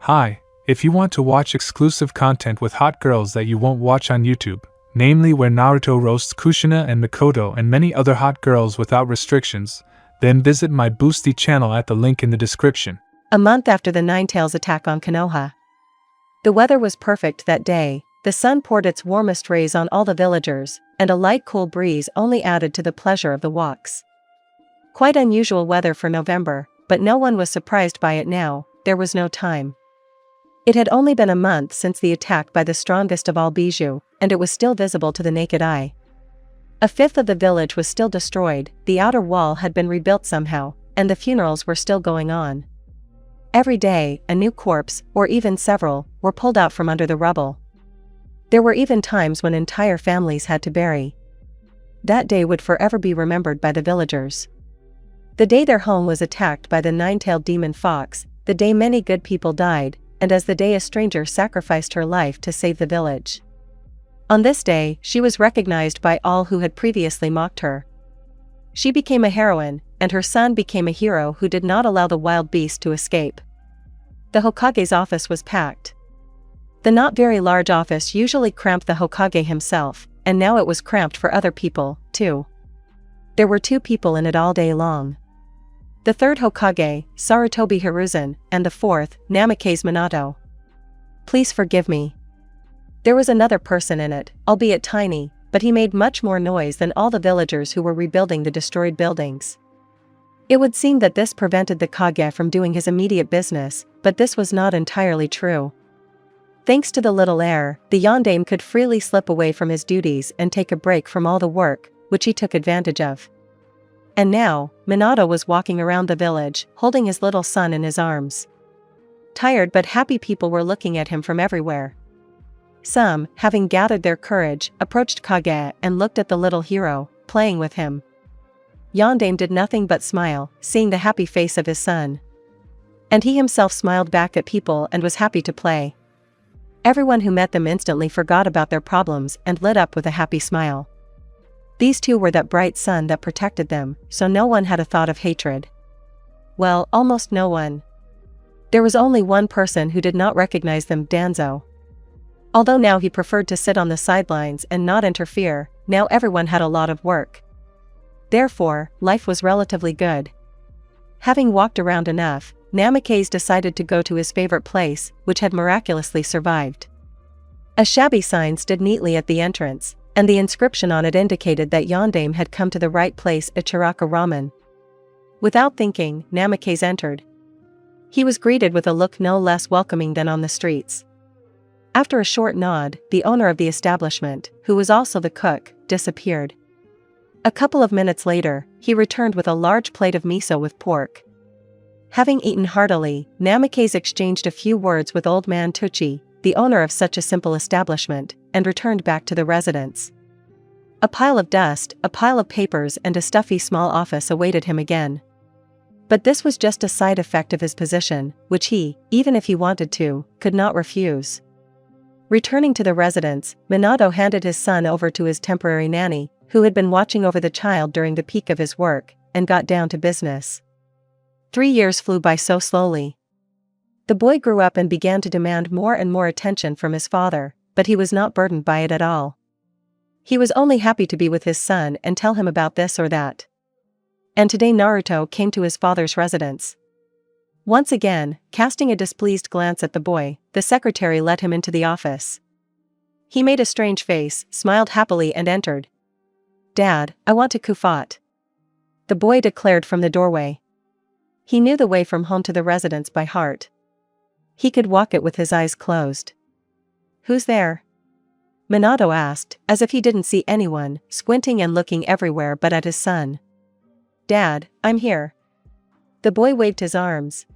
Hi, if you want to watch exclusive content with hot girls that you won't watch on YouTube, namely where Naruto roasts Kushina and Mikoto and many other hot girls without restrictions, then visit my Boosty channel at the link in the description. A month after the Ninetales attack on Konoha. The weather was perfect that day, the sun poured its warmest rays on all the villagers, and a light cool breeze only added to the pleasure of the walks. Quite unusual weather for November, but no one was surprised by it now. There was no time. It had only been a month since the attack by the strongest of all Bijou, and it was still visible to the naked eye. A fifth of the village was still destroyed, the outer wall had been rebuilt somehow, and the funerals were still going on. Every day, a new corpse, or even several, were pulled out from under the rubble. There were even times when entire families had to bury. That day would forever be remembered by the villagers. The day their home was attacked by the nine-tailed demon fox, the day many good people died, and as the day a stranger sacrificed her life to save the village. On this day, she was recognized by all who had previously mocked her. She became a heroine, and her son became a hero who did not allow the wild beast to escape. The Hokage's office was packed. The not very large office usually cramped the Hokage himself, and now it was cramped for other people, too. There were 2 people in it all day long. The 3rd Hokage, Sarutobi Hiruzen, and the 4th, Namikaze Minato. Please forgive me. There was another person in it, albeit tiny, but he made much more noise than all the villagers who were rebuilding the destroyed buildings. It would seem that this prevented the Kage from doing his immediate business, but this was not entirely true. Thanks to the little heir, the yondaime could freely slip away from his duties and take a break from all the work, which he took advantage of. And now, Minato was walking around the village, holding his little son in his arms. Tired but happy people were looking at him from everywhere. Some, having gathered their courage, approached Kage and looked at the little hero, playing with him. Yondaime did nothing but smile, seeing the happy face of his son. And he himself smiled back at people and was happy to play. Everyone who met them instantly forgot about their problems and lit up with a happy smile. These 2 were that bright sun that protected them, so no one had a thought of hatred. Well, almost no one. There was only one person who did not recognize them, Danzo. Although now he preferred to sit on the sidelines and not interfere, now everyone had a lot of work. Therefore, life was relatively good. Having walked around enough, Namikaze decided to go to his favorite place, which had miraculously survived. A shabby sign stood neatly at the entrance, and the inscription on it indicated that Yondaime had come to the right place, Ichiraka Ramen. Without thinking, Namikaze entered. He was greeted with a look no less welcoming than on the streets. After a short nod, the owner of the establishment, who was also the cook, disappeared. A couple of minutes later, he returned with a large plate of miso with pork. Having eaten heartily, Namikaze exchanged a few words with old man Tucci, the owner of such a simple establishment, and returned back to the residence. A pile of dust, a pile of papers and a stuffy small office awaited him again. But this was just a side effect of his position, which he, even if he wanted to, could not refuse. Returning to the residence, Minato handed his son over to his temporary nanny, who had been watching over the child during the peak of his work, and got down to business. 3 years flew by so slowly. The boy grew up and began to demand more and more attention from his father, but he was not burdened by it at all. He was only happy to be with his son and tell him about this or that. And today Naruto came to his father's residence. Once again, casting a displeased glance at the boy, the secretary let him into the office. He made a strange face, smiled happily and entered. "Dad, I want to Kufat," the boy declared from the doorway. He knew the way from home to the residence by heart. He could walk it with his eyes closed. "Who's there?" Minato asked, as if he didn't see anyone, squinting and looking everywhere but at his son. "Dad, I'm here." The boy waved his arms,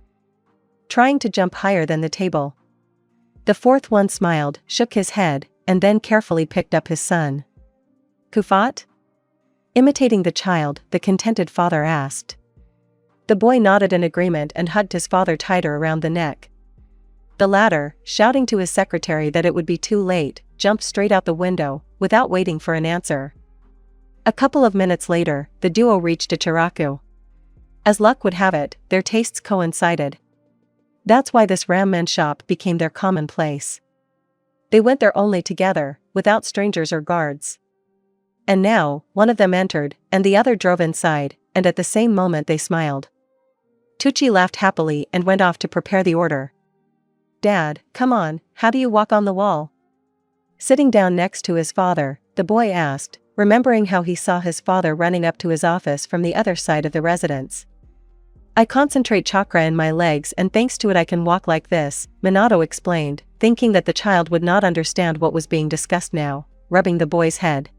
trying to jump higher than the table. The 4th one smiled, shook his head, and then carefully picked up his son. "Kufat?" Imitating the child, the contented father asked. The boy nodded in agreement and hugged his father tighter around the neck. The latter, shouting to his secretary that it would be too late, jumped straight out the window, without waiting for an answer. A couple of minutes later, the duo reached Ichiraku. As luck would have it, their tastes coincided. That's why this ramen shop became their common place. They went there only together, without strangers or guards. And now, one of them entered, and the other drove inside, and at the same moment they smiled. Tucci laughed happily and went off to prepare the order. "Dad, come on, how do you walk on the wall?" Sitting down next to his father, the boy asked, remembering how he saw his father running up to his office from the other side of the residence. "I concentrate chakra in my legs and thanks to it I can walk like this," Minato explained, thinking that the child would not understand what was being discussed now, rubbing the boy's head.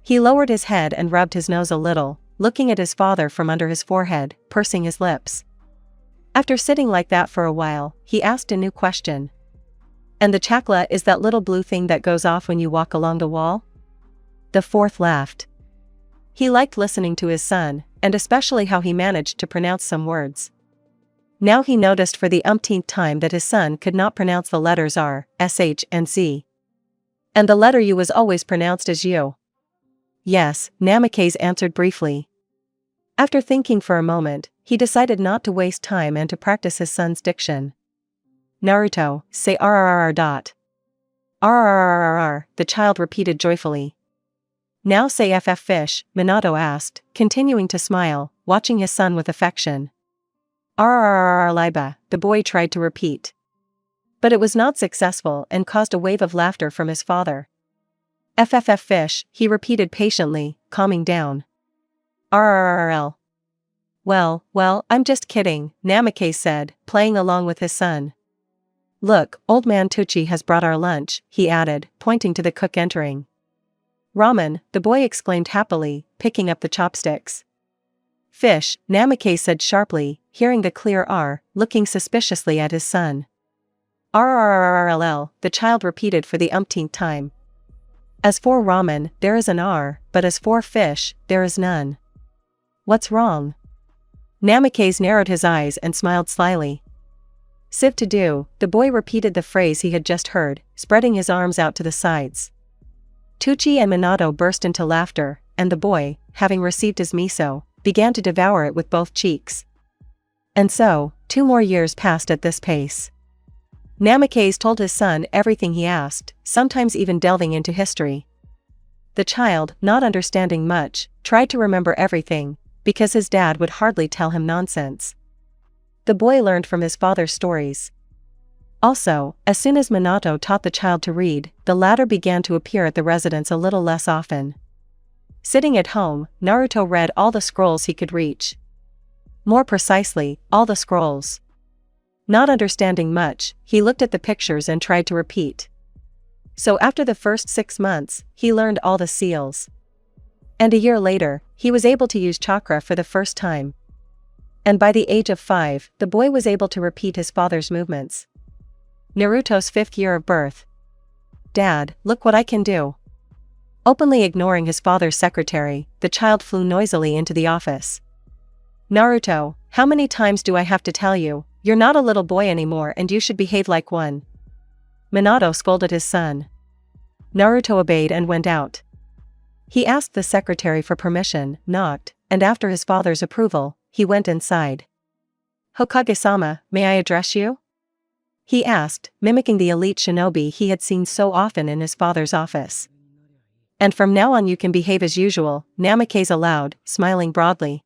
He lowered his head and rubbed his nose a little, looking at his father from under his forehead, pursing his lips. After sitting like that for a while, he asked a new question. "And the chakra is that little blue thing that goes off when you walk along the wall?" The fourth laughed. He liked listening to his son, and especially how he managed to pronounce some words. Now he noticed for the umpteenth time that his son could not pronounce the letters R, SH and Z. And the letter U was always pronounced as U. "Yes," Namikaze answered briefly. After thinking for a moment, he decided not to waste time and to practice his son's diction. "Naruto, say RRRR dot." "RRRRR," the child repeated joyfully. "Now say FF fish," Minato asked, continuing to smile, watching his son with affection. "RRRR liba," the boy tried to repeat. But it was not successful and caused a wave of laughter from his father. "FFF fish," he repeated patiently, calming down. "RRRL." Well, I'm just kidding," Namikaze said, playing along with his son. "Look, old man Tucci has brought our lunch," he added, pointing to the cook entering. "Ramen," the boy exclaimed happily, picking up the chopsticks. "Fish," Namikaze said sharply, hearing the clear R, looking suspiciously at his son. "RRRRLL," the child repeated for the umpteenth time. "As for ramen, there is an R, but as for fish, there is none." "What's wrong?" Namikaze narrowed his eyes and smiled slyly. "Sieve to do," the boy repeated the phrase he had just heard, spreading his arms out to the sides. Tucci and Minato burst into laughter, and the boy, having received his miso, began to devour it with both cheeks. And so, 2 more years passed at this pace. Namikaze told his son everything he asked, sometimes even delving into history. The child, not understanding much, tried to remember everything, because his dad would hardly tell him nonsense. The boy learned from his father's stories. Also, as soon as Minato taught the child to read, the latter began to appear at the residence a little less often. Sitting at home, Naruto read all the scrolls he could reach. More precisely, all the scrolls. Not understanding much, he looked at the pictures and tried to repeat. So after the first 6 months, he learned all the seals. And a year later, he was able to use chakra for the first time. And by the age of 5, the boy was able to repeat his father's movements. Naruto's 5th year of birth. "Dad, look what I can do." Openly ignoring his father's secretary, the child flew noisily into the office. "Naruto, how many times do I have to tell you, you're not a little boy anymore and you should behave like one?" Minato scolded his son. Naruto obeyed and went out. He asked the secretary for permission, knocked, and after his father's approval, he went inside. "Hokage-sama, may I address you?" he asked, mimicking the elite shinobi he had seen so often in his father's office. "And from now on you can behave as usual," Namikaze allowed, smiling broadly.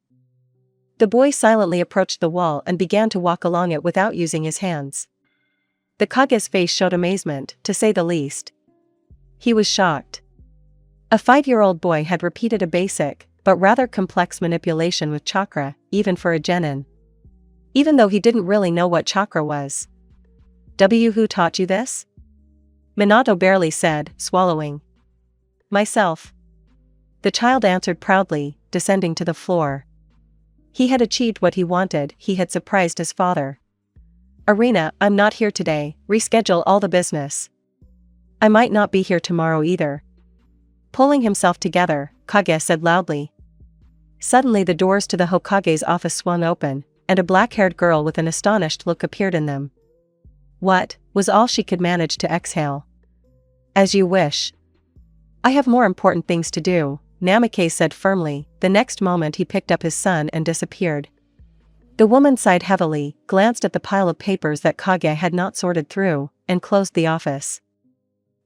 The boy silently approached the wall and began to walk along it without using his hands. The Kage's face showed amazement, to say the least. He was shocked. A 5-year-old boy had repeated a basic, but rather complex manipulation with chakra, even for a genin. Even though he didn't really know what chakra was. "Who taught you this?" Minato barely said, swallowing. "Myself." The child answered proudly, descending to the floor. He had achieved what he wanted, he had surprised his father. "Arena, I'm not here today, reschedule all the business. I might not be here tomorrow either." Pulling himself together, Kage said loudly. Suddenly the doors to the Hokage's office swung open, and a black-haired girl with an astonished look appeared in them. "What?" was all she could manage to exhale. "As you wish. I have more important things to do," Namikaze said firmly. The next moment he picked up his son and disappeared. The woman sighed heavily, glanced at the pile of papers that Kage had not sorted through, and closed the office.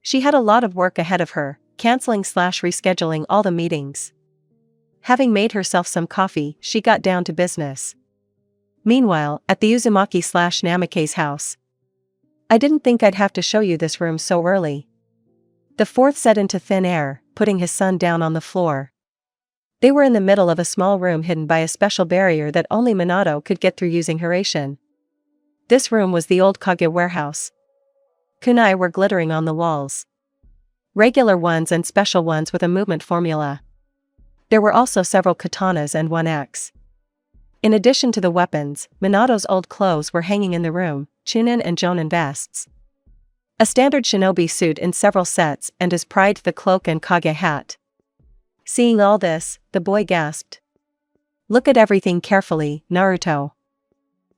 She had a lot of work ahead of her, canceling/rescheduling all the meetings. Having made herself some coffee, she got down to business. Meanwhile, at the Uzumaki/Namake's house. "I didn't think I'd have to show you this room so early," the fourth said into thin air, putting his son down on the floor. They were in the middle of a small room hidden by a special barrier that only Minato could get through using Hiraishin. This room was the old Kage warehouse. Kunai were glittering on the walls. Regular ones and special ones with a movement formula. There were also several katanas and one axe. In addition to the weapons, Minato's old clothes were hanging in the room, chunin and jonin vests. A standard shinobi suit in several sets and his pride the cloak and Kage hat. Seeing all this, the boy gasped. "Look at everything carefully, Naruto.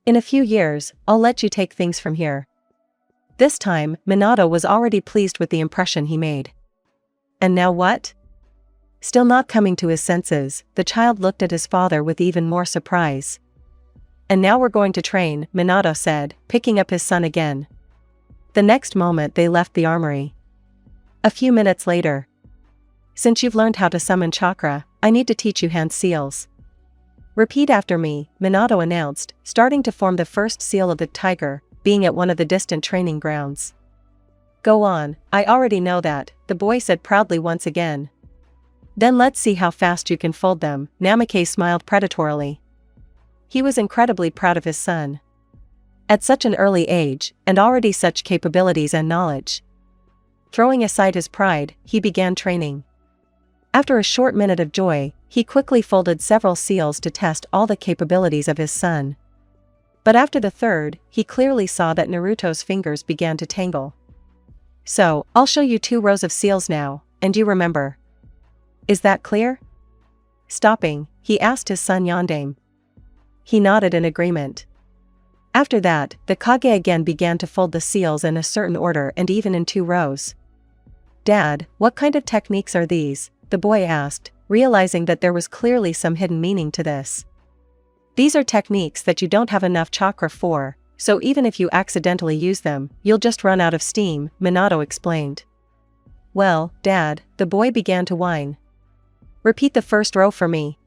In a few years, I'll let you take things from here." This time, Minato was already pleased with the impression he made. And now what? Still not coming to his senses, the child looked at his father with even more surprise. "And now we're going to train," Minato said, picking up his son again. The next moment they left the armory. A few minutes later. "Since you've learned how to summon chakra, I need to teach you hand seals. Repeat after me," Minato announced, starting to form the first seal of the tiger, being at one of the distant training grounds. "Go on, I already know that," the boy said proudly once again. "Then let's see how fast you can fold them," Namake smiled predatorily. He was incredibly proud of his son. At such an early age, and already such capabilities and knowledge. Throwing aside his pride, he began training. After a short minute of joy, he quickly folded several seals to test all the capabilities of his son. But after the third, he clearly saw that Naruto's fingers began to tangle. "So, I'll show you 2 rows of seals now, and you remember. Is that clear?" Stopping, he asked his son Yondaime. He nodded in agreement. After that, the Kage again began to fold the seals in a certain order and even in 2 rows. "Dad, what kind of techniques are these?" the boy asked, realizing that there was clearly some hidden meaning to this. "These are techniques that you don't have enough chakra for, so even if you accidentally use them, you'll just run out of steam," Minato explained. "Well, Dad," the boy began to whine. "Repeat the first row for me,"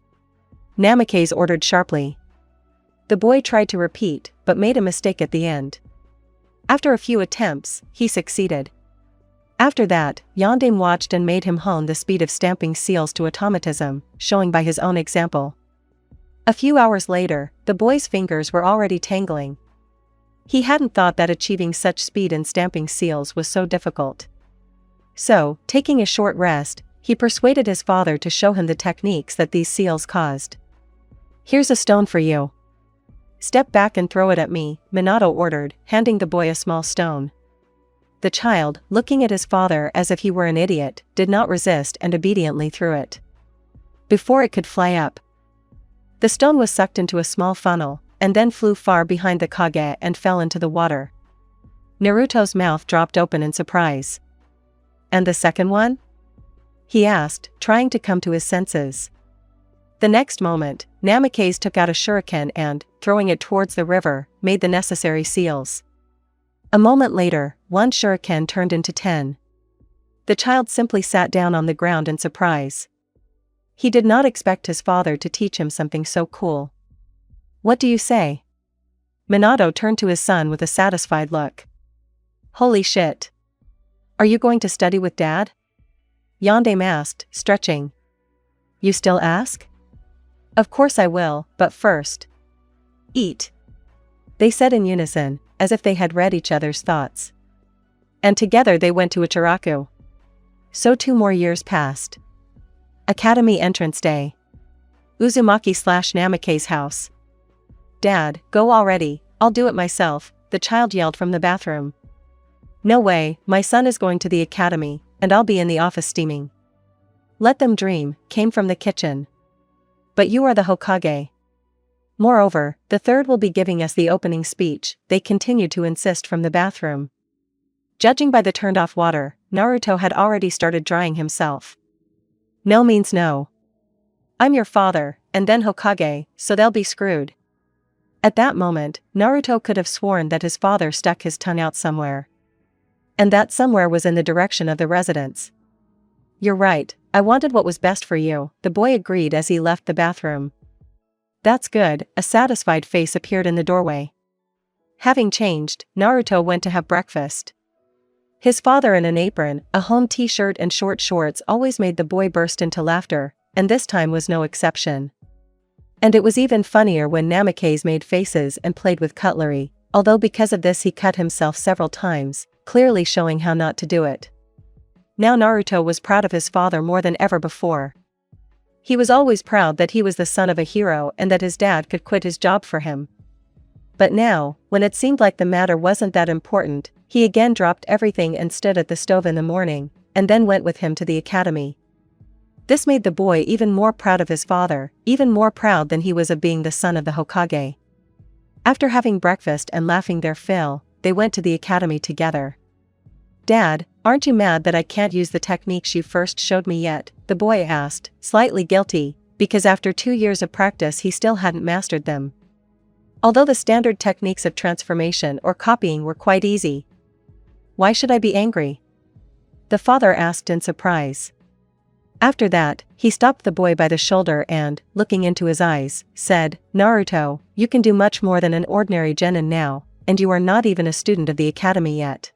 Namake's ordered sharply. The boy tried to repeat, but made a mistake at the end. After a few attempts, he succeeded. After that, Yondaime watched and made him hone the speed of stamping seals to automatism, showing by his own example. A few hours later, the boy's fingers were already tangling. He hadn't thought that achieving such speed in stamping seals was so difficult. So, taking a short rest, he persuaded his father to show him the techniques that these seals caused. "Here's a stone for you. Step back and throw it at me," Minato ordered, handing the boy a small stone. The child, looking at his father as if he were an idiot, did not resist and obediently threw it. Before it could fly up, the stone was sucked into a small funnel, and then flew far behind the Kage and fell into the water. Naruto's mouth dropped open in surprise. "And the second one?" he asked, trying to come to his senses. The next moment, Namake's took out a shuriken and, throwing it towards the river, made the necessary seals. A moment later, 1 shuriken turned into 10. The child simply sat down on the ground in surprise. He did not expect his father to teach him something so cool. "What do you say?" Minato turned to his son with a satisfied look. "Holy shit. Are you going to study with Dad?" Yondaime asked, stretching. "You still ask?" "Of course I will, but first. Eat," they said in unison, as if they had read each other's thoughts. And together they went to Ichiraku. So 2 more years passed. Academy entrance day. Uzumaki/Namake's house. "Dad, go already, I'll do it myself," the child yelled from the bathroom. "No way, my son is going to the academy, and I'll be in the office steaming." "Let them dream," came from the kitchen. "But you are the Hokage. Moreover, the third will be giving us the opening speech," they continued to insist from the bathroom. Judging by the turned-off water, Naruto had already started drying himself. "No means no. I'm your father, and then Hokage, so they'll be screwed." At that moment, Naruto could have sworn that his father stuck his tongue out somewhere. And that somewhere was in the direction of the residence. "You're right, I wanted what was best for you," the boy agreed as he left the bathroom. "That's good," a satisfied face appeared in the doorway. Having changed, Naruto went to have breakfast. His father in an apron, a home t-shirt and short shorts always made the boy burst into laughter, and this time was no exception. And it was even funnier when Namikaze made faces and played with cutlery, although because of this he cut himself several times, clearly showing how not to do it. Now Naruto was proud of his father more than ever before. He was always proud that he was the son of a hero and that his dad could quit his job for him. But now, when it seemed like the matter wasn't that important, he again dropped everything and stood at the stove in the morning, and then went with him to the academy. This made the boy even more proud of his father, even more proud than he was of being the son of the Hokage. After having breakfast and laughing their fill, they went to the academy together. "Dad, aren't you mad that I can't use the techniques you first showed me yet?" the boy asked, slightly guilty, because after 2 years of practice he still hadn't mastered them. Although the standard techniques of transformation or copying were quite easy. "Why should I be angry?" the father asked in surprise. After that, he stopped the boy by the shoulder and, looking into his eyes, said, "Naruto, you can do much more than an ordinary genin now, and you are not even a student of the academy yet.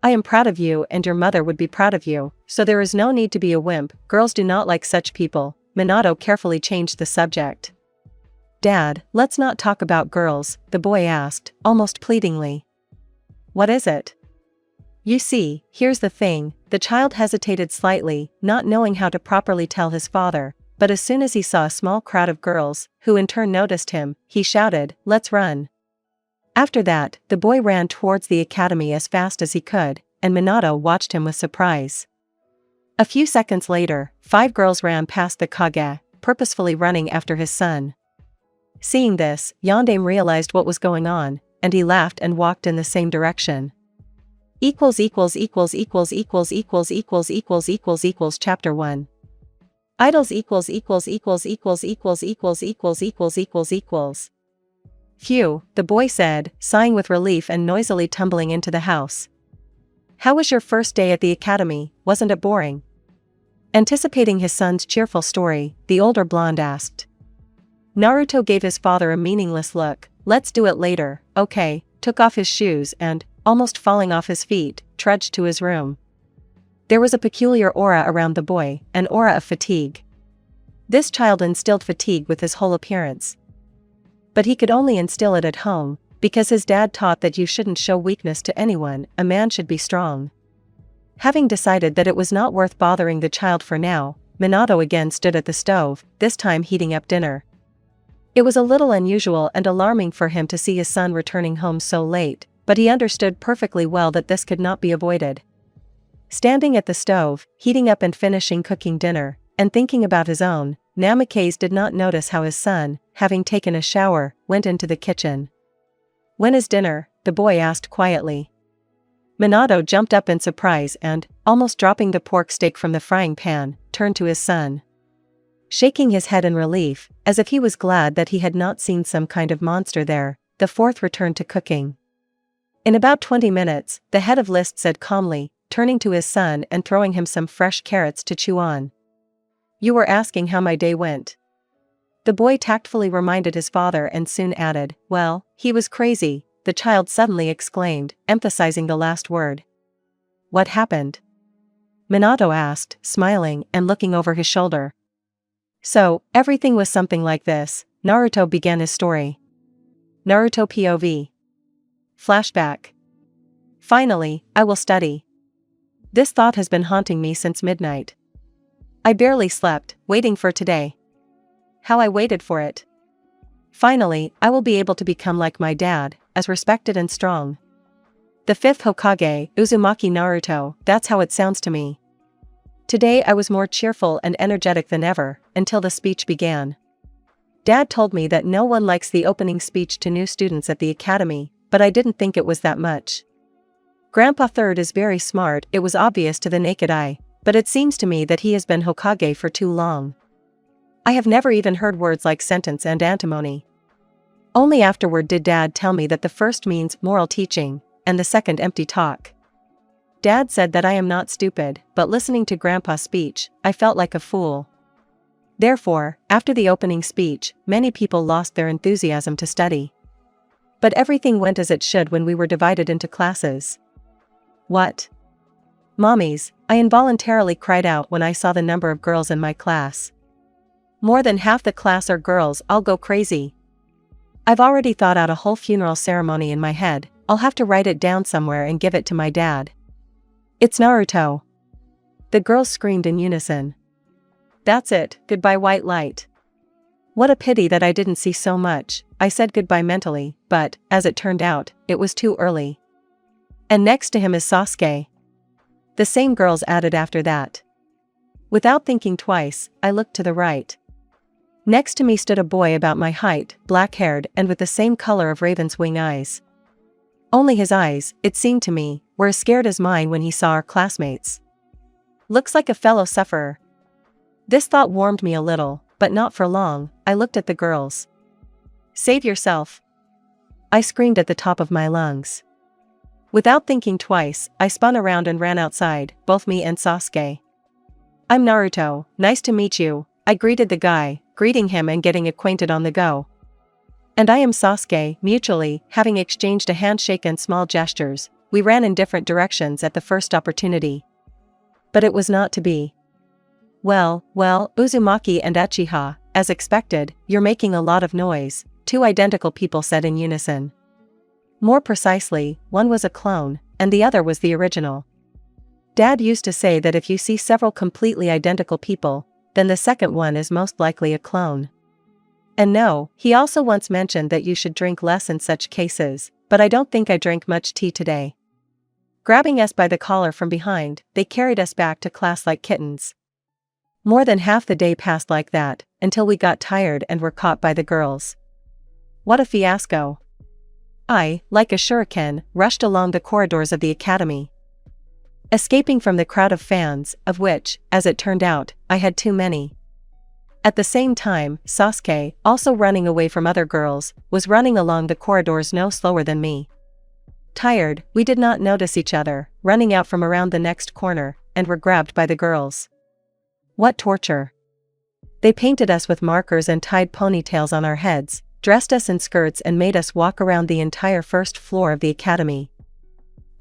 I am proud of you and your mother would be proud of you, so there is no need to be a wimp. Girls do not like such people." Minato carefully changed the subject. "Dad, let's not talk about girls," the boy asked, almost pleadingly. "What is it?" "You see, here's the thing." The child hesitated slightly, not knowing how to properly tell his father, but as soon as he saw a small crowd of girls, who in turn noticed him, he shouted, "Let's run." After that, the boy ran towards the academy as fast as he could, and Minato watched him with surprise. A few seconds later, 5 girls ran past the Kage, purposefully running after his son. Seeing this, Yondaime realized what was going on, and he laughed and walked in the same direction. Chapter 1. Idols Phew, the boy said, sighing with relief and noisily tumbling into the house. "How was your first day at the academy, wasn't it boring?" Anticipating his son's cheerful story, the older blonde asked. Naruto gave his father a meaningless look. "Let's do it later, okay," took off his shoes and, almost falling off his feet, trudged to his room. There was a peculiar aura around the boy, an aura of fatigue. This child instilled fatigue with his whole appearance. But he could only instill it at home, because his dad taught that you shouldn't show weakness to anyone, a man should be strong. Having decided that it was not worth bothering the child for now, Minato again stood at the stove, this time heating up dinner. It was a little unusual and alarming for him to see his son returning home so late, but he understood perfectly well that this could not be avoided. Standing at the stove, heating up and finishing cooking dinner, and thinking about his own, Namikaze did not notice how his son, having taken a shower, went into the kitchen. "When is dinner?" the boy asked quietly. Minato jumped up in surprise and, almost dropping the pork steak from the frying pan, turned to his son. Shaking his head in relief, as if he was glad that he had not seen some kind of monster there, the fourth returned to cooking. In about 20 minutes, the head of list said calmly, turning to his son and throwing him some fresh carrots to chew on. "You were asking how my day went." The boy tactfully reminded his father and soon added, "Well, he was crazy," the child suddenly exclaimed, emphasizing the last word. "What happened?" Minato asked, smiling and looking over his shoulder. "So, everything was something like this." Naruto began his story. Naruto POV. Flashback. "Finally, I will study. This thought has been haunting me since midnight. I barely slept, waiting for today. How I waited for it. Finally, I will be able to become like my dad, as respected and strong. The 5th Hokage, Uzumaki Naruto, that's how it sounds to me. Today I was more cheerful and energetic than ever, until the speech began. Dad told me that no one likes the opening speech to new students at the academy, but I didn't think it was that much. Grandpa Third is very smart, it was obvious to the naked eye, but it seems to me that he has been Hokage for too long. I have never even heard words like sentence and antimony. Only afterward did Dad tell me that the first means moral teaching, and the second empty talk. Dad said that I am not stupid, but listening to Grandpa's speech, I felt like a fool. Therefore, after the opening speech, many people lost their enthusiasm to study. But everything went as it should when we were divided into classes. What? Mommies, I involuntarily cried out when I saw the number of girls in my class. More than half the class are girls. I'll go crazy. I've already thought out a whole funeral ceremony in my head. I'll have to write it down somewhere and give it to my dad. It's Naruto. The girls screamed in unison. That's it, goodbye white light. What a pity that I didn't see so much. I said goodbye mentally, but, as it turned out, it was too early. And next to him is Sasuke. The same girls added after that. Without thinking twice, I looked to the right. Next to me stood a boy about my height, black-haired and with the same color of raven's wing eyes. Only his eyes, it seemed to me, were as scared as mine when he saw our classmates. Looks like a fellow sufferer. This thought warmed me a little, but not for long. I looked at the girls. Save yourself! I screamed at the top of my lungs. Without thinking twice, I spun around and ran outside, both me and Sasuke. I'm Naruto, nice to meet you, I greeted the guy, greeting him and getting acquainted on the go. And I am Sasuke, mutually, having exchanged a handshake and small gestures, we ran in different directions at the first opportunity. But it was not to be. Well, Uzumaki and Uchiha, as expected, you're making a lot of noise, two identical people said in unison. More precisely, one was a clone, and the other was the original. Dad used to say that if you see several completely identical people, then the second one is most likely a clone. And no, he also once mentioned that you should drink less in such cases, but I don't think I drank much tea today. Grabbing us by the collar from behind, they carried us back to class like kittens. More than half the day passed like that, until we got tired and were caught by the girls. What a fiasco. I, like a shuriken, rushed along the corridors of the academy. Escaping from the crowd of fans, of which, as it turned out, I had too many. At the same time, Sasuke, also running away from other girls, was running along the corridors no slower than me. Tired, we did not notice each other, running out from around the next corner, and were grabbed by the girls. What torture! They painted us with markers and tied ponytails on our heads, dressed us in skirts and made us walk around the entire first floor of the academy.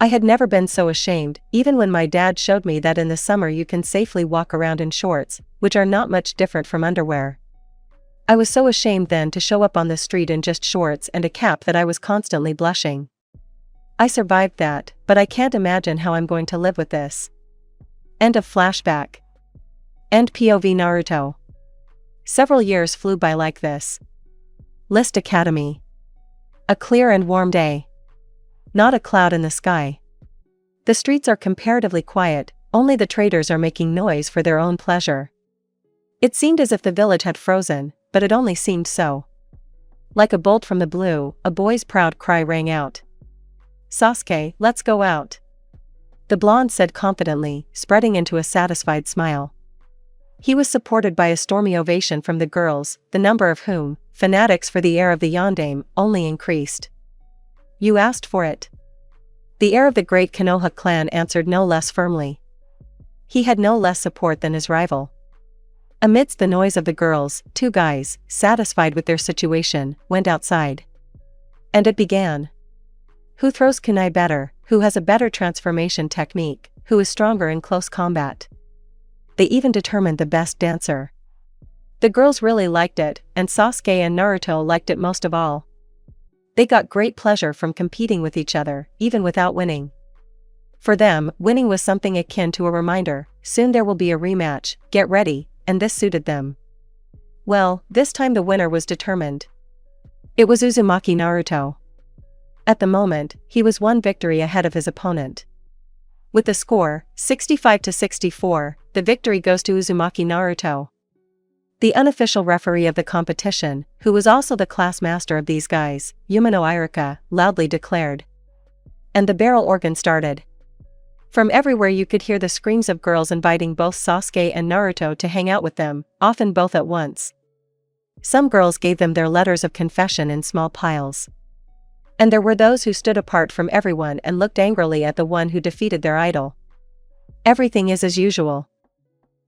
I had never been so ashamed, even when my dad showed me that in the summer you can safely walk around in shorts, which are not much different from underwear. I was so ashamed then to show up on the street in just shorts and a cap that I was constantly blushing. I survived that, but I can't imagine how I'm going to live with this. End of flashback. End POV Naruto. Several years flew by like this. List Academy. A clear and warm day. Not a cloud in the sky. The streets are comparatively quiet, only the traders are making noise for their own pleasure. It seemed as if the village had frozen, but it only seemed so. Like a bolt from the blue, a boy's proud cry rang out. Sasuke, let's go out. The blonde said confidently, spreading into a satisfied smile. He was supported by a stormy ovation from the girls, the number of whom, fanatics for the heir of the Yondaime, only increased. You asked for it. The heir of the great Konoha clan answered no less firmly. He had no less support than his rival. Amidst the noise of the girls, two guys, satisfied with their situation, went outside. And it began. Who throws kunai better, who has a better transformation technique, who is stronger in close combat? They even determined the best dancer. The girls really liked it, and Sasuke and Naruto liked it most of all. They got great pleasure from competing with each other, even without winning. For them, winning was something akin to a reminder, soon there will be a rematch, get ready, and this suited them. Well, this time the winner was determined. It was Uzumaki Naruto. At the moment, he was one victory ahead of his opponent. With the score, 65-64, the victory goes to Uzumaki Naruto. The unofficial referee of the competition, who was also the class master of these guys, Yumino Iruka, loudly declared. And the barrel organ started. From everywhere you could hear the screams of girls inviting both Sasuke and Naruto to hang out with them, often both at once. some girls gave them their letters of confession in small piles. And there were those who stood apart from everyone and looked angrily at the one who defeated their idol. Everything is as usual.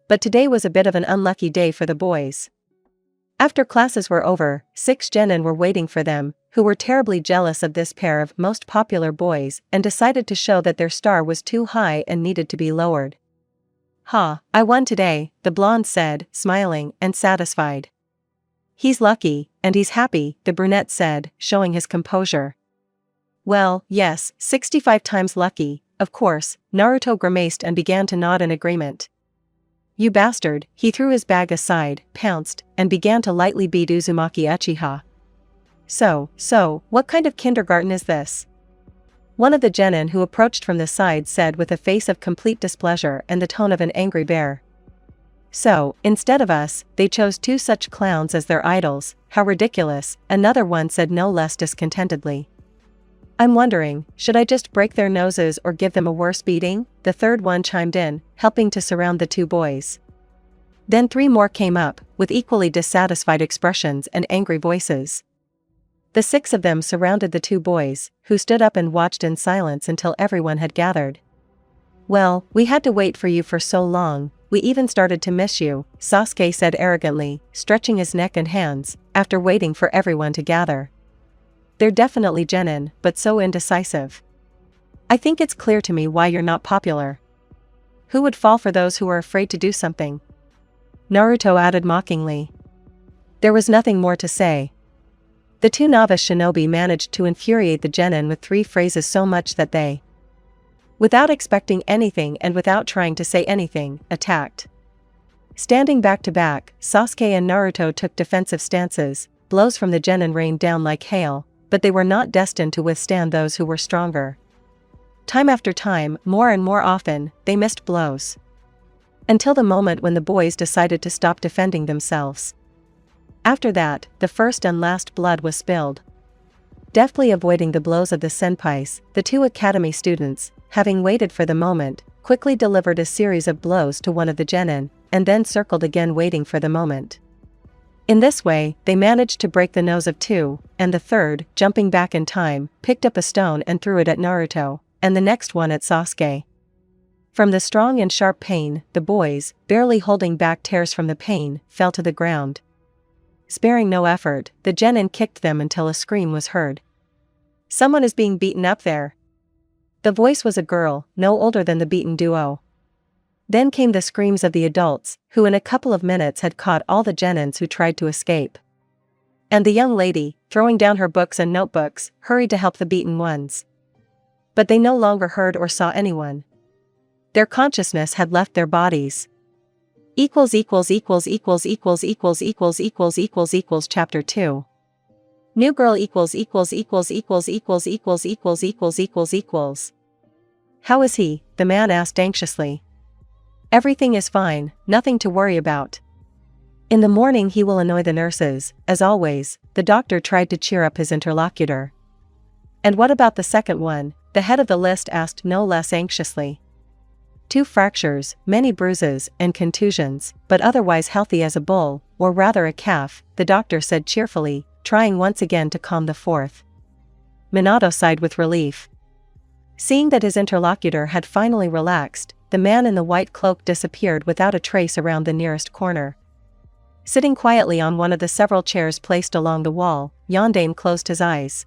But today was a bit of an unlucky day for the boys. After classes were over, 6 genin were waiting for them, who were terribly jealous of this pair of most popular boys and decided to show that their star was too high and needed to be lowered. "Ha, I won today," the blonde said, smiling and satisfied. "He's lucky, and he's happy," the brunette said, showing his composure. "Well, yes, 65 times lucky, of course," Naruto grimaced and began to nod in agreement. "You bastard," he threw his bag aside, pounced, and began to lightly beat Uzumaki Uchiha. So, what kind of kindergarten is this?" One of the genin who approached from the side said with a face of complete displeasure and the tone of an angry bear. "So, instead of us, they chose 2 such clowns as their idols, how ridiculous," another one said no less discontentedly. "I'm wondering, should I just break their noses or give them a worse beating?" the third one chimed in, helping to surround the 2 boys. Then 3 more came up, with equally dissatisfied expressions and angry voices. The 6 of them surrounded the 2 boys, who stood up and watched in silence until everyone had gathered. "Well, we had to wait for you for so long, we even started to miss you," Sasuke said arrogantly, stretching his neck and hands, after waiting for everyone to gather. "They're definitely genin, but so indecisive. I think it's clear to me why you're not popular. Who would fall for those who are afraid to do something?" Naruto added mockingly. There was nothing more to say. The 2 novice shinobi managed to infuriate the genin with 3 phrases so much that they, without expecting anything and without trying to say anything, attacked. Standing back to back, Sasuke and Naruto took defensive stances. Blows from the genin rained down like hail, but they were not destined to withstand those who were stronger. Time after time, more and more often, they missed blows. Until the moment when the boys decided to stop defending themselves. After that, the first and last blood was spilled. Deftly avoiding the blows of the senpais, the 2 academy students, having waited for the moment, quickly delivered a series of blows to one of the genin, and then circled again waiting for the moment. In this way, they managed to break the nose of 2, and the third, jumping back in time, picked up a stone and threw it at Naruto, and the next one at Sasuke. From the strong and sharp pain, the boys, barely holding back tears from the pain, fell to the ground. Sparing no effort, the genin kicked them until a scream was heard. "Someone is being beaten up there." The voice was a girl, no older than the beaten duo. Then came the screams of the adults, who in a couple of minutes had caught all the genins who tried to escape. And the young lady, throwing down her books and notebooks, hurried to help the beaten ones. But they no longer heard or saw anyone. Their consciousness had left their bodies. Chapter 2. New girl How is he? The man asked anxiously. "Everything is fine, nothing to worry about. In the morning he will annoy the nurses, as always," the doctor tried to cheer up his interlocutor. "And what about the second one?" the head of the list asked no less anxiously. "2 fractures, many bruises, and contusions, but otherwise healthy as a bull, or rather a calf," the doctor said cheerfully, trying once again to calm the 4th. Minato sighed with relief. Seeing that his interlocutor had finally relaxed, the man in the white cloak disappeared without a trace around the nearest corner. Sitting quietly on one of the several chairs placed along the wall, Yondaime closed his eyes.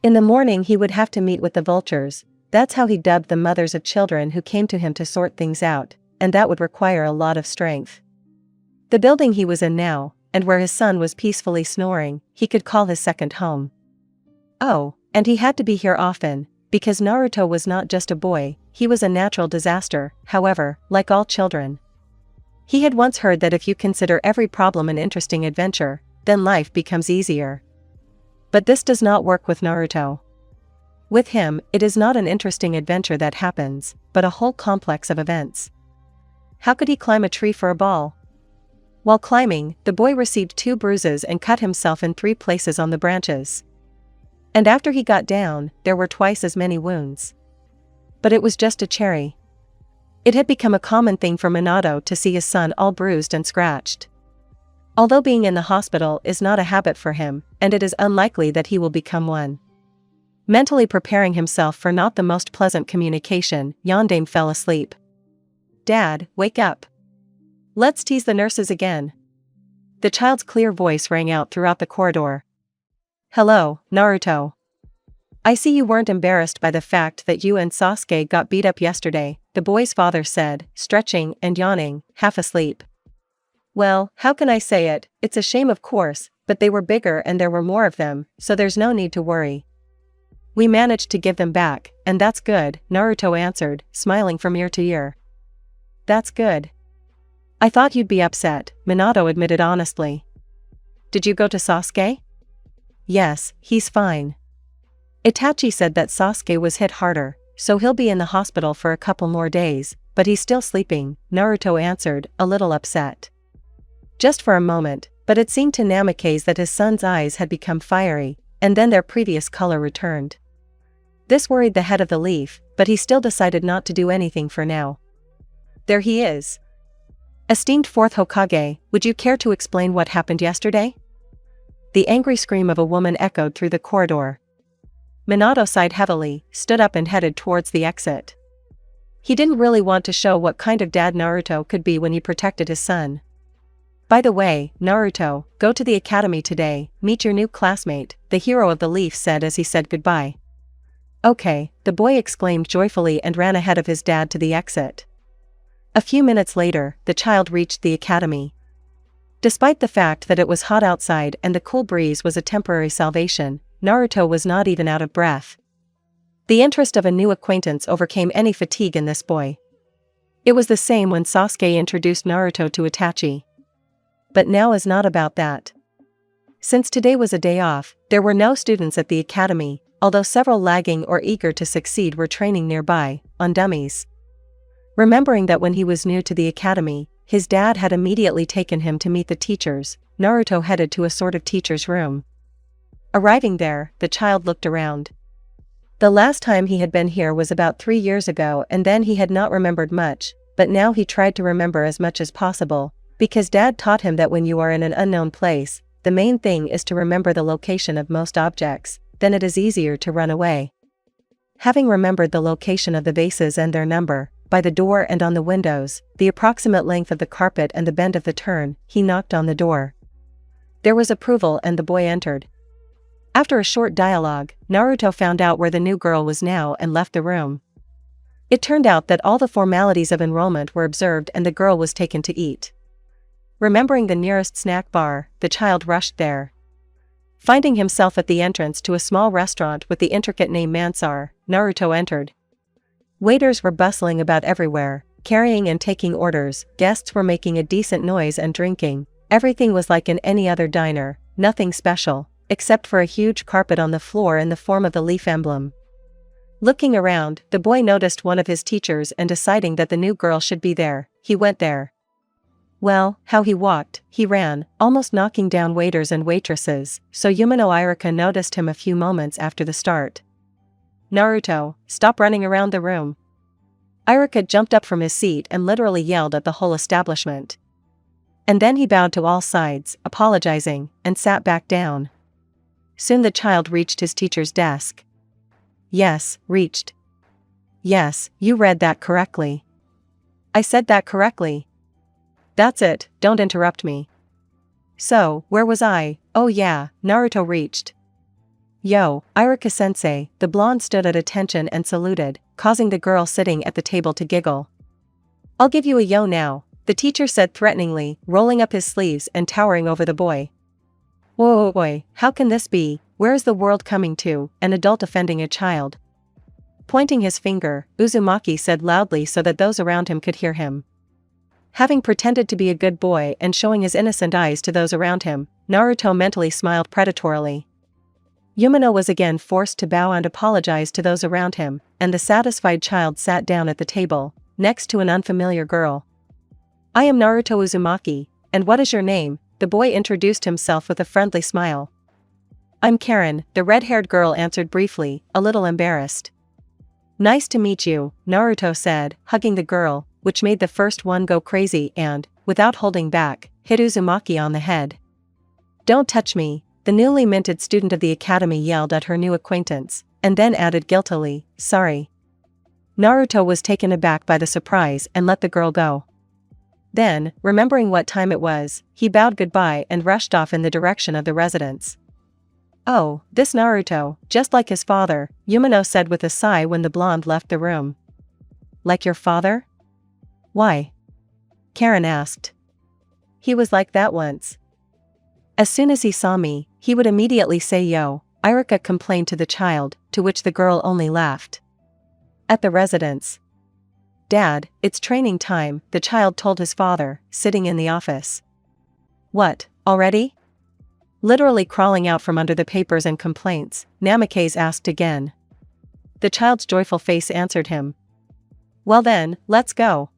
In the morning he would have to meet with the vultures. That's how he dubbed the mothers of children who came to him to sort things out, and that would require a lot of strength. The building he was in now, and where his son was peacefully snoring, he could call his second home. Oh, and he had to be here often, because Naruto was not just a boy, he was a natural disaster, however, like all children. He had once heard that if you consider every problem an interesting adventure, then life becomes easier. But this does not work with Naruto. With him, it is not an interesting adventure that happens, but a whole complex of events. How could he climb a tree for a ball? While climbing, the boy received 2 bruises and cut himself in 3 places on the branches. And after he got down, there were twice as many wounds. But it was just a cherry. It had become a common thing for Minato to see his son all bruised and scratched. Although being in the hospital is not a habit for him, and it is unlikely that he will become one. Mentally preparing himself for not the most pleasant communication, Yondaime fell asleep. "Dad, wake up. Let's tease the nurses again." The child's clear voice rang out throughout the corridor. "Hello, Naruto. I see you weren't embarrassed by the fact that you and Sasuke got beat up yesterday," the boy's father said, stretching and yawning, half asleep. "Well, how can I say it? It's a shame of course, but they were bigger and there were more of them, so there's no need to worry. We managed to give them back, and that's good," Naruto answered, smiling from ear to ear. "That's good. I thought you'd be upset," Minato admitted honestly. "Did you go to Sasuke?" "Yes, he's fine. Itachi said that Sasuke was hit harder, so he'll be in the hospital for a couple more days, but he's still sleeping," Naruto answered, a little upset. Just for a moment, but it seemed to Namikaze that his son's eyes had become fiery, and then their previous color returned. This worried the head of the leaf, but he still decided not to do anything for now. "There he is. Esteemed 4th Hokage, would you care to explain what happened yesterday?" The angry scream of a woman echoed through the corridor. Minato sighed heavily, stood up and headed towards the exit. He didn't really want to show what kind of dad Naruto could be when he protected his son. "By the way, Naruto, go to the academy today, meet your new classmate," the hero of the leaf said as he said goodbye. "Okay," the boy exclaimed joyfully and ran ahead of his dad to the exit. A few minutes later, the child reached the academy. Despite the fact that it was hot outside and the cool breeze was a temporary salvation, Naruto was not even out of breath. The interest of a new acquaintance overcame any fatigue in this boy. It was the same when Sasuke introduced Naruto to Itachi. But now is not about that. Since today was a day off, there were no students at the academy, although several lagging or eager to succeed were training nearby, on dummies. Remembering that when he was new to the academy, his dad had immediately taken him to meet the teachers, Naruto headed to a sort of teacher's room. Arriving there, the child looked around. The last time he had been here was about 3 years ago, and then he had not remembered much, but now he tried to remember as much as possible, because dad taught him that when you are in an unknown place, the main thing is to remember the location of most objects, then it is easier to run away. Having remembered the location of the vases and their number, by the door and on the windows, the approximate length of the carpet and the bend of the turn, he knocked on the door. There was approval and the boy entered. After a short dialogue, Naruto found out where the new girl was now and left the room. It turned out that all the formalities of enrollment were observed and the girl was taken to eat. Remembering the nearest snack bar, the child rushed there. Finding himself at the entrance to a small restaurant with the intricate name Mansar, Naruto entered. Waiters were bustling about everywhere, carrying and taking orders, guests were making a decent noise and drinking. Everything was like in any other diner, nothing special, except for a huge carpet on the floor in the form of the leaf emblem. Looking around, the boy noticed one of his teachers and deciding that the new girl should be there, he went there. Well, how he walked, he ran, almost knocking down waiters and waitresses, so Yumino Iruka noticed him a few moments after the start. "Naruto, stop running around the room." Iruka jumped up from his seat and literally yelled at the whole establishment. And then he bowed to all sides, apologizing, and sat back down. Soon the child reached his teacher's desk. "Yes, reached. Yes, you read that correctly. I said that correctly. That's it, don't interrupt me. So, where was I? Oh yeah, Naruto reached. Yo, Iruka-sensei," the blonde stood at attention and saluted, causing the girl sitting at the table to giggle. "I'll give you a yo now," the teacher said threateningly, rolling up his sleeves and towering over the boy. "Whoa, boy, how can this be? Where is the world coming to, an adult offending a child?" Pointing his finger, Uzumaki said loudly so that those around him could hear him. Having pretended to be a good boy and showing his innocent eyes to those around him, Naruto mentally smiled predatorily. Yumino was again forced to bow and apologize to those around him, and the satisfied child sat down at the table, next to an unfamiliar girl. "I am Naruto Uzumaki, and what is your name?" the boy introduced himself with a friendly smile. "I'm Karen," the red-haired girl answered briefly, a little embarrassed. "Nice to meet you," Naruto said, hugging the girl, which made the first one go crazy and, without holding back, hit Uzumaki on the head. Don't touch me, the newly minted student of the academy yelled at her new acquaintance, and then added guiltily, sorry. Naruto was taken aback by the surprise and let the girl go. Then, remembering what time it was, he bowed goodbye and rushed off in the direction of the residence. Oh, this Naruto, just like his father, Yumino said with a sigh when the blonde left the room. Like your father? Why? Karen asked. He was like that once. As soon as he saw me, he would immediately say yo, Irika complained to the child, to which the girl only laughed. At the residence. Dad, it's training time, the child told his father, sitting in the office. What, already? Literally crawling out from under the papers and complaints, Namikaze asked again. The child's joyful face answered him. Well then, let's go.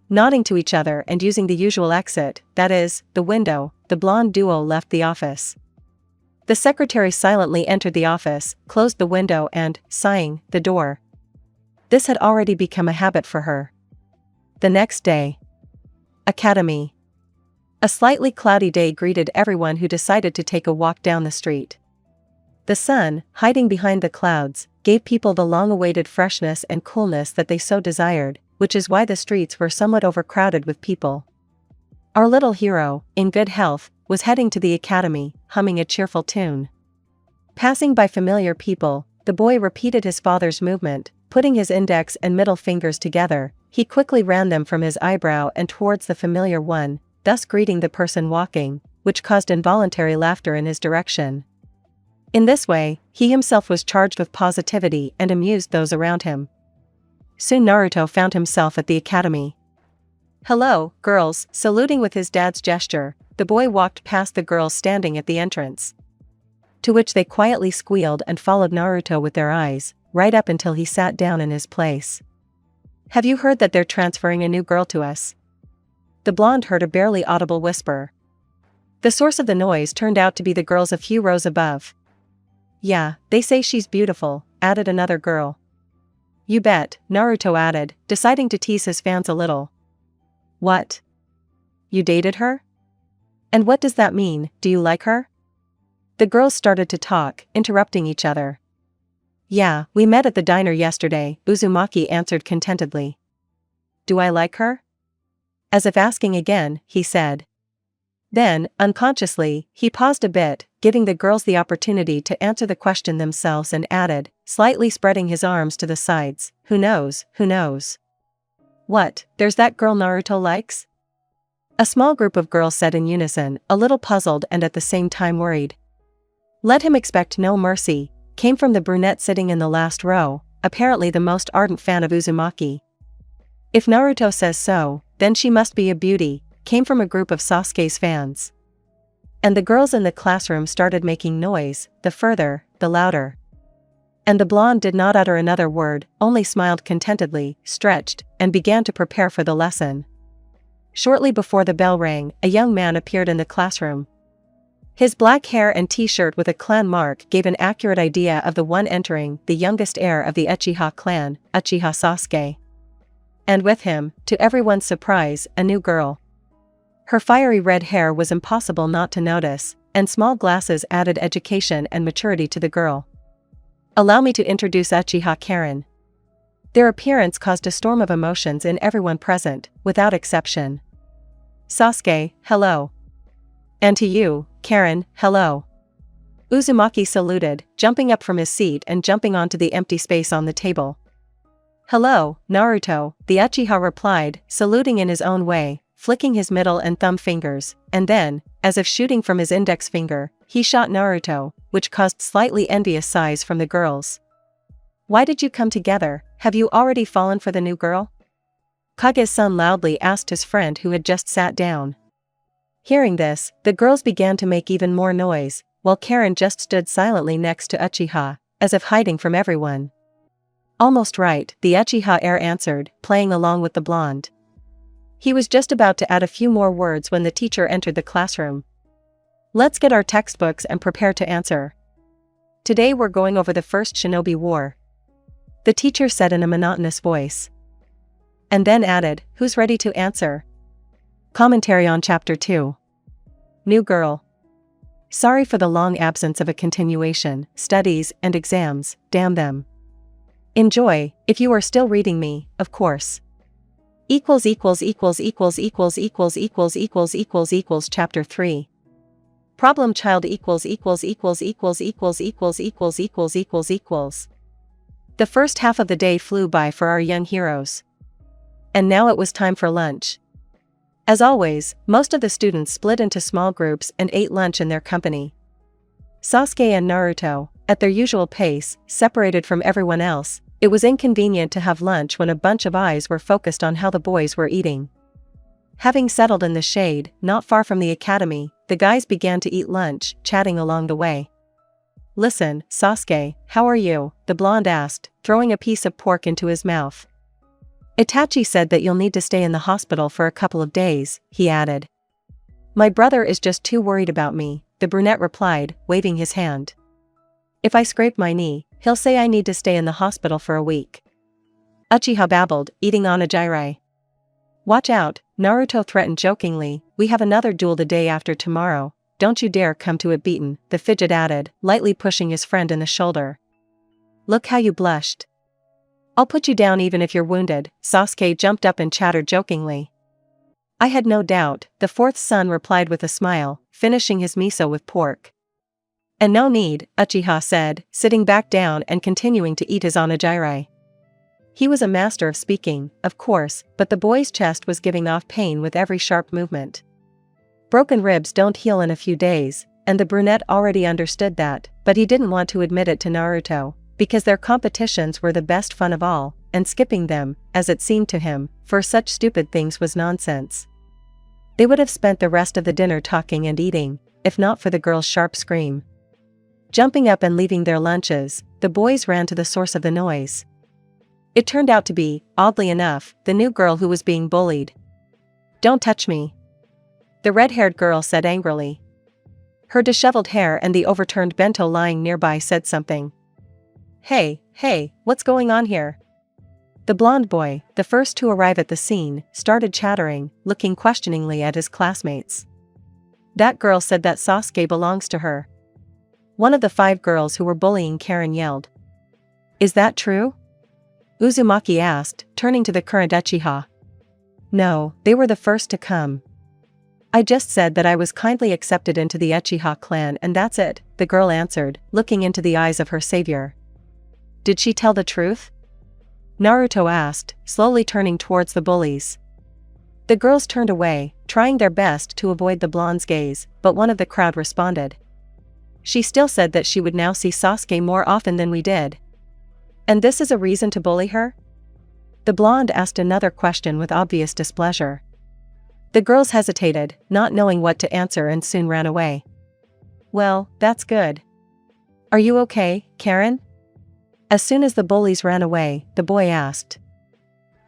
Nodding to each other and using the usual exit, that is, the window, the blonde duo left the office. The secretary silently entered the office, closed the window and, sighing, the door. This had already become a habit for her. The next day. Academy. A slightly cloudy day greeted everyone who decided to take a walk down the street. The sun, hiding behind the clouds, gave people the long-awaited freshness and coolness that they so desired, which is why the streets were somewhat overcrowded with people. Our little hero, in good health, was heading to the academy, humming a cheerful tune. Passing by familiar people, the boy repeated his father's movement, putting his index and middle fingers together. He quickly ran them from his eyebrow and towards the familiar one, thus greeting the person walking, which caused involuntary laughter in his direction. In this way, he himself was charged with positivity and amused those around him. Soon Naruto found himself at the academy. Hello, girls, saluting with his dad's gesture, the boy walked past the girls standing at the entrance. To which they quietly squealed and followed Naruto with their eyes, right up until he sat down in his place. Have you heard that they're transferring a new girl to us? The blonde heard a barely audible whisper. The source of the noise turned out to be the girls a few rows above. Yeah, they say she's beautiful, added another girl. You bet, Naruto added, deciding to tease his fans a little. What? You dated her? And what does that mean, do you like her? The girls started to talk, interrupting each other. Yeah, we met at the diner yesterday, Uzumaki answered contentedly. Do I like her? As if asking again, he said. Then, unconsciously, he paused a bit, giving the girls the opportunity to answer the question themselves and added, slightly spreading his arms to the sides, who knows, who knows? What, there's that girl Naruto likes? A small group of girls said in unison, a little puzzled and at the same time worried. Let him expect no mercy, came from the brunette sitting in the last row, apparently the most ardent fan of Uzumaki. If Naruto says so, then she must be a beauty, came from a group of Sasuke's fans. And the girls in the classroom started making noise, the further, the louder. And the blonde did not utter another word, only smiled contentedly, stretched, and began to prepare for the lesson. Shortly before the bell rang, a young man appeared in the classroom. His black hair and t-shirt with a clan mark gave an accurate idea of the one entering, the youngest heir of the Uchiha clan, Uchiha Sasuke. And with him, to everyone's surprise, a new girl. Her fiery red hair was impossible not to notice, and small glasses added education and maturity to the girl. Allow me to introduce Uchiha Karen. Their appearance caused a storm of emotions in everyone present, without exception. Sasuke, hello. And to you, Karen, hello. Uzumaki saluted, jumping up from his seat and jumping onto the empty space on the table. Hello, Naruto, the Uchiha replied, saluting in his own way, flicking his middle and thumb fingers, and then, as if shooting from his index finger, he shot Naruto, which caused slightly envious sighs from the girls. Why did you come together? Have you already fallen for the new girl? Kage's son loudly asked his friend who had just sat down. Hearing this, the girls began to make even more noise, while Karen just stood silently next to Uchiha, as if hiding from everyone. Almost right, the Uchiha heir answered, playing along with the blonde. He was just about to add a few more words when the teacher entered the classroom. Let's get our textbooks and prepare to answer. Today we're going over the First Shinobi War. The teacher said in a monotonous voice. And then added, who's ready to answer? Commentary on Chapter 2. New Girl. Sorry for the long absence of a continuation, studies and exams, damn them. Enjoy, if you are still reading me, of course. Chapter 3. Problem child The first half of the day flew by for our young heroes. And now it was time for lunch. As always, most of the students split into small groups and ate lunch in their company. Sasuke and Naruto, at their usual pace, separated from everyone else. It was inconvenient to have lunch when a bunch of eyes were focused on how the boys were eating. Having settled in the shade, not far from the academy, the guys began to eat lunch, chatting along the way. "Listen, Sasuke, how are you?" the blonde asked, throwing a piece of pork into his mouth. "Itachi said that you'll need to stay in the hospital for a couple of days," he added. "My brother is just too worried about me," the brunette replied, waving his hand. "If I scrape my knee, he'll say I need to stay in the hospital for a week." Uchiha babbled, eating onigiri. "Watch out," Naruto threatened jokingly, "we have another duel the day after tomorrow, don't you dare come to it beaten," the fidget added, lightly pushing his friend in the shoulder. "Look how you blushed." "I'll put you down even if you're wounded," Sasuke jumped up and chattered jokingly. "I had no doubt," the fourth son replied with a smile, finishing his miso with pork. "And no need," Uchiha said, sitting back down and continuing to eat his onigiri. He was a master of speaking, of course, but the boy's chest was giving off pain with every sharp movement. Broken ribs don't heal in a few days, and the brunette already understood that, but he didn't want to admit it to Naruto, because their competitions were the best fun of all, and skipping them, as it seemed to him, for such stupid things was nonsense. They would have spent the rest of the dinner talking and eating, if not for the girl's sharp scream. Jumping up and leaving their lunches, the boys ran to the source of the noise. It turned out to be, oddly enough, the new girl who was being bullied. "Don't touch me," the red-haired girl said angrily. Her disheveled hair and the overturned bento lying nearby said something. Hey, what's going on here?" The blonde boy, the first to arrive at the scene, started chattering, looking questioningly at his classmates. "That girl said that Sasuke belongs to her," one of the 5 girls who were bullying Karen yelled. "Is that true?" Uzumaki asked, turning to the current Uchiha. "No, they were the first to come. I just said that I was kindly accepted into the Uchiha clan and that's it," the girl answered, looking into the eyes of her savior. "Did she tell the truth?" Naruto asked, slowly turning towards the bullies. The girls turned away, trying their best to avoid the blonde's gaze, but one of the crowd responded. "She still said that she would now see Sasuke more often than we did. And this is a reason to bully her?" The blonde asked another question with obvious displeasure. The girls hesitated, not knowing what to answer, and soon ran away. "Well, that's good. Are you okay, Karen?" As soon as the bullies ran away, the boy asked.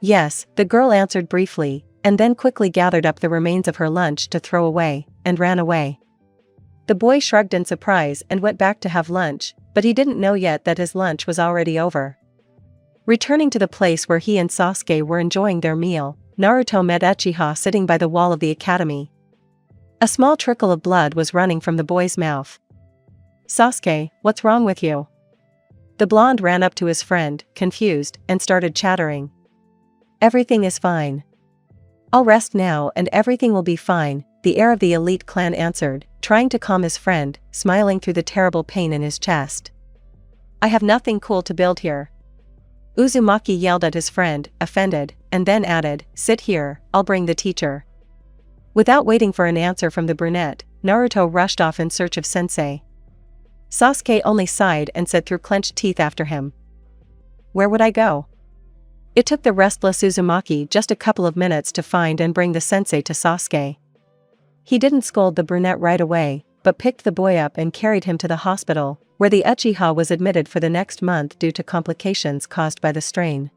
"Yes," the girl answered briefly, and then quickly gathered up the remains of her lunch to throw away, and ran away. The boy shrugged in surprise and went back to have lunch, but he didn't know yet that his lunch was already over. Returning to the place where he and Sasuke were enjoying their meal, Naruto met Uchiha sitting by the wall of the academy. A small trickle of blood was running from the boy's mouth. "Sasuke, what's wrong with you?" The blonde ran up to his friend, confused, and started chattering. "Everything is fine. I'll rest now and everything will be fine," the heir of the elite clan answered, trying to calm his friend, smiling through the terrible pain in his chest. "I have nothing cool to build here." Uzumaki yelled at his friend, offended, and then added, "Sit here, I'll bring the teacher." Without waiting for an answer from the brunette, Naruto rushed off in search of sensei. Sasuke only sighed and said through clenched teeth after him. "Where would I go?" It took the restless Uzumaki just a couple of minutes to find and bring the sensei to Sasuke. He didn't scold the brunette right away, but picked the boy up and carried him to the hospital, where the Uchiha was admitted for the next month due to complications caused by the strain.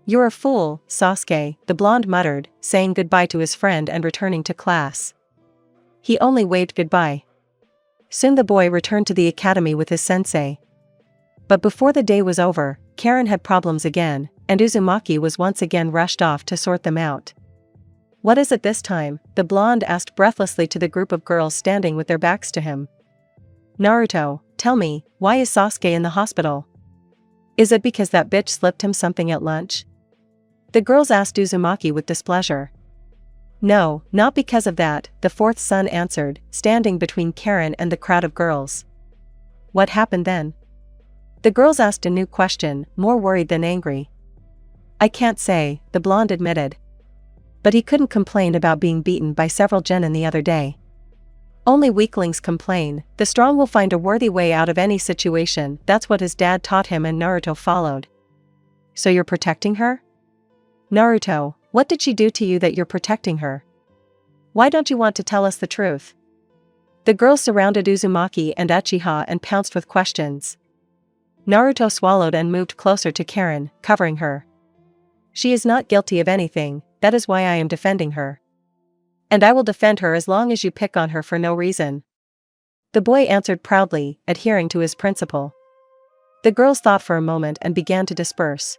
"You're a fool, Sasuke," the blonde muttered, saying goodbye to his friend and returning to class. He only waved goodbye. Soon the boy returned to the academy with his sensei. But before the day was over, Karen had problems again, and Uzumaki was once again rushed off to sort them out. "What is it this time?" the blonde asked breathlessly to the group of girls standing with their backs to him. Naruto, tell me, why is Sasuke in the hospital? Is it because that bitch slipped him something at lunch? The girls asked Uzumaki with displeasure. No, not because of that, the fourth son answered, standing between Karen and the crowd of girls. What happened then? The girls asked a new question, more worried than angry. I can't say, the blonde admitted. But he couldn't complain about being beaten by several genin the other day. Only weaklings complain, the strong will find a worthy way out of any situation, that's what his dad taught him and Naruto followed. So you're protecting her? Naruto, what did she do to you that you're protecting her? Why don't you want to tell us the truth? The girls surrounded Uzumaki and Uchiha and pounced with questions. Naruto swallowed and moved closer to Karen, covering her. She is not guilty of anything, that is why I am defending her. And I will defend her as long as you pick on her for no reason. The boy answered proudly, adhering to his principle. The girls thought for a moment and began to disperse.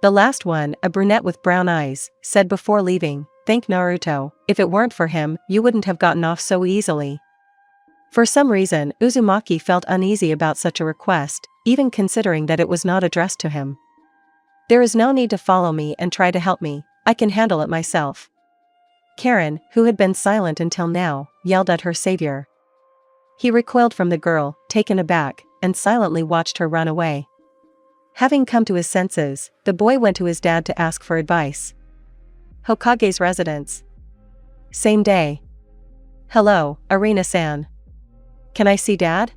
The last one, a brunette with brown eyes, said before leaving, "Thank Naruto, if it weren't for him, you wouldn't have gotten off so easily." For some reason, Uzumaki felt uneasy about such a request, even considering that it was not addressed to him. There is no need to follow me and try to help me, I can handle it myself. Karen, who had been silent until now, yelled at her savior. He recoiled from the girl, taken aback, and silently watched her run away. Having come to his senses, the boy went to his dad to ask for advice. Hokage's residence. Same day. Hello, Arena-san. Can I see Dad?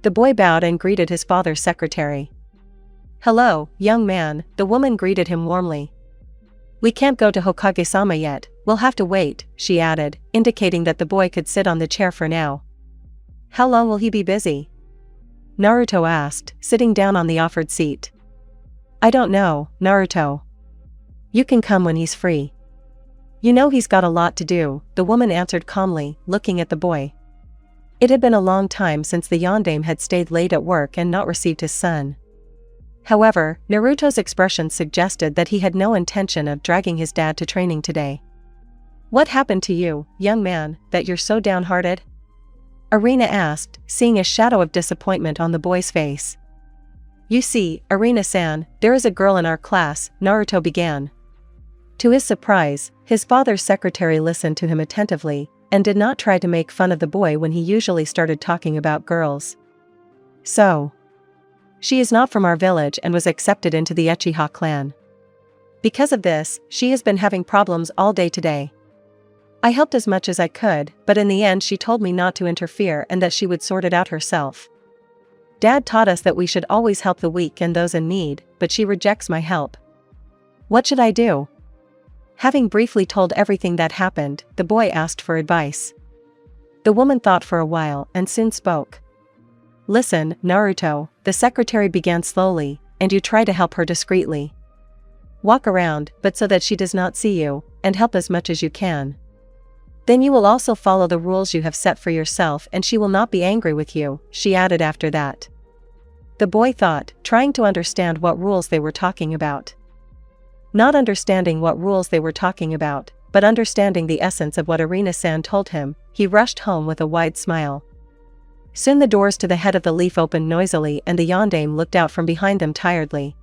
The boy bowed and greeted his father's secretary. Hello, young man, the woman greeted him warmly. We can't go to Hokage-sama yet, we'll have to wait, she added, indicating that the boy could sit on the chair for now. How long will he be busy? Naruto asked, sitting down on the offered seat. I don't know, Naruto. You can come when he's free. You know he's got a lot to do, the woman answered calmly, looking at the boy. It had been a long time since the yondaime had stayed late at work and not received his son. However, Naruto's expression suggested that he had no intention of dragging his dad to training today. What happened to you, young man, that you're so downhearted? Arena asked, seeing a shadow of disappointment on the boy's face. You see, Arena-san, there is a girl in our class, Naruto began. To his surprise, his father's secretary listened to him attentively, and did not try to make fun of the boy when he usually started talking about girls. So, she is not from our village and was accepted into the Uchiha clan. Because of this, she has been having problems all day today. I helped as much as I could, but in the end she told me not to interfere and that she would sort it out herself. Dad taught us that we should always help the weak and those in need, but she rejects my help. What should I do? Having briefly told everything that happened, the boy asked for advice. The woman thought for a while and soon spoke. Listen, Naruto, the secretary began slowly, and you try to help her discreetly. Walk around, but so that she does not see you, and help as much as you can. Then you will also follow the rules you have set for yourself and she will not be angry with you, she added after that. The boy thought, trying to understand what rules they were talking about. Not understanding what rules they were talking about, but understanding the essence of what Arena-san told him, he rushed home with a wide smile. Soon the doors to the head of the leaf opened noisily and the yondaime looked out from behind them tiredly.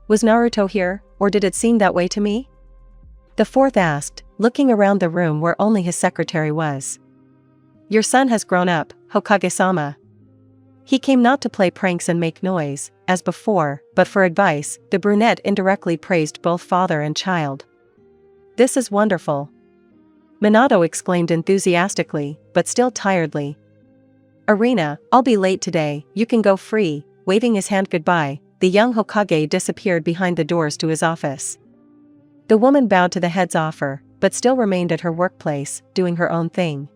Was Naruto here, or did it seem that way to me? The fourth asked, looking around the room where only his secretary was. Your son has grown up, Hokage-sama. He came not to play pranks and make noise, as before, but for advice. The brunette indirectly praised both father and child. This is wonderful. Minato exclaimed enthusiastically, but still tiredly. Arena, I'll be late today, you can go free. Waving his hand goodbye, the young Hokage disappeared behind the doors to his office. The woman bowed to the head's offer, but still remained at her workplace, doing her own thing.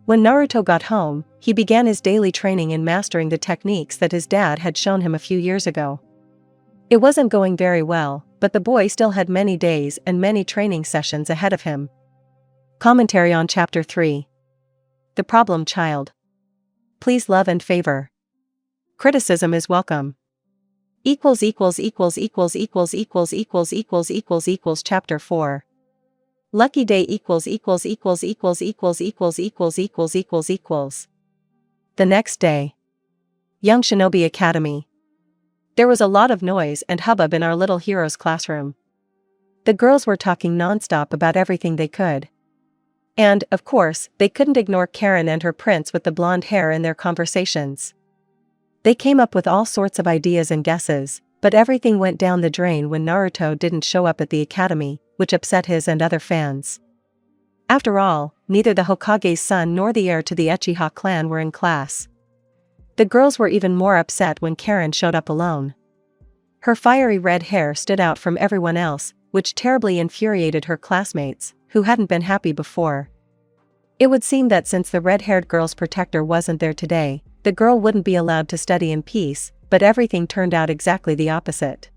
When Naruto got home, he began his daily training in mastering the techniques that his dad had shown him a few years ago. It wasn't going very well, but the boy still had many days and many training sessions ahead of him. Commentary on Chapter 3. The Problem Child. Please love and favor. Criticism is welcome. Chapter 4. Lucky day . The The next day. Young Shinobi Academy. There was a lot of noise and hubbub in our little hero's classroom. The girls were talking nonstop about everything they could. And, of course, they couldn't ignore Karen and her prince with the blonde hair in their conversations. They came up with all sorts of ideas and guesses, but everything went down the drain when Naruto didn't show up at the academy, which upset his and other fans. After all, neither the Hokage's son nor the heir to the Uchiha clan were in class. The girls were even more upset when Karen showed up alone. Her fiery red hair stood out from everyone else, which terribly infuriated her classmates, who hadn't been happy before. It would seem that since the red-haired girl's protector wasn't there today, the girl wouldn't be allowed to study in peace, but everything turned out exactly the opposite.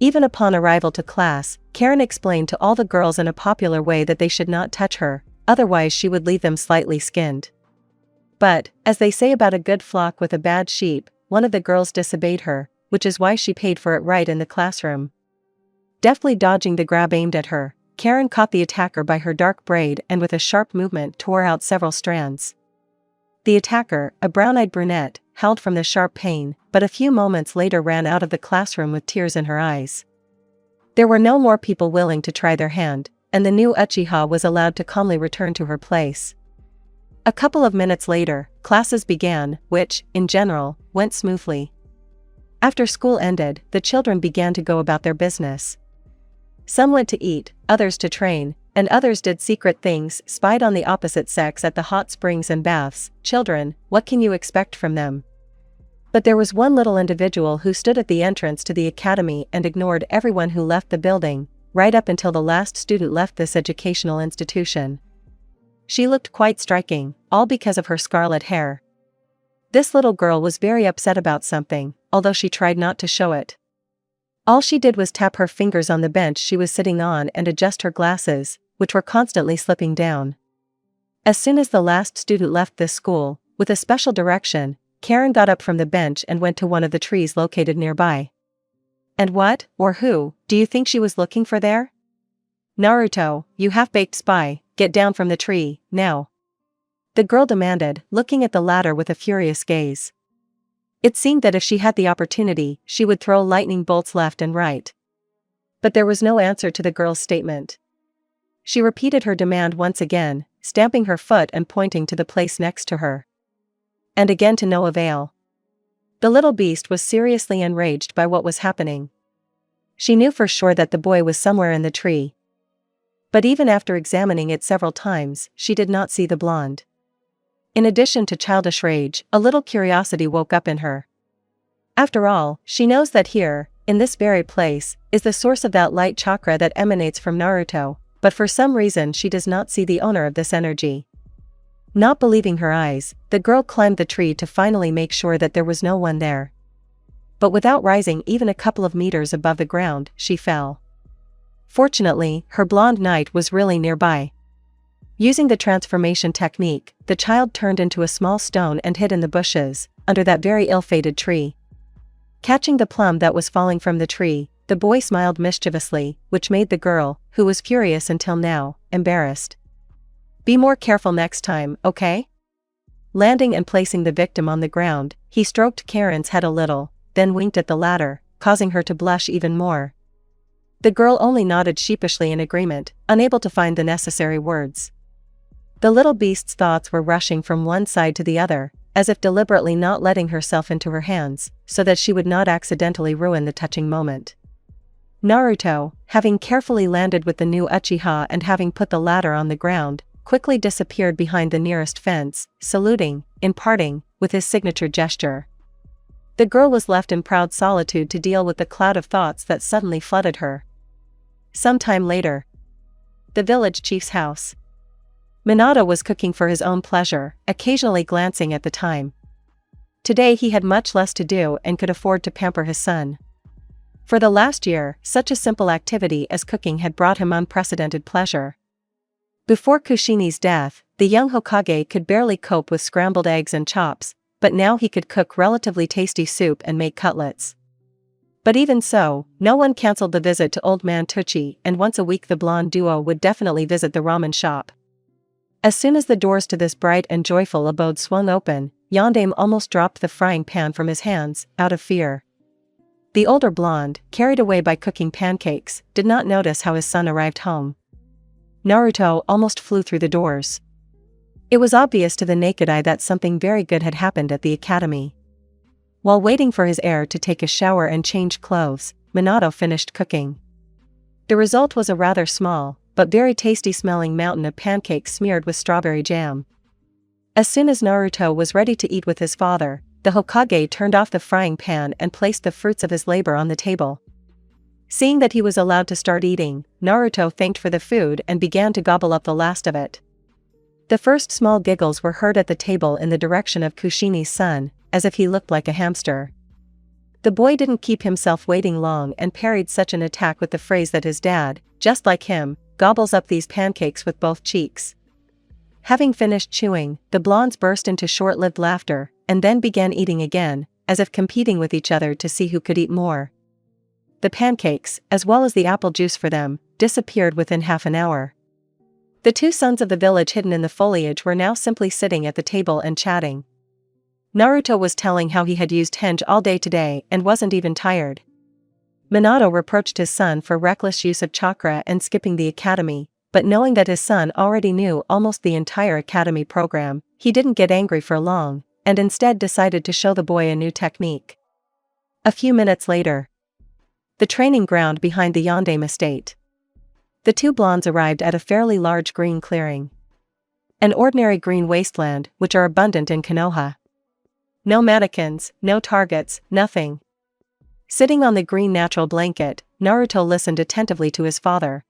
Even upon arrival to class, Karen explained to all the girls in a popular way that they should not touch her, otherwise she would leave them slightly skinned. But, as they say about a good flock with a bad sheep, one of the girls disobeyed her, which is why she paid for it right in the classroom. Deftly dodging the grab aimed at her, Karen caught the attacker by her dark braid and with a sharp movement tore out several strands. The attacker, a brown-eyed brunette, howled from the sharp pain, but a few moments later ran out of the classroom with tears in her eyes. There were no more people willing to try their hand, and the new Uchiha was allowed to calmly return to her place. A couple of minutes later, classes began, which, in general, went smoothly. After school ended, the children began to go about their business. Some went to eat, others to train, and others did secret things, spied on the opposite sex at the hot springs and baths. Children, what can you expect from them? But there was one little individual who stood at the entrance to the academy and ignored everyone who left the building, right up until the last student left this educational institution. She looked quite striking, all because of her scarlet hair. This little girl was very upset about something, although she tried not to show it. All she did was tap her fingers on the bench she was sitting on and adjust her glasses, which were constantly slipping down. As soon as the last student left this school, with a special direction, Karen got up from the bench and went to one of the trees located nearby. And what, or who, do you think she was looking for there? Naruto, you half-baked spy, get down from the tree, now. The girl demanded, looking at the latter with a furious gaze. It seemed that if she had the opportunity, she would throw lightning bolts left and right. But there was no answer to the girl's statement. She repeated her demand once again, stamping her foot and pointing to the place next to her. And again to no avail. The little beast was seriously enraged by what was happening. She knew for sure that the boy was somewhere in the tree. But even after examining it several times, she did not see the blonde. In addition to childish rage, a little curiosity woke up in her. After all, she knows that here, in this very place, is the source of that light chakra that emanates from Naruto, but for some reason she does not see the owner of this energy. Not believing her eyes, the girl climbed the tree to finally make sure that there was no one there. But without rising even a couple of meters above the ground, she fell. Fortunately, her blonde knight was really nearby. Using the transformation technique, the child turned into a small stone and hid in the bushes, under that very ill-fated tree. Catching the plum that was falling from the tree, the boy smiled mischievously, which made the girl, who was furious until now, embarrassed. Be more careful next time, okay? Landing and placing the victim on the ground, he stroked Karen's head a little, then winked at the latter, causing her to blush even more. The girl only nodded sheepishly in agreement, unable to find the necessary words. The little beast's thoughts were rushing from one side to the other, as if deliberately not letting herself into her hands, so that she would not accidentally ruin the touching moment. Naruto, having carefully landed with the new Uchiha and having put the latter on the ground, quickly disappeared behind the nearest fence, saluting, in parting, with his signature gesture. The girl was left in proud solitude to deal with the cloud of thoughts that suddenly flooded her. Some time later. The village chief's house. Minato was cooking for his own pleasure, occasionally glancing at the time. Today he had much less to do and could afford to pamper his son. For the last year, such a simple activity as cooking had brought him unprecedented pleasure. Before Kushini's death, the young Hokage could barely cope with scrambled eggs and chops, but now he could cook relatively tasty soup and make cutlets. But even so, no one cancelled the visit to Old Man Tucci, and once a week the blonde duo would definitely visit the ramen shop. As soon as the doors to this bright and joyful abode swung open, Yondaime almost dropped the frying pan from his hands, out of fear. The older blonde, carried away by cooking pancakes, did not notice how his son arrived home. Naruto almost flew through the doors. It was obvious to the naked eye that something very good had happened at the academy. While waiting for his heir to take a shower and change clothes, Minato finished cooking. The result was a rather small, but very tasty-smelling mountain of pancakes smeared with strawberry jam. As soon as Naruto was ready to eat with his father, the Hokage turned off the frying pan and placed the fruits of his labor on the table. Seeing that he was allowed to start eating, Naruto thanked for the food and began to gobble up the last of it. The first small giggles were heard at the table in the direction of Kushini's son, as if he looked like a hamster. The boy didn't keep himself waiting long and parried such an attack with the phrase that his dad, just like him, gobbles up these pancakes with both cheeks. Having finished chewing, the blondes burst into short-lived laughter, and then began eating again, as if competing with each other to see who could eat more. The pancakes, as well as the apple juice for them, disappeared within half an hour. The two sons of the village hidden in the foliage were now simply sitting at the table and chatting. Naruto was telling how he had used henge all day today and wasn't even tired. Minato reproached his son for reckless use of chakra and skipping the academy, but knowing that his son already knew almost the entire academy program, he didn't get angry for long, and instead decided to show the boy a new technique. A few minutes later, the training ground behind the Yondaime estate. The two blondes arrived at a fairly large green clearing. An ordinary green wasteland, which are abundant in Konoha. No mannequins, no targets, nothing. Sitting on the green natural blanket, Naruto listened attentively to his father.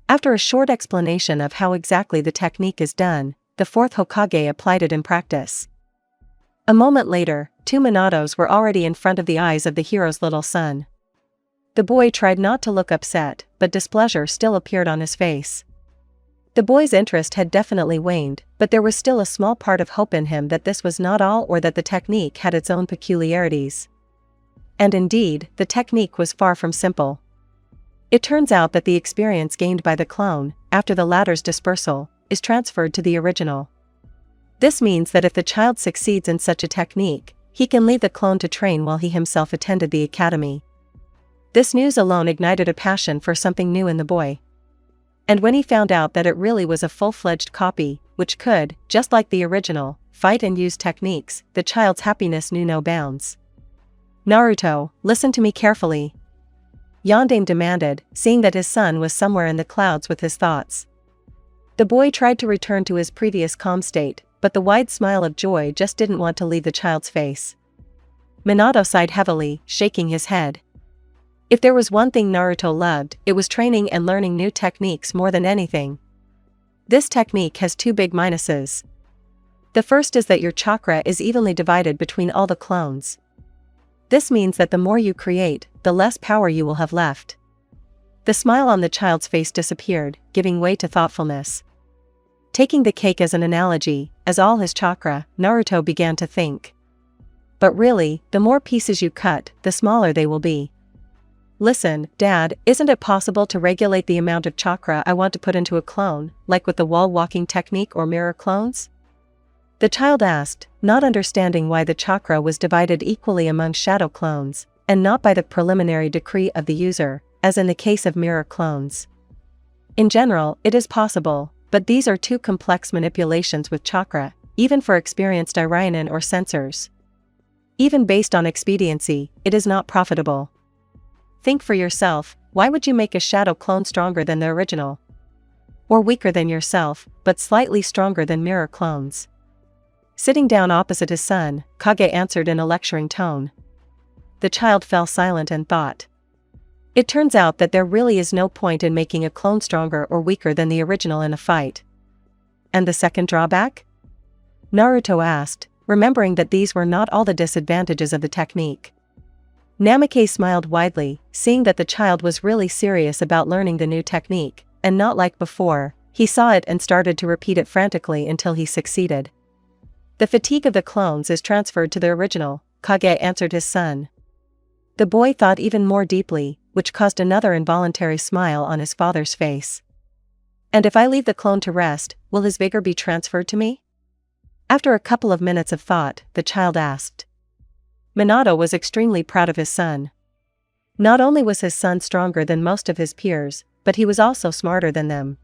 After a short explanation of how exactly the technique is done, the fourth Hokage applied it in practice. A moment later, two Minatos were already in front of the eyes of the hero's little son. The boy tried not to look upset, but displeasure still appeared on his face. The boy's interest had definitely waned, but there was still a small part of hope in him that this was not all or that the technique had its own peculiarities. And indeed, the technique was far from simple. It turns out that the experience gained by the clone, after the latter's dispersal, is transferred to the original. This means that if the child succeeds in such a technique, he can leave the clone to train while he himself attended the academy. This news alone ignited a passion for something new in the boy. And when he found out that it really was a full-fledged copy, which could, just like the original, fight and use techniques, the child's happiness knew no bounds. "Naruto, listen to me carefully," Yondaime demanded, seeing that his son was somewhere in the clouds with his thoughts. The boy tried to return to his previous calm state, but the wide smile of joy just didn't want to leave the child's face. Minato sighed heavily, shaking his head. If there was one thing Naruto loved, it was training and learning new techniques more than anything. This technique has two big minuses. The first is that your chakra is evenly divided between all the clones. This means that the more you create, the less power you will have left. The smile on the child's face disappeared, giving way to thoughtfulness. Taking the cake as an analogy, as all his chakra, Naruto began to think. But really, the more pieces you cut, the smaller they will be. "Listen, Dad, isn't it possible to regulate the amount of chakra I want to put into a clone, like with the wall-walking technique or mirror clones?" The child asked, not understanding why the chakra was divided equally among shadow clones, and not by the preliminary decree of the user, as in the case of mirror clones. In general, it is possible, but these are too complex manipulations with chakra, even for experienced Irionen or sensors. Even based on expediency, it is not profitable. Think for yourself, why would you make a shadow clone stronger than the original? Or weaker than yourself, but slightly stronger than mirror clones? Sitting down opposite his son, Kage answered in a lecturing tone. The child fell silent and thought. It turns out that there really is no point in making a clone stronger or weaker than the original in a fight. And the second drawback? Naruto asked, remembering that these were not all the disadvantages of the technique. Namikaze smiled widely, seeing that the child was really serious about learning the new technique, and not like before, he saw it and started to repeat it frantically until he succeeded. "The fatigue of the clones is transferred to the original," Kage answered his son. The boy thought even more deeply, which caused another involuntary smile on his father's face. "And if I leave the clone to rest, will his vigor be transferred to me?" After a couple of minutes of thought, the child asked. Minato was extremely proud of his son. Not only was his son stronger than most of his peers, but he was also smarter than them.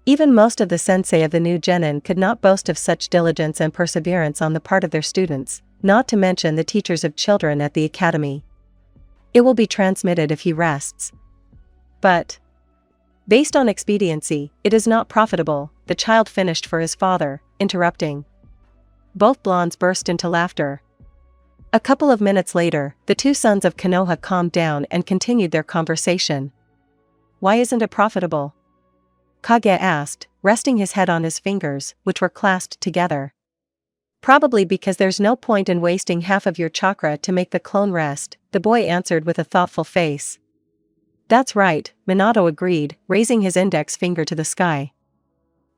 Even most of the sensei of the new genin could not boast of such diligence and perseverance on the part of their students, not to mention the teachers of children at the academy. It will be transmitted if he rests. But, based on expediency, it is not profitable, the child finished for his father, interrupting. Both blondes burst into laughter. A couple of minutes later, the two sons of Konoha calmed down and continued their conversation. Why isn't it profitable? Kage asked, resting his head on his fingers, which were clasped together. Probably because there's no point in wasting half of your chakra to make the clone rest, the boy answered with a thoughtful face. That's right, Minato agreed, raising his index finger to the sky.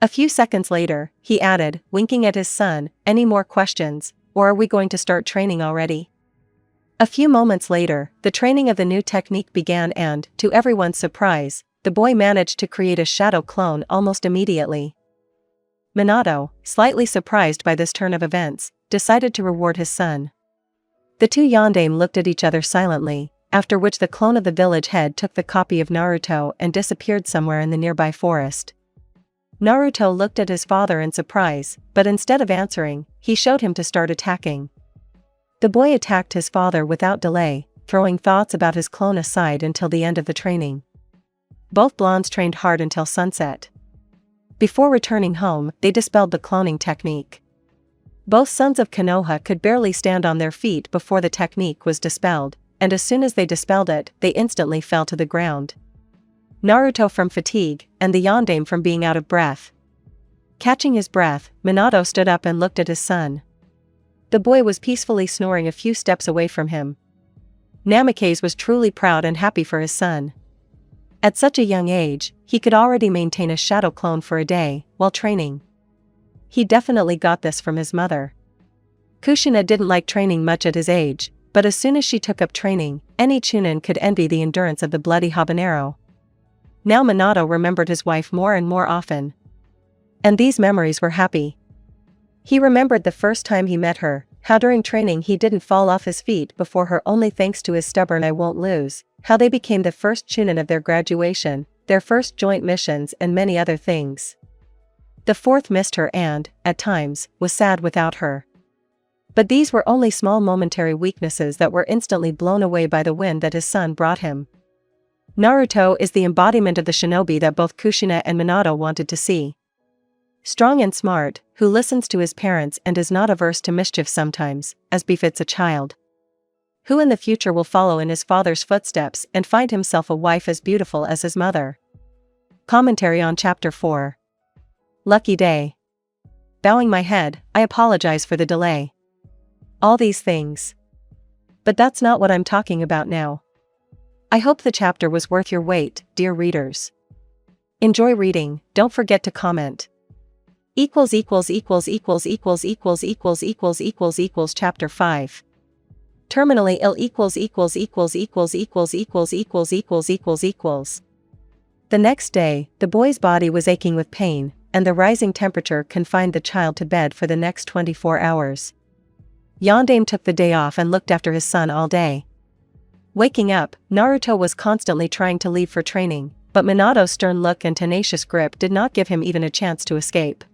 A few seconds later, he added, winking at his son, any more questions, or are we going to start training already? A few moments later, the training of the new technique began and, to everyone's surprise, the boy managed to create a shadow clone almost immediately. Minato, slightly surprised by this turn of events, decided to reward his son. The two yondaime looked at each other silently, after which the clone of the village head took the copy of Naruto and disappeared somewhere in the nearby forest. Naruto looked at his father in surprise, but instead of answering, he showed him to start attacking. The boy attacked his father without delay, throwing thoughts about his clone aside until the end of the training. Both blondes trained hard until sunset. Before returning home, they dispelled the cloning technique. Both sons of Konoha could barely stand on their feet before the technique was dispelled, and as soon as they dispelled it, they instantly fell to the ground. Naruto from fatigue, and the yondaime from being out of breath. Catching his breath, Minato stood up and looked at his son. The boy was peacefully snoring a few steps away from him. Namikaze was truly proud and happy for his son. At such a young age, he could already maintain a shadow clone for a day, while training. He definitely got this from his mother. Kushina didn't like training much at his age, but as soon as she took up training, any Chunin could envy the endurance of the bloody habanero. Now Minato remembered his wife more and more often. And these memories were happy. He remembered the first time he met her, how during training he didn't fall off his feet before her only thanks to his stubborn I won't lose, how they became the first Chunin of their graduation, their first joint missions and many other things. The fourth missed her and, at times, was sad without her. But these were only small momentary weaknesses that were instantly blown away by the wind that his son brought him. Naruto is the embodiment of the shinobi that both Kushina and Minato wanted to see. Strong and smart, who listens to his parents and is not averse to mischief sometimes, as befits a child. Who in the future will follow in his father's footsteps and find himself a wife as beautiful as his mother. Commentary on Chapter 4. Lucky day. Bowing my head, I apologize for the delay. All these things. But that's not what I'm talking about now. I hope the chapter was worth your wait, dear readers. Enjoy reading, don't forget to comment. Chapter 5. Terminally ill The next day, the boy's body was aching with pain, and the rising temperature confined the child to bed for the next 24 hours. Yondaime took the day off and looked after his son all day. Waking up, Naruto was constantly trying to leave for training, but Minato's stern look and tenacious grip did not give him even a chance to escape.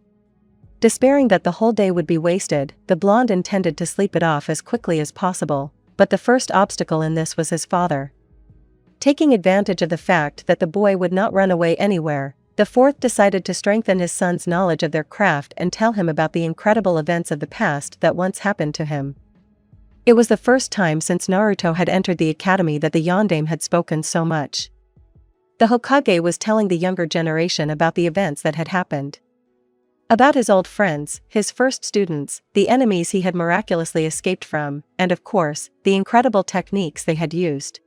Despairing that the whole day would be wasted, the blonde intended to sleep it off as quickly as possible, but the first obstacle in this was his father. Taking advantage of the fact that the boy would not run away anywhere, the fourth decided to strengthen his son's knowledge of their craft and tell him about the incredible events of the past that once happened to him. It was the first time since Naruto had entered the academy that the yondaime had spoken so much. The Hokage was telling the younger generation about the events that had happened. About his old friends, his first students, the enemies he had miraculously escaped from, and of course, the incredible techniques they had used.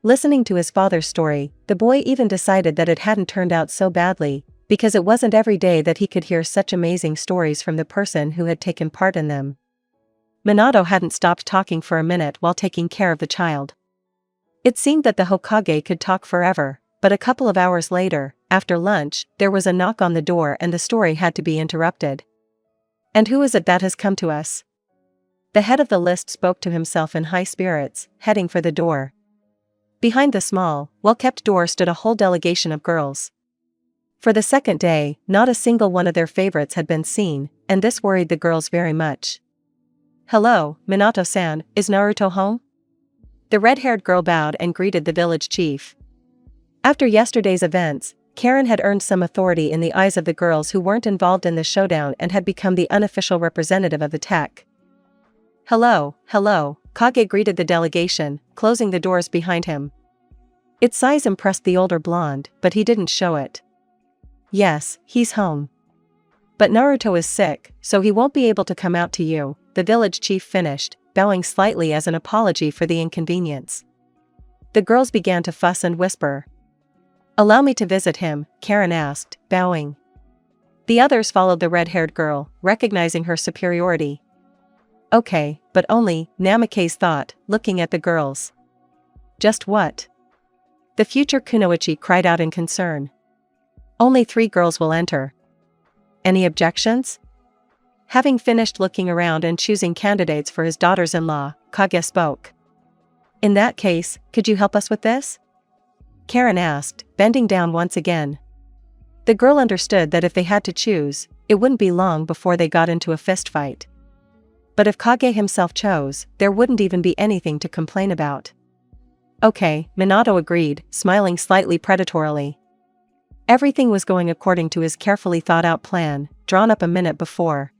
Listening to his father's story, the boy even decided that it hadn't turned out so badly, because it wasn't every day that he could hear such amazing stories from the person who had taken part in them. Minato hadn't stopped talking for a minute while taking care of the child. It seemed that the Hokage could talk forever, but a couple of hours later, after lunch, there was a knock on the door and the story had to be interrupted. And who is it that has come to us? The head of the list spoke to himself in high spirits, heading for the door. Behind the small, well-kept door stood a whole delegation of girls. For the second day, not a single one of their favorites had been seen, and this worried the girls very much. "Hello, Minato-san, is Naruto home?" The red-haired girl bowed and greeted the village chief. After yesterday's events, Karen had earned some authority in the eyes of the girls who weren't involved in the showdown and had become the unofficial representative of the tech. "Hello, hello," Kage greeted the delegation, closing the doors behind him. Its size impressed the older blonde, but he didn't show it. "Yes, he's home. But Naruto is sick, so he won't be able to come out to you," the village chief finished, bowing slightly as an apology for the inconvenience. The girls began to fuss and whisper. "Allow me to visit him," Karen asked, bowing. The others followed the red-haired girl, recognizing her superiority. "Okay, but only," Namake's thought, looking at the girls. "Just what?" The future kunoichi cried out in concern. "Only 3 girls will enter." "Any objections?" Having finished looking around and choosing candidates for his daughters-in-law, Kage spoke. "In that case, could you help us with this?" Karen asked, bending down once again. The girl understood that if they had to choose, it wouldn't be long before they got into a fistfight. But if Kage himself chose, there wouldn't even be anything to complain about. "Okay," Minato agreed, smiling slightly predatorily. Everything was going according to his carefully thought-out plan, drawn up a minute before.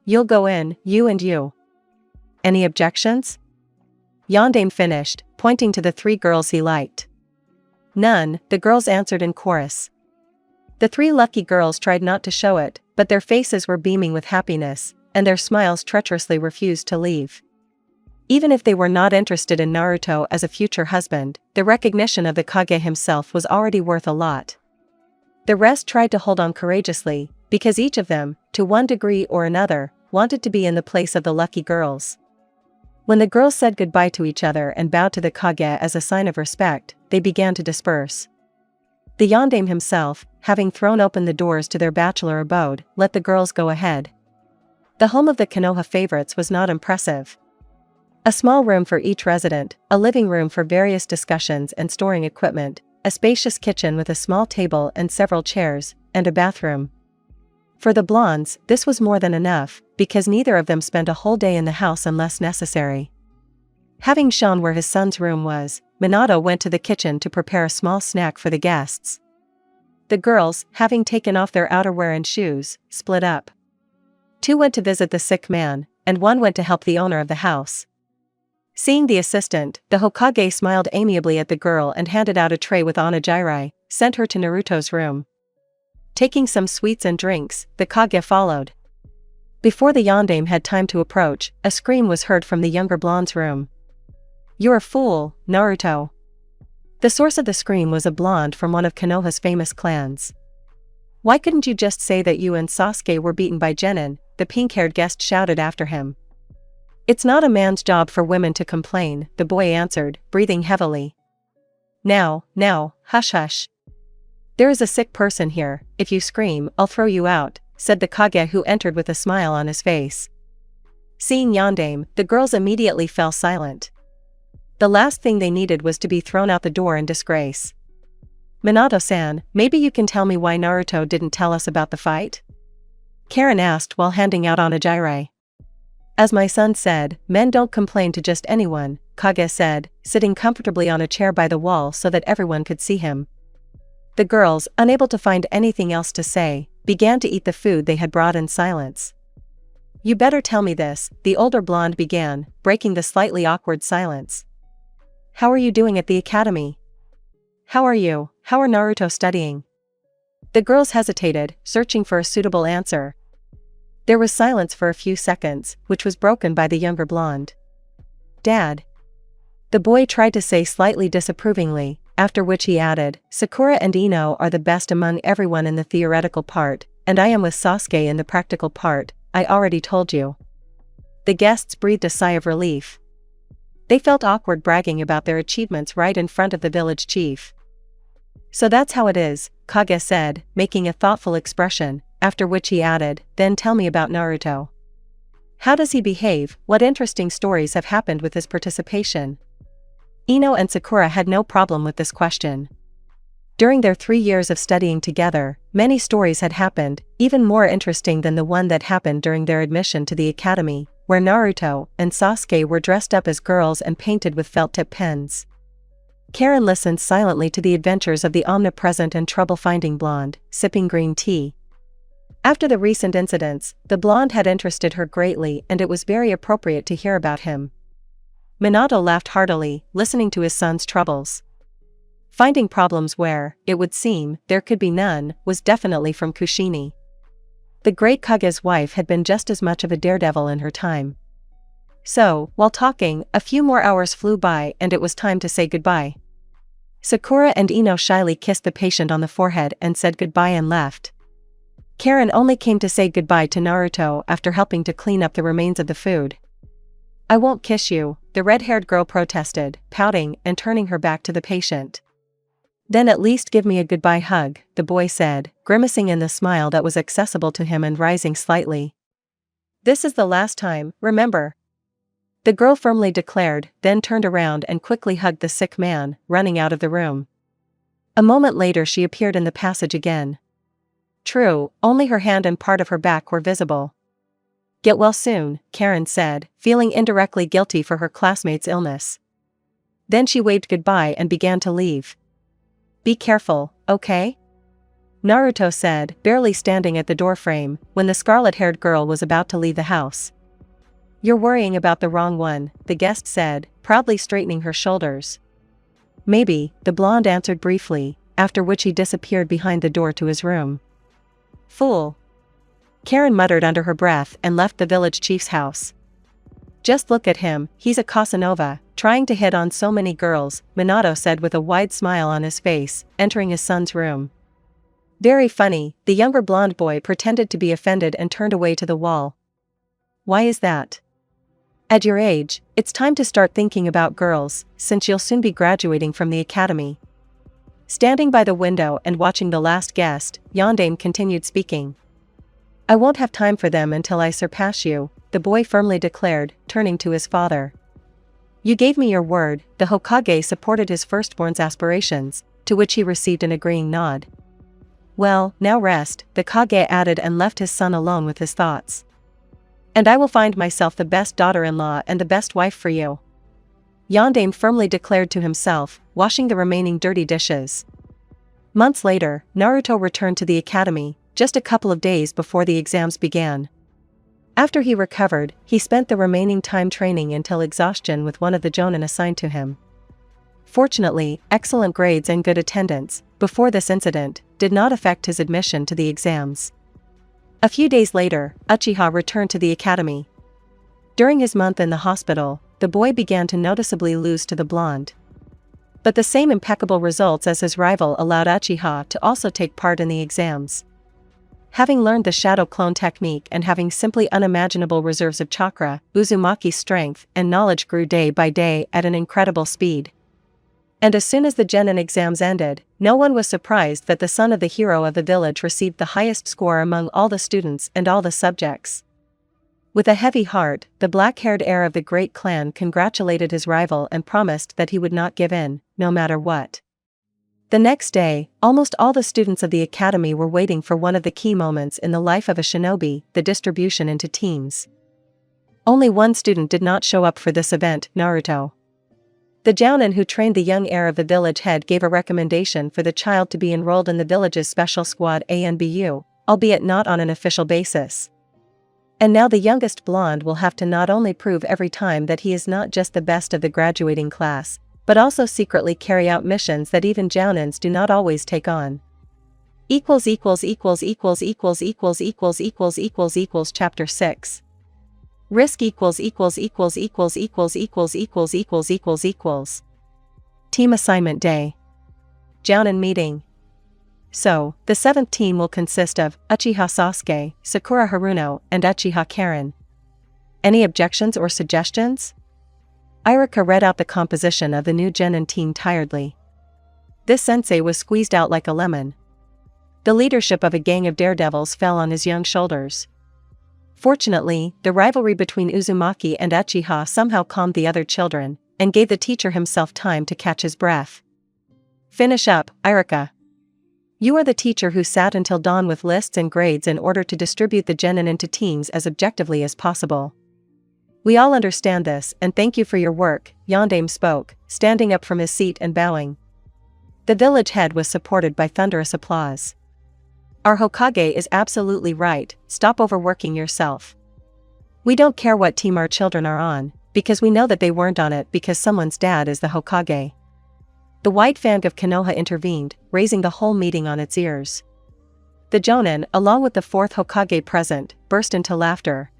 "You'll go in, you and you." "Any objections?" Yondaime finished, pointing to the 3 girls he liked. "None," the girls answered in chorus. The 3 lucky girls tried not to show it, but their faces were beaming with happiness, and their smiles treacherously refused to leave. Even if they were not interested in Naruto as a future husband, the recognition of the Kage himself was already worth a lot. The rest tried to hold on courageously, because each of them, to one degree or another, wanted to be in the place of the lucky girls. When the girls said goodbye to each other and bowed to the Kage as a sign of respect, they began to disperse. The Yondaime himself, having thrown open the doors to their bachelor abode, let the girls go ahead. The home of the Konoha favorites was not impressive. A small room for each resident, a living room for various discussions and storing equipment, a spacious kitchen with a small table and several chairs, and a bathroom. For the blondes, this was more than enough, because neither of them spent a whole day in the house unless necessary. Having shown where his son's room was, Minato went to the kitchen to prepare a small snack for the guests. The girls, having taken off their outerwear and shoes, split up. 2 went to visit the sick man, and 1 went to help the owner of the house. Seeing the assistant, the Hokage smiled amiably at the girl and handed out a tray with onigiri, sent her to Naruto's room. Taking some sweets and drinks, the Kage followed. Before the Yondaime had time to approach, a scream was heard from the younger blonde's room. "You're a fool, Naruto." The source of the scream was a blonde from one of Konoha's famous clans. "Why couldn't you just say that you and Sasuke were beaten by Genin?" the pink-haired guest shouted after him. "It's not a man's job for women to complain," the boy answered, breathing heavily. Now, hush hush. There is a sick person here, if you scream, I'll throw you out," said the Kage, who entered with a smile on his face. Seeing Yondaime, the girls immediately fell silent. The last thing they needed was to be thrown out the door in disgrace. "Minato-san, maybe you can tell me why Naruto didn't tell us about the fight?" Karen asked while handing out onigiri. "As my son said, men don't complain to just anyone," Kage said, sitting comfortably on a chair by the wall so that everyone could see him. The girls, unable to find anything else to say, began to eat the food they had brought in silence. "You better tell me this," the older blonde began, breaking the slightly awkward silence. "How are you doing at the academy? How are Naruto studying?" The girls hesitated, searching for a suitable answer. There was silence for a few seconds, which was broken by the younger blonde. "Dad." The boy tried to say slightly disapprovingly, after which he added, "Sakura and Ino are the best among everyone in the theoretical part, and I am with Sasuke in the practical part, I already told you." The guests breathed a sigh of relief. They felt awkward bragging about their achievements right in front of the village chief. "So that's how it is," Kage said, making a thoughtful expression, after which he added, "Then tell me about Naruto. How does he behave? What interesting stories have happened with his participation?" Ino and Sakura had no problem with this question. During their 3 years of studying together, many stories had happened, even more interesting than the one that happened during their admission to the academy, where Naruto and Sasuke were dressed up as girls and painted with felt-tip pens. Karen listened silently to the adventures of the omnipresent and trouble-finding blonde, sipping green tea. After the recent incidents, the blonde had interested her greatly and it was very appropriate to hear about him. Minato laughed heartily, listening to his son's troubles. Finding problems where, it would seem, there could be none, was definitely from Kushina. The great Kage's wife had been just as much of a daredevil in her time. So, while talking, a few more hours flew by and it was time to say goodbye. Sakura and Ino shyly kissed the patient on the forehead and said goodbye and left. Karen only came to say goodbye to Naruto after helping to clean up the remains of the food. "I won't kiss you," the red-haired girl protested, pouting and turning her back to the patient. "Then at least give me a goodbye hug," the boy said, grimacing in the smile that was accessible to him and rising slightly. "This is the last time, remember," the girl firmly declared, then turned around and quickly hugged the sick man, running out of the room. A moment later she appeared in the passage again. True, only her hand and part of her back were visible. "Get well soon," Karen said, feeling indirectly guilty for her classmate's illness. Then she waved goodbye and began to leave. "Be careful, okay?" Naruto said, barely standing at the doorframe, when the scarlet-haired girl was about to leave the house. "You're worrying about the wrong one," the guest said, proudly straightening her shoulders. "Maybe," the blonde answered briefly, after which he disappeared behind the door to his room. "Fool," Karen muttered under her breath and left the village chief's house. "Just look at him, he's a Casanova, trying to hit on so many girls," Minato said with a wide smile on his face, entering his son's room. "Very funny," the younger blonde boy pretended to be offended and turned away to the wall. "Why is that?" "At your age, it's time to start thinking about girls, since you'll soon be graduating from the academy." Standing by the window and watching the last guest, Yondaime continued speaking. "I won't have time for them until I surpass you," the boy firmly declared, turning to his father. "You gave me your word," the Hokage supported his firstborn's aspirations, to which he received an agreeing nod. "Well, now rest," the Kage added and left his son alone with his thoughts. "And I will find myself the best daughter-in-law and the best wife for you," Yondaime firmly declared to himself, washing the remaining dirty dishes. Months later, Naruto returned to the academy, just a couple of days before the exams began. After he recovered, he spent the remaining time training until exhaustion with one of the jonin assigned to him. Fortunately, excellent grades and good attendance, before this incident, did not affect his admission to the exams. A few days later, Uchiha returned to the academy. During his month in the hospital, the boy began to noticeably lose to the blonde. But the same impeccable results as his rival allowed Uchiha to also take part in the exams. Having learned the shadow clone technique and having simply unimaginable reserves of chakra, Uzumaki's strength and knowledge grew day by day at an incredible speed. And as soon as the genin exams ended, no one was surprised that the son of the hero of the village received the highest score among all the students and all the subjects. With a heavy heart, the black-haired heir of the great clan congratulated his rival and promised that he would not give in, no matter what. The next day, almost all the students of the academy were waiting for one of the key moments in the life of a shinobi, the distribution into teams. Only one student did not show up for this event, Naruto. The jounin who trained the young heir of the village head gave a recommendation for the child to be enrolled in the village's special squad ANBU, albeit not on an official basis. And now the youngest blonde will have to not only prove every time that he is not just the best of the graduating class, but also secretly carry out missions that even jounins do not always take on. Chapter 6. Risk Team assignment day. Jounin meeting. So, the 7th team will consist of Uchiha Sasuke, Sakura Haruno, and Uchiha Karen. Any objections or suggestions? Irika read out the composition of the new genin team tiredly. This sensei was squeezed out like a lemon. The leadership of a gang of daredevils fell on his young shoulders. Fortunately, the rivalry between Uzumaki and Uchiha somehow calmed the other children, and gave the teacher himself time to catch his breath. Finish up, Irika. You are the teacher who sat until dawn with lists and grades in order to distribute the genin into teams as objectively as possible. We all understand this, and thank you for your work, Yondaime spoke, standing up from his seat and bowing. The village head was supported by thunderous applause. Our Hokage is absolutely right, stop overworking yourself. We don't care what team our children are on, because we know that they weren't on it because someone's dad is the Hokage. The white fang of Konoha intervened, raising the whole meeting on its ears. The Jonin, along with the fourth Hokage present, burst into laughter.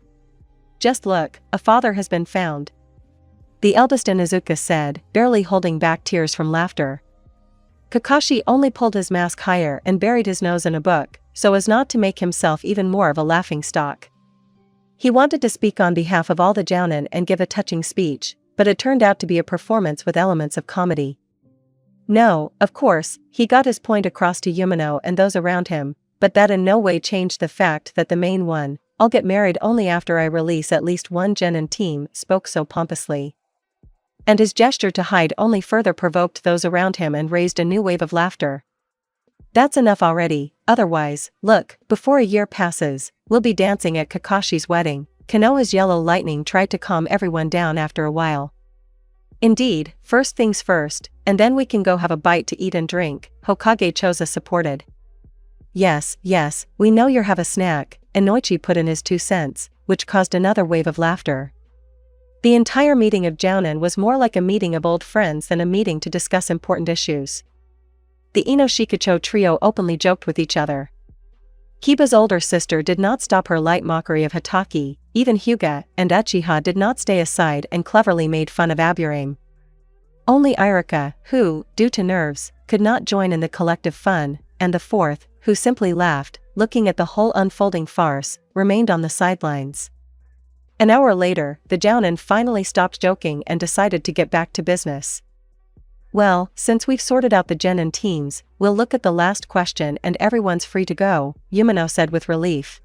Just look, a father has been found. The eldest Inuzuka said, barely holding back tears from laughter. Kakashi only pulled his mask higher and buried his nose in a book, so as not to make himself even more of a laughingstock. He wanted to speak on behalf of all the Jounin and give a touching speech, but it turned out to be a performance with elements of comedy. No, of course, he got his point across to Yumino and those around him, but that in no way changed the fact that the main one, I'll get married only after I release at least one genin team, spoke so pompously. And his gesture to hide only further provoked those around him and raised a new wave of laughter. That's enough already, otherwise, look, before a year passes, we'll be dancing at Kakashi's wedding. Konoha's yellow lightning tried to calm everyone down after a while. Indeed, first things first, and then we can go have a bite to eat and drink, Hokage Choza supported. Yes, we know you'll have a snack, and Noichi put in his 2 cents, which caused another wave of laughter. The entire meeting of Jounin was more like a meeting of old friends than a meeting to discuss important issues. The Inoshikacho trio openly joked with each other. Kiba's older sister did not stop her light mockery of Hataki, even Hyuga and Uchiha did not stay aside and cleverly made fun of Aburame. Only Irika, who, due to nerves, could not join in the collective fun, and the fourth, who simply laughed, looking at the whole unfolding farce, remained on the sidelines. An hour later, the Jounin finally stopped joking and decided to get back to business. Well, since we've sorted out the genin teams, we'll look at the last question and everyone's free to go, Yumino said with relief.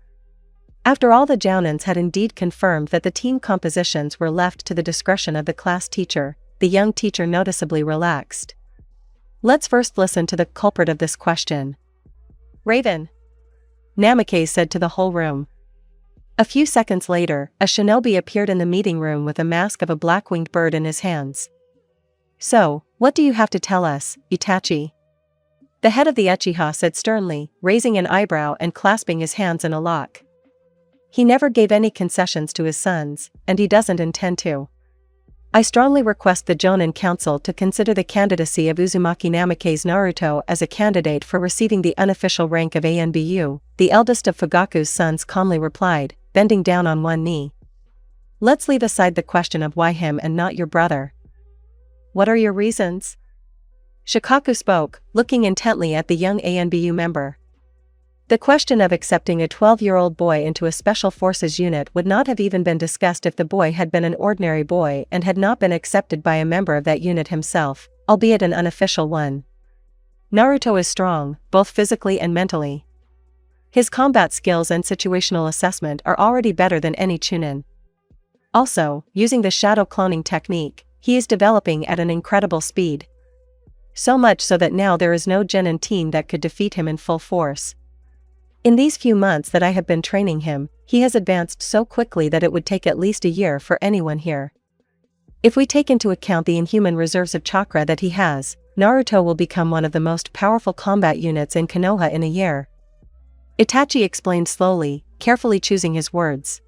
After all, the Jounins had indeed confirmed that the team compositions were left to the discretion of the class teacher. The young teacher noticeably relaxed. Let's first listen to the culprit of this question. Raven, Namikaze said to the whole room. A few seconds later, a shinobi appeared in the meeting room with a mask of a black-winged bird in his hands. So, what do you have to tell us, Itachi? The head of the Uchiha said sternly, raising an eyebrow and clasping his hands in a lock. He never gave any concessions to his sons, and he doesn't intend to. I strongly request the Jonin Council to consider the candidacy of Uzumaki Namikaze Naruto as a candidate for receiving the unofficial rank of ANBU, the eldest of Fugaku's sons calmly replied, bending down on one knee. Let's leave aside the question of why him and not your brother. What are your reasons? Shikaku spoke, looking intently at the young ANBU member. The question of accepting a 12-year-old boy into a special forces unit would not have even been discussed if the boy had been an ordinary boy and had not been accepted by a member of that unit himself, albeit an unofficial one. Naruto is strong, both physically and mentally. His combat skills and situational assessment are already better than any Chunin. Also, using the shadow cloning technique, he is developing at an incredible speed. So much so that now there is no genin team that could defeat him in full force. In these few months that I have been training him, he has advanced so quickly that it would take at least a year for anyone here. If we take into account the inhuman reserves of chakra that he has, Naruto will become one of the most powerful combat units in Konoha in a year. Itachi explained slowly, carefully choosing his words.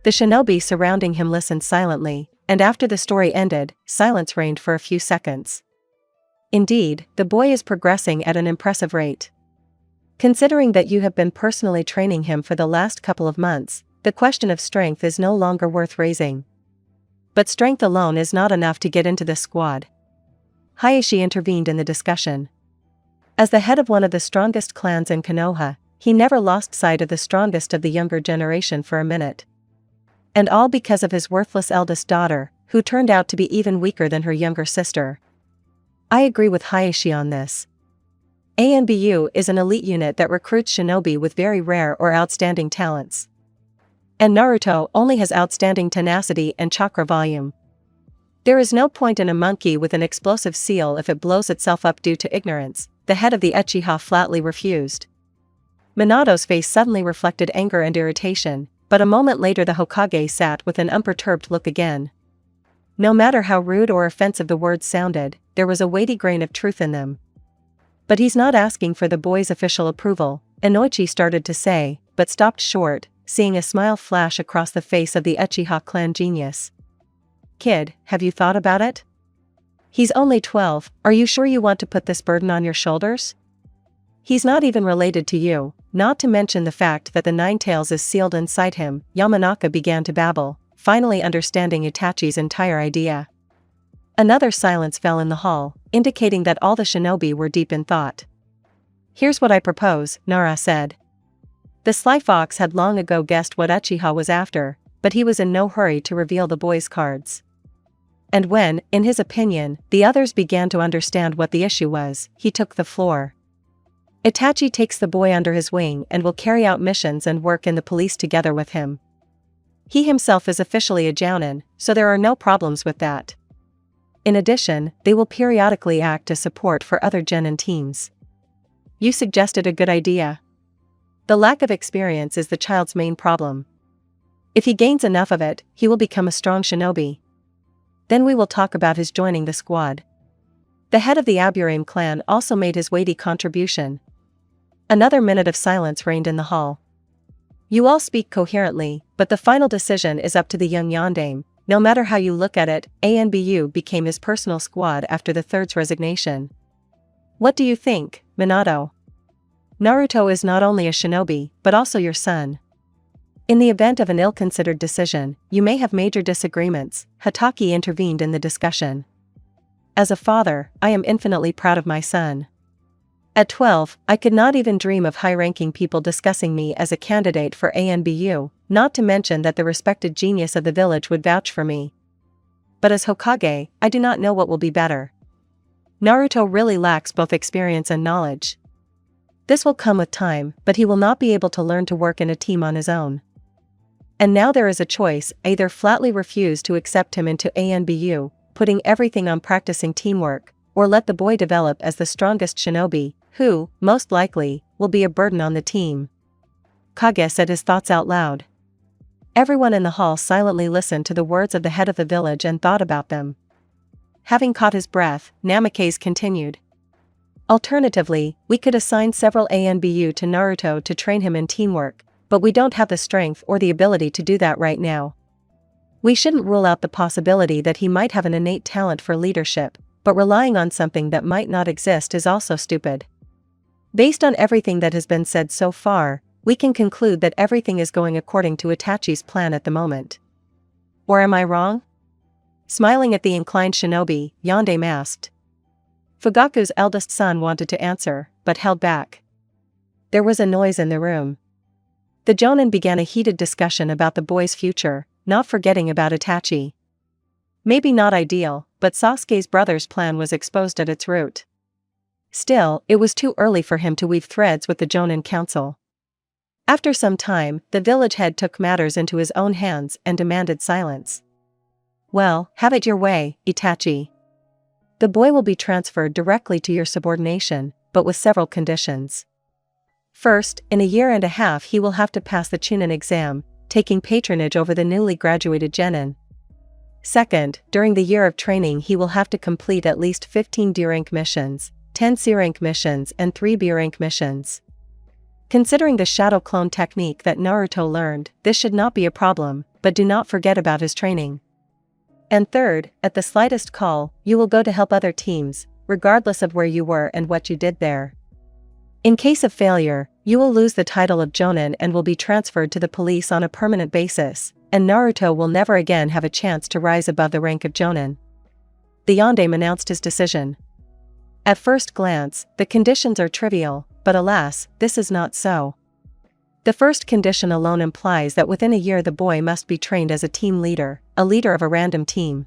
The shinobi surrounding him listened silently, and after the story ended, silence reigned for a few seconds. Indeed, the boy is progressing at an impressive rate. Considering that you have been personally training him for the last couple of months, the question of strength is no longer worth raising. But strength alone is not enough to get into this squad. Hayashi intervened in the discussion. As the head of one of the strongest clans in Konoha, he never lost sight of the strongest of the younger generation for a minute. And all because of his worthless eldest daughter, who turned out to be even weaker than her younger sister. I agree with Hayashi on this. ANBU is an elite unit that recruits shinobi with very rare or outstanding talents. And Naruto only has outstanding tenacity and chakra volume. There is no point in a monkey with an explosive seal if it blows itself up due to ignorance, the head of the Uchiha flatly refused. Minato's face suddenly reflected anger and irritation, but a moment later the Hokage sat with an unperturbed look again. No matter how rude or offensive the words sounded, there was a weighty grain of truth in them. But he's not asking for the boy's official approval, Inoichi started to say, but stopped short, seeing a smile flash across the face of the Uchiha clan genius. Kid, have you thought about it? He's only 12, are you sure you want to put this burden on your shoulders? He's not even related to you, not to mention the fact that the Nine Tails is sealed inside him, Yamanaka began to babble, finally understanding Itachi's entire idea. Another silence fell in the hall, indicating that all the shinobi were deep in thought. Here's what I propose, Nara said. The sly fox had long ago guessed what Uchiha was after, but he was in no hurry to reveal the boy's cards. And when, in his opinion, the others began to understand what the issue was, he took the floor. Itachi takes the boy under his wing and will carry out missions and work in the police together with him. He himself is officially a jounin, so there are no problems with that. In addition, they will periodically act as support for other genin teams. You suggested a good idea. The lack of experience is the child's main problem. If he gains enough of it, he will become a strong shinobi. Then we will talk about his joining the squad. The head of the Aburame clan also made his weighty contribution. Another minute of silence reigned in the hall. You all speak coherently, but the final decision is up to the young yondaime. No matter how you look at it, ANBU became his personal squad after the third's resignation. What do you think, Minato? Naruto is not only a shinobi, but also your son. In the event of an ill-considered decision, you may have major disagreements, Hatake intervened in the discussion. As a father, I am infinitely proud of my son. At 12, I could not even dream of high-ranking people discussing me as a candidate for ANBU, not to mention that the respected genius of the village would vouch for me. But as Hokage, I do not know what will be better. Naruto really lacks both experience and knowledge. This will come with time, but he will not be able to learn to work in a team on his own. And now there is a choice, either flatly refuse to accept him into ANBU, putting everything on practicing teamwork, or let the boy develop as the strongest shinobi, who, most likely, will be a burden on the team. Kage said his thoughts out loud. Everyone in the hall silently listened to the words of the head of the village and thought about them. Having caught his breath, Namikaze continued. Alternatively, we could assign several ANBU to Naruto to train him in teamwork, but we don't have the strength or the ability to do that right now. We shouldn't rule out the possibility that he might have an innate talent for leadership, but relying on something that might not exist is also stupid. Based on everything that has been said so far, we can conclude that everything is going according to Itachi's plan at the moment. Or am I wrong? Smiling at the inclined shinobi, Yondaime asked. Fugaku's eldest son wanted to answer, but held back. There was a noise in the room. The Jonin began a heated discussion about the boy's future, not forgetting about Itachi. Maybe not ideal, but Sasuke's brother's plan was exposed at its root. Still, it was too early for him to weave threads with the Jonin Council. After some time, the village head took matters into his own hands and demanded silence. Well, have it your way, Itachi. The boy will be transferred directly to your subordination, but with several conditions. First, in a year and a half he will have to pass the Chunin exam, taking patronage over the newly graduated genin. Second, during the year of training he will have to complete at least 15 D-rank missions, 10 C-rank missions and 3 B-rank missions. Considering the shadow clone technique that Naruto learned, this should not be a problem, but do not forget about his training. And third, at the slightest call, you will go to help other teams, regardless of where you were and what you did there. In case of failure, you will lose the title of Jonin and will be transferred to the police on a permanent basis, and Naruto will never again have a chance to rise above the rank of Jonin. The Yondaime announced his decision. At first glance, the conditions are trivial, but alas, this is not so. The first condition alone implies that within a year the boy must be trained as a team leader, a leader of a random team.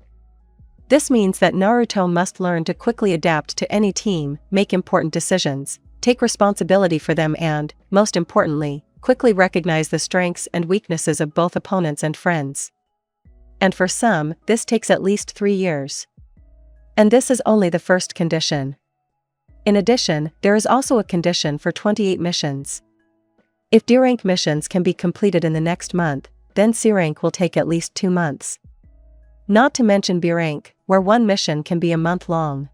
This means that Naruto must learn to quickly adapt to any team, make important decisions, take responsibility for them and, most importantly, quickly recognize the strengths and weaknesses of both opponents and friends. And for some, this takes at least 3 years. And this is only the first condition. In addition, there is also a condition for 28 missions. If D rank missions can be completed in the next month, then C rank will take at least 2 months. Not to mention B rank, where one mission can be a month long.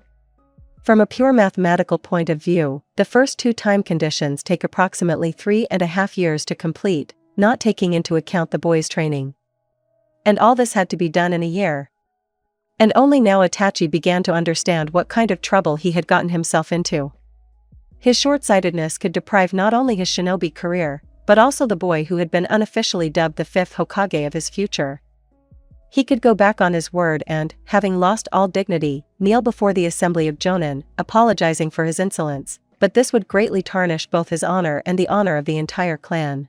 From a pure mathematical point of view, the first 2 time conditions take approximately 3.5 years to complete, not taking into account the boy's training. And all this had to be done in a year. And only now Itachi began to understand what kind of trouble he had gotten himself into. His short-sightedness could deprive not only his shinobi career, but also the boy who had been unofficially dubbed the 5th Hokage of his future. He could go back on his word and, having lost all dignity, kneel before the assembly of Jonin, apologizing for his insolence, but this would greatly tarnish both his honor and the honor of the entire clan.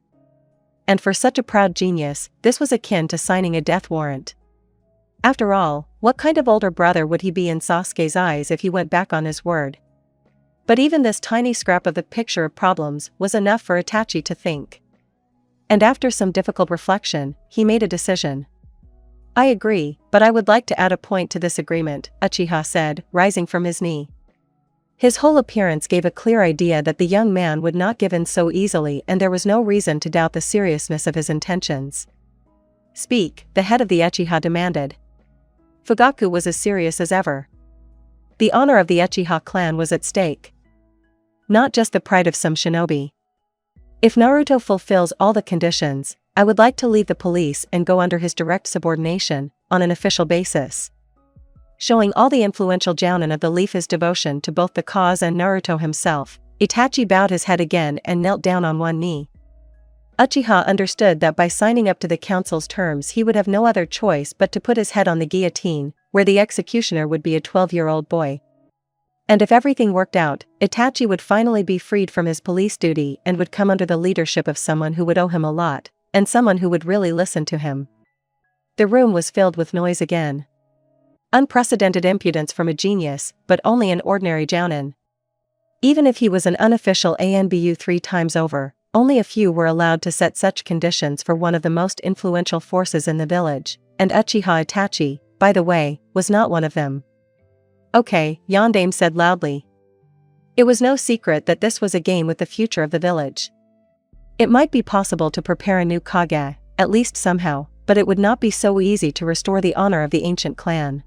And for such a proud genius, this was akin to signing a death warrant. After all, what kind of older brother would he be in Sasuke's eyes if he went back on his word? But even this tiny scrap of the picture of problems was enough for Itachi to think. And after some difficult reflection, he made a decision. I agree, but I would like to add a point to this agreement, Uchiha said, rising from his knee. His whole appearance gave a clear idea that the young man would not give in so easily, and there was no reason to doubt the seriousness of his intentions. Speak, the head of the Uchiha demanded. Fugaku was as serious as ever. The honor of the Uchiha clan was at stake. Not just the pride of some shinobi. If Naruto fulfills all the conditions, I would like to leave the police and go under his direct subordination, on an official basis. Showing all the influential jounin of the leaf his devotion to both the cause and Naruto himself, Itachi bowed his head again and knelt down on one knee. Uchiha understood that by signing up to the council's terms he would have no other choice but to put his head on the guillotine, where the executioner would be a 12-year-old boy. And if everything worked out, Itachi would finally be freed from his police duty and would come under the leadership of someone who would owe him a lot, and someone who would really listen to him. The room was filled with noise again. Unprecedented impudence from a genius, but only an ordinary jounin. Even if he was an unofficial ANBU 3 times over, only a few were allowed to set such conditions for one of the most influential forces in the village, and Uchiha Itachi, by the way, was not one of them. Okay, Yondaime said loudly. It was no secret that this was a game with the future of the village. It might be possible to prepare a new Kage, at least somehow, but it would not be so easy to restore the honor of the ancient clan.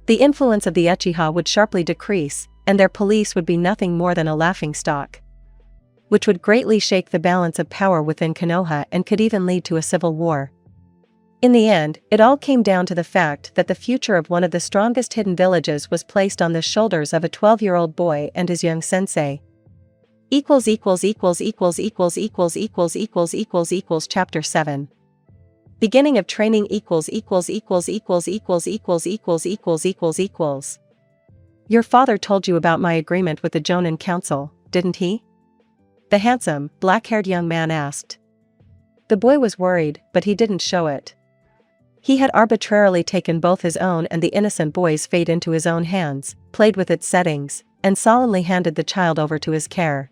The influence of the Uchiha would sharply decrease, and their police would be nothing more than a laughingstock, which would greatly shake the balance of power within Konoha and could even lead to a civil war. In the end, it all came down to the fact that the future of one of the strongest hidden villages was placed on the shoulders of a 12-year-old boy and his young sensei. Chapter 7. Beginning of training. Your father told you about my agreement with the Jonin Council, didn't he? The handsome, black-haired young man asked. The boy was worried, but he didn't show it. He had arbitrarily taken both his own and the innocent boy's fate into his own hands, played with its settings, and solemnly handed the child over to his care.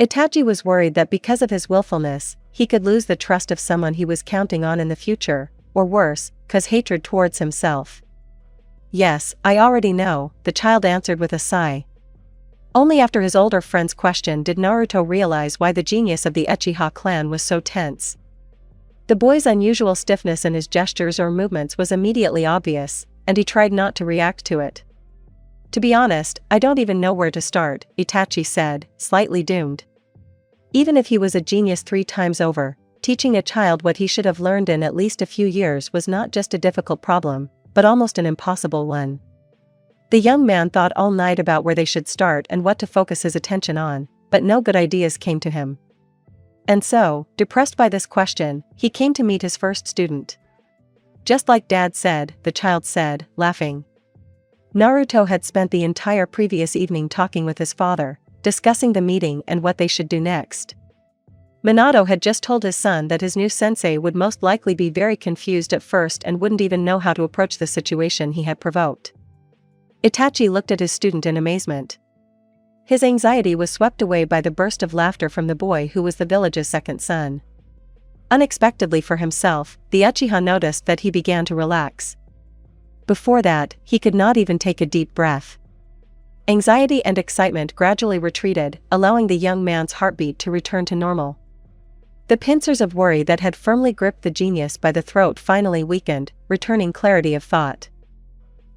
Itachi was worried that because of his willfulness, he could lose the trust of someone he was counting on in the future, or worse, cause hatred towards himself. Yes, I already know, the child answered with a sigh. Only after his older friend's question did Naruto realize why the genius of the Uchiha clan was so tense. The boy's unusual stiffness in his gestures or movements was immediately obvious, and he tried not to react to it. To be honest, I don't even know where to start, Itachi said, slightly doomed. Even if he was a genius 3 times over, teaching a child what he should have learned in at least a few years was not just a difficult problem, but almost an impossible one. The young man thought all night about where they should start and what to focus his attention on, but no good ideas came to him. And so, depressed by this question, he came to meet his first student. Just like Dad said, the child said, laughing. Naruto had spent the entire previous evening talking with his father, discussing the meeting and what they should do next. Minato had just told his son that his new sensei would most likely be very confused at first and wouldn't even know how to approach the situation he had provoked. Itachi looked at his student in amazement. His anxiety was swept away by the burst of laughter from the boy who was the village's second son. Unexpectedly for himself, the Uchiha noticed that he began to relax. Before that, he could not even take a deep breath. Anxiety and excitement gradually retreated, allowing the young man's heartbeat to return to normal. The pincers of worry that had firmly gripped the genius by the throat finally weakened, returning clarity of thought.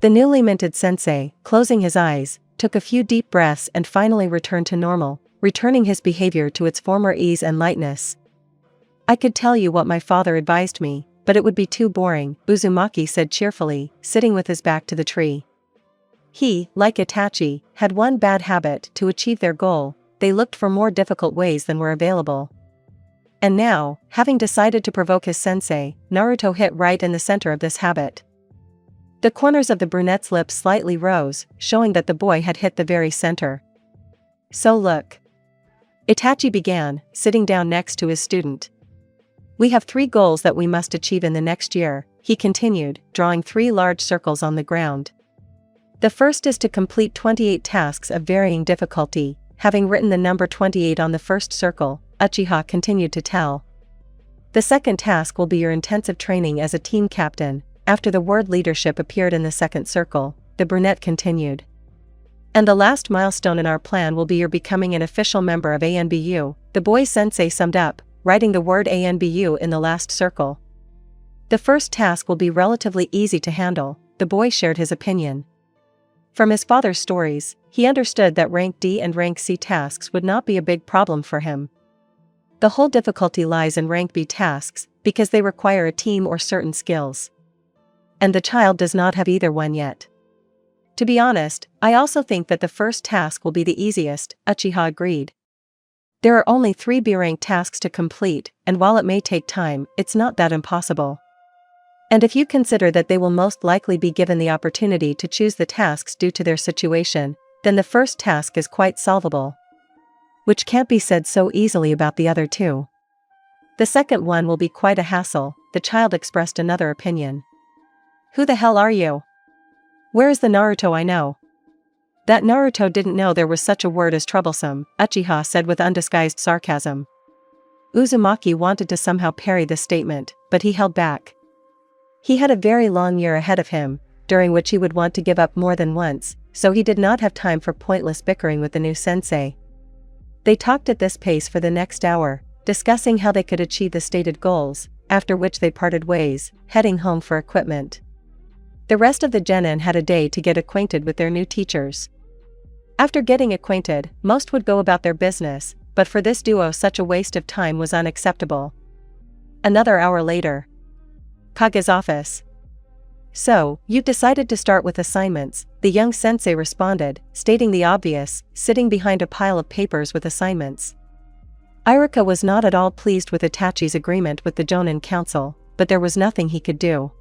The newly minted sensei, closing his eyes, took a few deep breaths and finally returned to normal, returning his behavior to its former ease and lightness. "I could tell you what my father advised me, but it would be too boring," Uzumaki said cheerfully, sitting with his back to the tree. He, like Itachi, had one bad habit: to achieve their goal, they looked for more difficult ways than were available. And now, having decided to provoke his sensei, Naruto hit right in the center of this habit. The corners of the brunette's lips slightly rose, showing that the boy had hit the very center. "So look," Itachi began, sitting down next to his student. "We have 3 goals that we must achieve in the next year," he continued, drawing 3 large circles on the ground. "The first is to complete 28 tasks of varying difficulty." Having written the number 28 on the first circle, Uchiha continued to tell. "The second task will be your intensive training as a team captain." After the word leadership appeared in the second circle, the brunette continued. "And the last milestone in our plan will be your becoming an official member of ANBU, the boy sensei summed up, writing the word ANBU in the last circle. "The first task will be relatively easy to handle," the boy shared his opinion. From his father's stories, he understood that rank D and rank C tasks would not be a big problem for him. The whole difficulty lies in rank B tasks, because they require a team or certain skills. And the child does not have either one yet. "To be honest, I also think that the first task will be the easiest," Uchiha agreed. "There are only 3 B-rank tasks to complete, and while it may take time, it's not that impossible. And if you consider that they will most likely be given the opportunity to choose the tasks due to their situation, then the first task is quite solvable. Which can't be said so easily about the other 2. The second one will be quite a hassle," the child expressed another opinion. "Who the hell are you? Where is the Naruto I know?" "That Naruto didn't know there was such a word as troublesome," Uchiha said with undisguised sarcasm. Uzumaki wanted to somehow parry the statement, but he held back. He had a very long year ahead of him, during which he would want to give up more than once, so he did not have time for pointless bickering with the new sensei. They talked at this pace for the next hour, discussing how they could achieve the stated goals, after which they parted ways, heading home for equipment. The rest of the genin had a day to get acquainted with their new teachers. After getting acquainted, most would go about their business, but for this duo such a waste of time was unacceptable. Another hour later. Kage's office. "So, you've decided to start with assignments," the young sensei responded, stating the obvious, sitting behind a pile of papers with assignments. Iruka was not at all pleased with Itachi's agreement with the Jonin Council, but there was nothing he could do.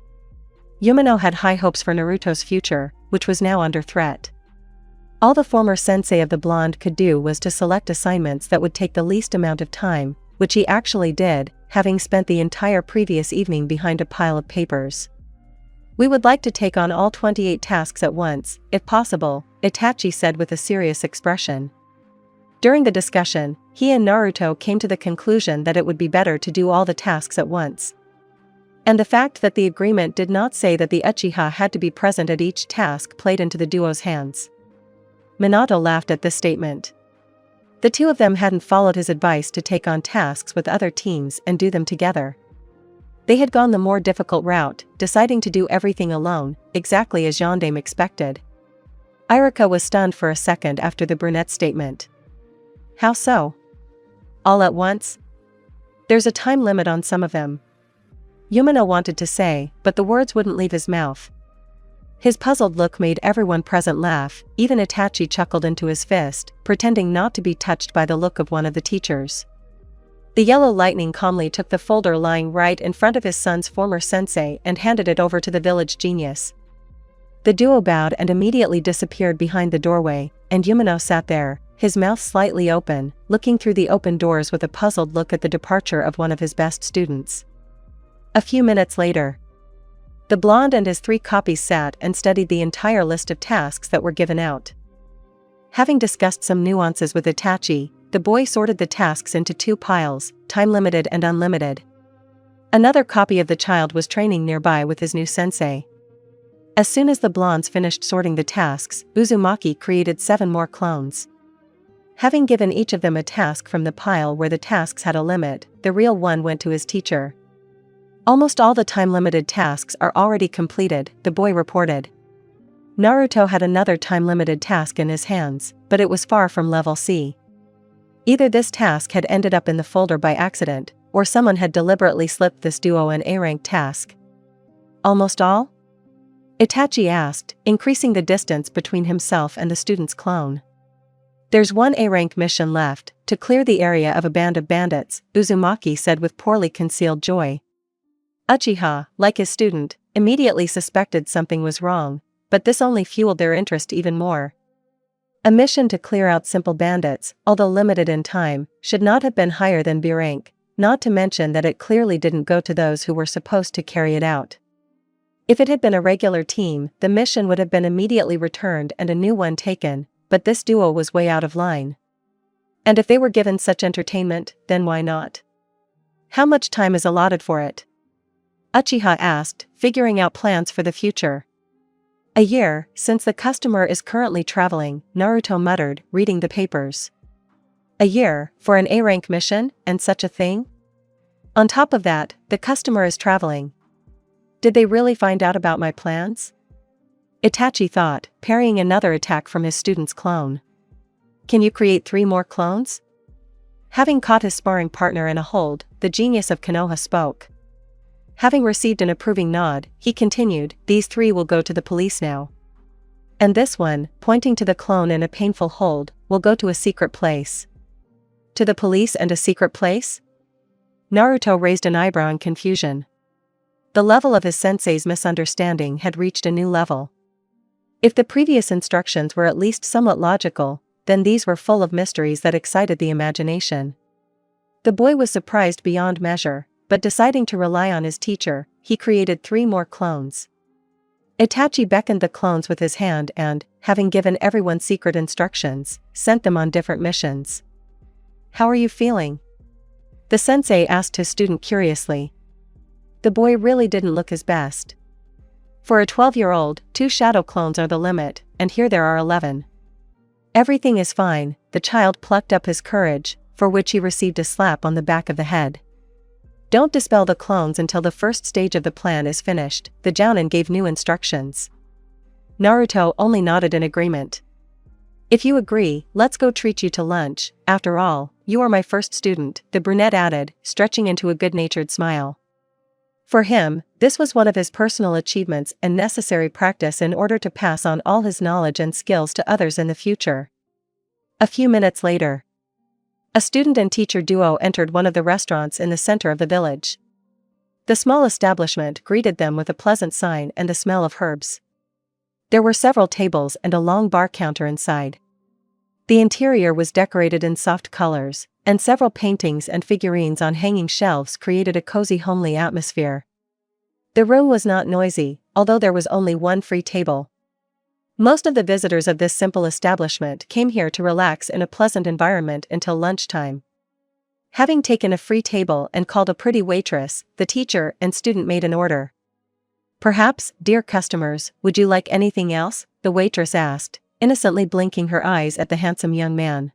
Yumino had high hopes for Naruto's future, which was now under threat. All the former sensei of the blonde could do was to select assignments that would take the least amount of time, which he actually did, having spent the entire previous evening behind a pile of papers. "We would like to take on all 28 tasks at once, if possible," Itachi said with a serious expression. During the discussion, he and Naruto came to the conclusion that it would be better to do all the tasks at once. And the fact that the agreement did not say that the Uchiha had to be present at each task played into the duo's hands. Minato laughed at this statement. The 2 of them hadn't followed his advice to take on tasks with other teams and do them together. They had gone the more difficult route, deciding to do everything alone, exactly as Yondaime expected. Iruka was stunned for a second after the brunette's statement. "How so? All at once? There's a time limit on some of them." Yumino wanted to say, but the words wouldn't leave his mouth. His puzzled look made everyone present laugh, even Itachi chuckled into his fist, pretending not to be touched by the look of one of the teachers. The yellow lightning calmly took the folder lying right in front of his son's former sensei and handed it over to the village genius. The duo bowed and immediately disappeared behind the doorway, and Yumino sat there, his mouth slightly open, looking through the open doors with a puzzled look at the departure of one of his best students. A few minutes later, the blonde and his 3 copies sat and studied the entire list of tasks that were given out. Having discussed some nuances with Itachi, the boy sorted the tasks into 2 piles, time-limited and unlimited. Another copy of the child was training nearby with his new sensei. As soon as the blondes finished sorting the tasks, Uzumaki created 7 more clones. Having given each of them a task from the pile where the tasks had a limit, the real one went to his teacher. Almost all the time-limited tasks are already completed, the boy reported. Naruto had another time-limited task in his hands, but it was far from level C. Either this task had ended up in the folder by accident, or someone had deliberately slipped this duo an A-rank task. Almost all? Itachi asked, increasing the distance between himself and the student's clone. There's 1 A-rank mission left, to clear the area of a band of bandits, Uzumaki said with poorly concealed joy. Uchiha, like his student, immediately suspected something was wrong, but this only fueled their interest even more. A mission to clear out simple bandits, although limited in time, should not have been higher than B rank, not to mention that it clearly didn't go to those who were supposed to carry it out. If it had been a regular team, the mission would have been immediately returned and a new one taken, but this duo was way out of line. And if they were given such entertainment, then why not? How much time is allotted for it? Uchiha asked, figuring out plans for the future. A year, since the customer is currently traveling, Naruto muttered, reading the papers. A year, for an A-rank mission, and such a thing? On top of that, the customer is traveling. Did they really find out about my plans? Itachi thought, parrying another attack from his student's clone. Can you create 3 more clones? Having caught his sparring partner in a hold, the genius of Konoha spoke. Having received an approving nod, he continued, these 3 will go to the police now. And this one, pointing to the clone in a painful hold, will go to a secret place. To the police and a secret place? Naruto raised an eyebrow in confusion. The level of his sensei's misunderstanding had reached a new level. If the previous instructions were at least somewhat logical, then these were full of mysteries that excited the imagination. The boy was surprised beyond measure, but deciding to rely on his teacher, he created 3 more clones. Itachi beckoned the clones with his hand and, having given everyone secret instructions, sent them on different missions. How are you feeling? The sensei asked his student curiously. The boy really didn't look his best. For a 12-year-old, 2 shadow clones are the limit, and here there are 11. Everything is fine, the child plucked up his courage, for which he received a slap on the back of the head. Don't dispel the clones until the first stage of the plan is finished, the Jounin gave new instructions. Naruto only nodded in agreement. If you agree, let's go treat you to lunch, after all, you are my first student, the brunette added, stretching into a good-natured smile. For him, this was one of his personal achievements and necessary practice in order to pass on all his knowledge and skills to others in the future. A few minutes later, a student and teacher duo entered one of the restaurants in the center of the village. The small establishment greeted them with a pleasant sign and the smell of herbs. There were several tables and a long bar counter inside. The interior was decorated in soft colors, and several paintings and figurines on hanging shelves created a cozy homely atmosphere. The room was not noisy, although there was only 1 free table. Most of the visitors of this simple establishment came here to relax in a pleasant environment until lunchtime. Having taken a free table and called a pretty waitress, the teacher and student made an order. Perhaps, dear customers, would you like anything else? The waitress asked, innocently blinking her eyes at the handsome young man.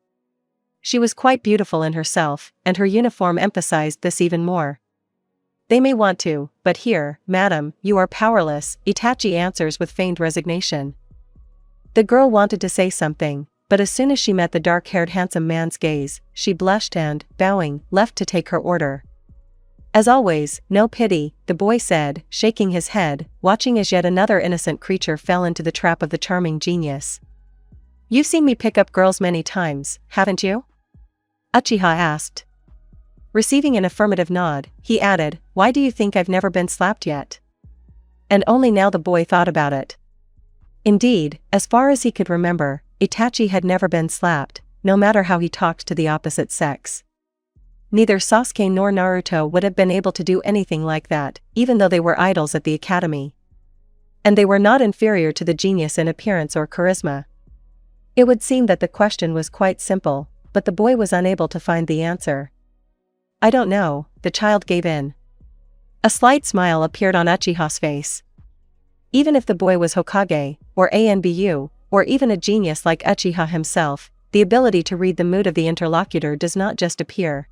She was quite beautiful in herself, and her uniform emphasized this even more. They may want to, but here, madam, you are powerless, Itachi answers with feigned resignation. The girl wanted to say something, but as soon as she met the dark-haired handsome man's gaze, she blushed and, bowing, left to take her order. As always, no pity, the boy said, shaking his head, watching as yet another innocent creature fell into the trap of the charming genius. You've seen me pick up girls many times, haven't you? Uchiha asked. Receiving an affirmative nod, he added, why do you think I've never been slapped yet? And only now the boy thought about it. Indeed, as far as he could remember, Itachi had never been slapped, no matter how he talked to the opposite sex. Neither Sasuke nor Naruto would have been able to do anything like that, even though they were idols at the academy. And they were not inferior to the genius in appearance or charisma. It would seem that the question was quite simple, but the boy was unable to find the answer. I don't know, the child gave in. A slight smile appeared on Uchiha's face. Even if the boy was Hokage, or ANBU, or even a genius like Uchiha himself, the ability to read the mood of the interlocutor does not just appear.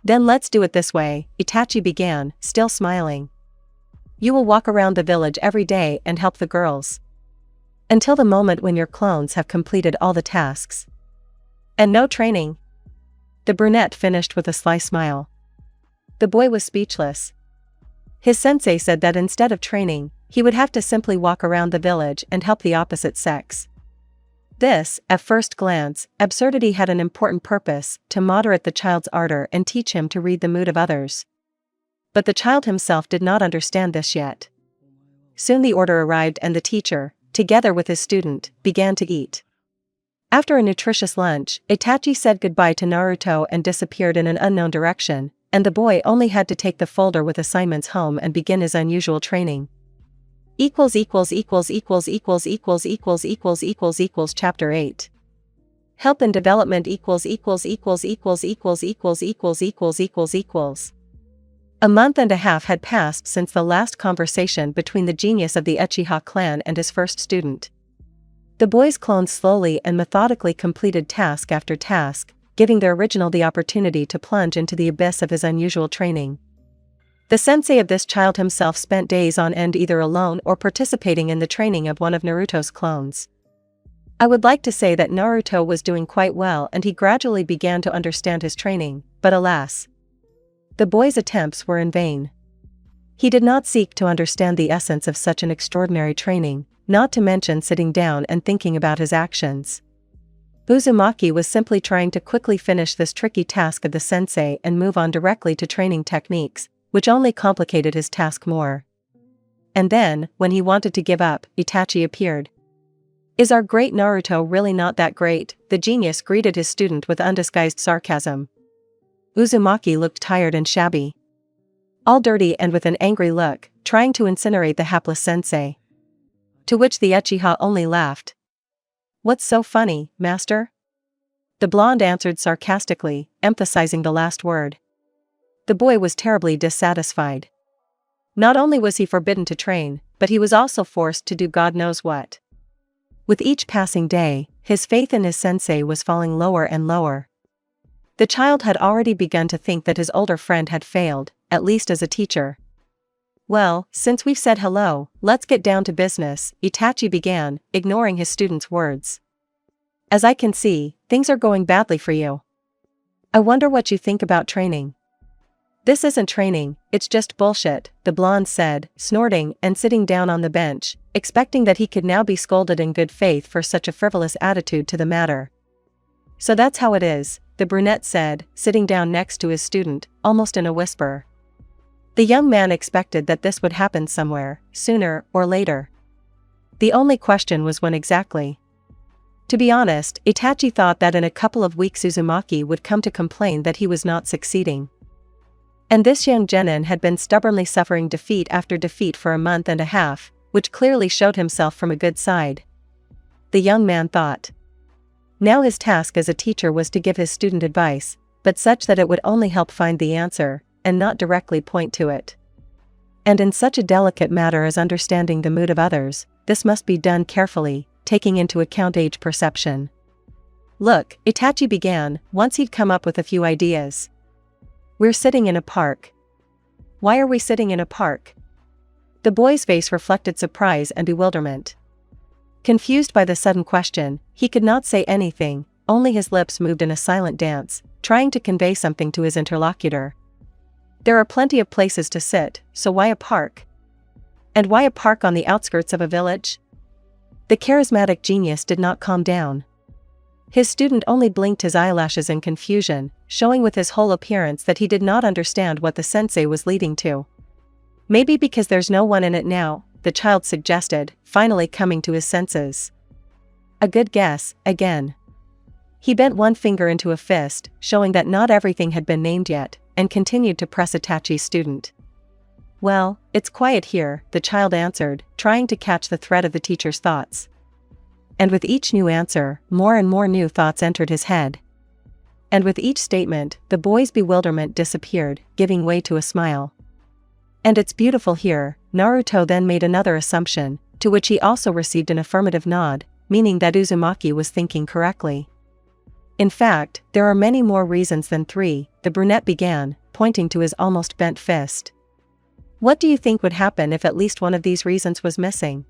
Then let's do it this way, Itachi began, still smiling. You will walk around the village every day and help the girls. Until the moment when your clones have completed all the tasks. And no training. The brunette finished with a sly smile. The boy was speechless. His sensei said that instead of training, he would have to simply walk around the village and help the opposite sex. This, at first glance, absurdity had an important purpose, to moderate the child's ardor and teach him to read the mood of others. But the child himself did not understand this yet. Soon the order arrived and the teacher, together with his student, began to eat. After a nutritious lunch, Itachi said goodbye to Naruto and disappeared in an unknown direction, and the boy only had to take the folder with assignments home and begin his unusual training. Chapter 8. Help in development A month and a half had passed since the last conversation between the genius of the Uchiha clan and his first student. The boys cloned slowly and methodically completed task after task, giving their original the opportunity to plunge into the abyss of his unusual training. The sensei of this child himself spent days on end either alone or participating in the training of one of Naruto's clones. I would like to say that Naruto was doing quite well and he gradually began to understand his training, but alas. The boy's attempts were in vain. He did not seek to understand the essence of such an extraordinary training, not to mention sitting down and thinking about his actions. Uzumaki was simply trying to quickly finish this tricky task of the sensei and move on directly to training techniques, which only complicated his task more. And then, when he wanted to give up, Itachi appeared. Is our great Naruto really not that great? The genius greeted his student with undisguised sarcasm. Uzumaki looked tired and shabby. All dirty and with an angry look, trying to incinerate the hapless sensei. To which the Uchiha only laughed. What's so funny, master? The blonde answered sarcastically, emphasizing the last word. The boy was terribly dissatisfied. Not only was he forbidden to train, but he was also forced to do God knows what. With each passing day, his faith in his sensei was falling lower and lower. The child had already begun to think that his older friend had failed, at least as a teacher. Well, since we've said hello, let's get down to business, Itachi began, ignoring his student's words. As I can see, things are going badly for you. I wonder what you think about training. This isn't training, it's just bullshit, the blonde said, snorting and sitting down on the bench, expecting that he could now be scolded in good faith for such a frivolous attitude to the matter. So that's how it is, the brunette said, sitting down next to his student, almost in a whisper. The young man expected that this would happen somewhere, sooner or later. The only question was when exactly. To be honest, Itachi thought that in a couple of weeks Uzumaki would come to complain that he was not succeeding. And this young genin had been stubbornly suffering defeat after defeat for a month and a half, which clearly showed himself from a good side. The young man thought. Now his task as a teacher was to give his student advice, but such that it would only help find the answer, and not directly point to it. And in such a delicate matter as understanding the mood of others, this must be done carefully, taking into account age perception. Look, Itachi began, once he'd come up with a few ideas. We're sitting in a park. Why are we sitting in a park? The boy's face reflected surprise and bewilderment. Confused by the sudden question, he could not say anything, only his lips moved in a silent dance, trying to convey something to his interlocutor. There are plenty of places to sit, so why a park? And why a park on the outskirts of a village? The charismatic genius did not calm down. His student only blinked his eyelashes in confusion, showing with his whole appearance that he did not understand what the sensei was leading to. Maybe because there's no one in it now, the child suggested, finally coming to his senses. A good guess, again. He bent one finger into a fist, showing that not everything had been named yet, and continued to press Itachi's student. Well, it's quiet here, the child answered, trying to catch the thread of the teacher's thoughts. and with each new answer, more and more new thoughts entered his head. And with each statement, the boy's bewilderment disappeared, giving way to a smile. And it's beautiful here, Naruto then made another assumption, to which he also received an affirmative nod, meaning that Uzumaki was thinking correctly. In fact, there are many more reasons than 3, the brunette began, pointing to his almost bent fist. What do you think would happen if at least one of these reasons was missing?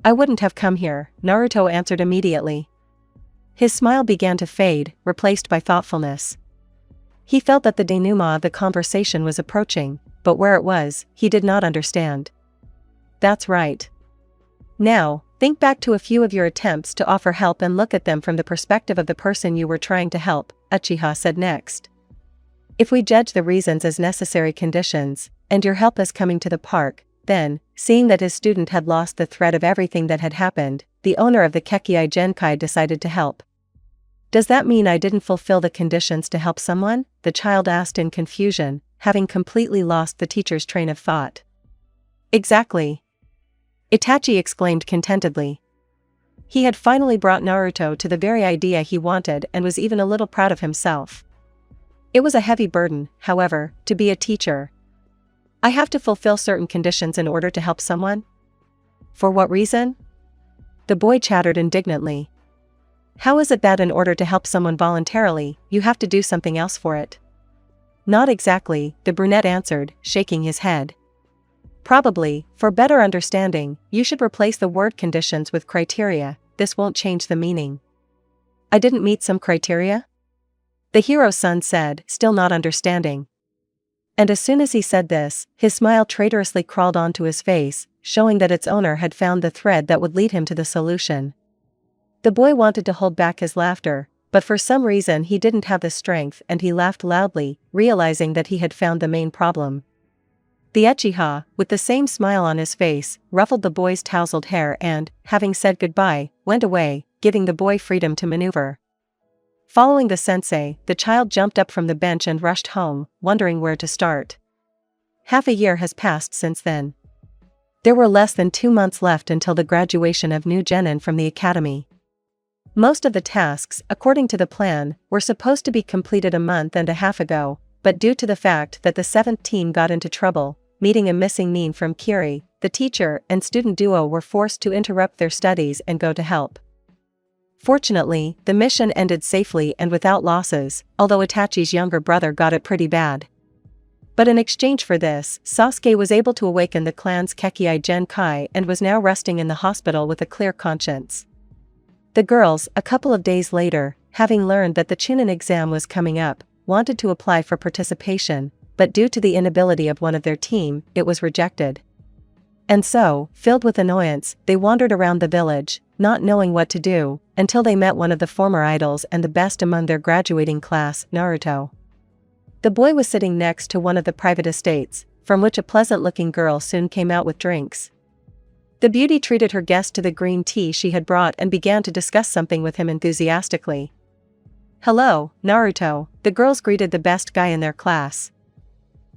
I wouldn't have come here, Naruto answered immediately. His smile began to fade, replaced by thoughtfulness. He felt that the denouement of the conversation was approaching, but where it was, he did not understand. That's right. Now, think back to a few of your attempts to offer help and look at them from the perspective of the person you were trying to help, Uchiha said next. If we judge the reasons as necessary conditions, and your help as coming to the park, then, seeing that his student had lost the thread of everything that had happened, the owner of the Kekkai Genkai decided to help. Does that mean I didn't fulfill the conditions to help someone? The child asked in confusion, having completely lost the teacher's train of thought. Exactly. Itachi exclaimed contentedly. He had finally brought Naruto to the very idea he wanted and was even a little proud of himself. It was a heavy burden, however, to be a teacher. I have to fulfill certain conditions in order to help someone? For what reason? The boy chattered indignantly. How is it that in order to help someone voluntarily, you have to do something else for it? Not exactly, the brunette answered, shaking his head. Probably, for better understanding, you should replace the word conditions with criteria, this won't change the meaning. I didn't meet some criteria? The hero's son said, still not understanding. And as soon as he said this, his smile traitorously crawled onto his face, showing that its owner had found the thread that would lead him to the solution. The boy wanted to hold back his laughter, but for some reason he didn't have the strength and he laughed loudly, realizing that he had found the main problem. The Uchiha, with the same smile on his face, ruffled the boy's tousled hair and, having said goodbye, went away, giving the boy freedom to maneuver. Following the sensei, the child jumped up from the bench and rushed home, wondering where to start. Half a year has passed since then. There were less than 2 months left until the graduation of new genin from the academy. Most of the tasks, according to the plan, were supposed to be completed a month and a half ago, but due to the fact that the 7th team got into trouble, meeting a missing nin from Kiri, the teacher and student duo were forced to interrupt their studies and go to help. Fortunately, the mission ended safely and without losses, although Itachi's younger brother got it pretty bad. But in exchange for this, Sasuke was able to awaken the clan's Kekkai Genkai and was now resting in the hospital with a clear conscience. The girls, a couple of days later, having learned that the Chunin exam was coming up, wanted to apply for participation, but due to the inability of one of their team, it was rejected. And so, filled with annoyance, they wandered around the village, not knowing what to do, until they met one of the former idols and the best among their graduating class, Naruto. The boy was sitting next to one of the private estates, from which a pleasant-looking girl soon came out with drinks. The beauty treated her guest to the green tea she had brought and began to discuss something with him enthusiastically. Hello, Naruto, the girls greeted the best guy in their class.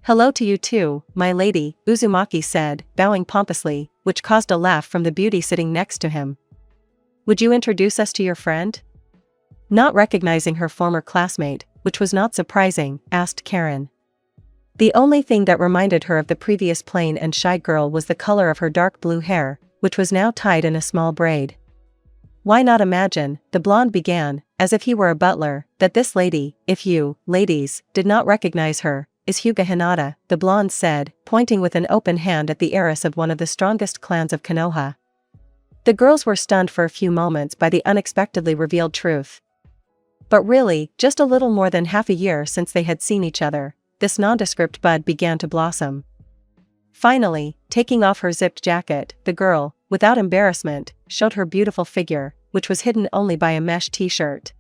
Hello to you too, my lady, Uzumaki said, bowing pompously, which caused a laugh from the beauty sitting next to him. Would you introduce us to your friend? Not recognizing her former classmate, which was not surprising, asked Karen. The only thing that reminded her of the previous plain and shy girl was the color of her dark blue hair, which was now tied in a small braid. Why not imagine, the blonde began, as if he were a butler, that this lady, if you, ladies, did not recognize her, is Hyuga Hinata, the blonde said, pointing with an open hand at the heiress of one of the strongest clans of Konoha. The girls were stunned for a few moments by the unexpectedly revealed truth. But really, just a little more than half a year since they had seen each other, this nondescript bud began to blossom. Finally, taking off her zipped jacket, the girl, without embarrassment, showed her beautiful figure, which was hidden only by a mesh t-shirt.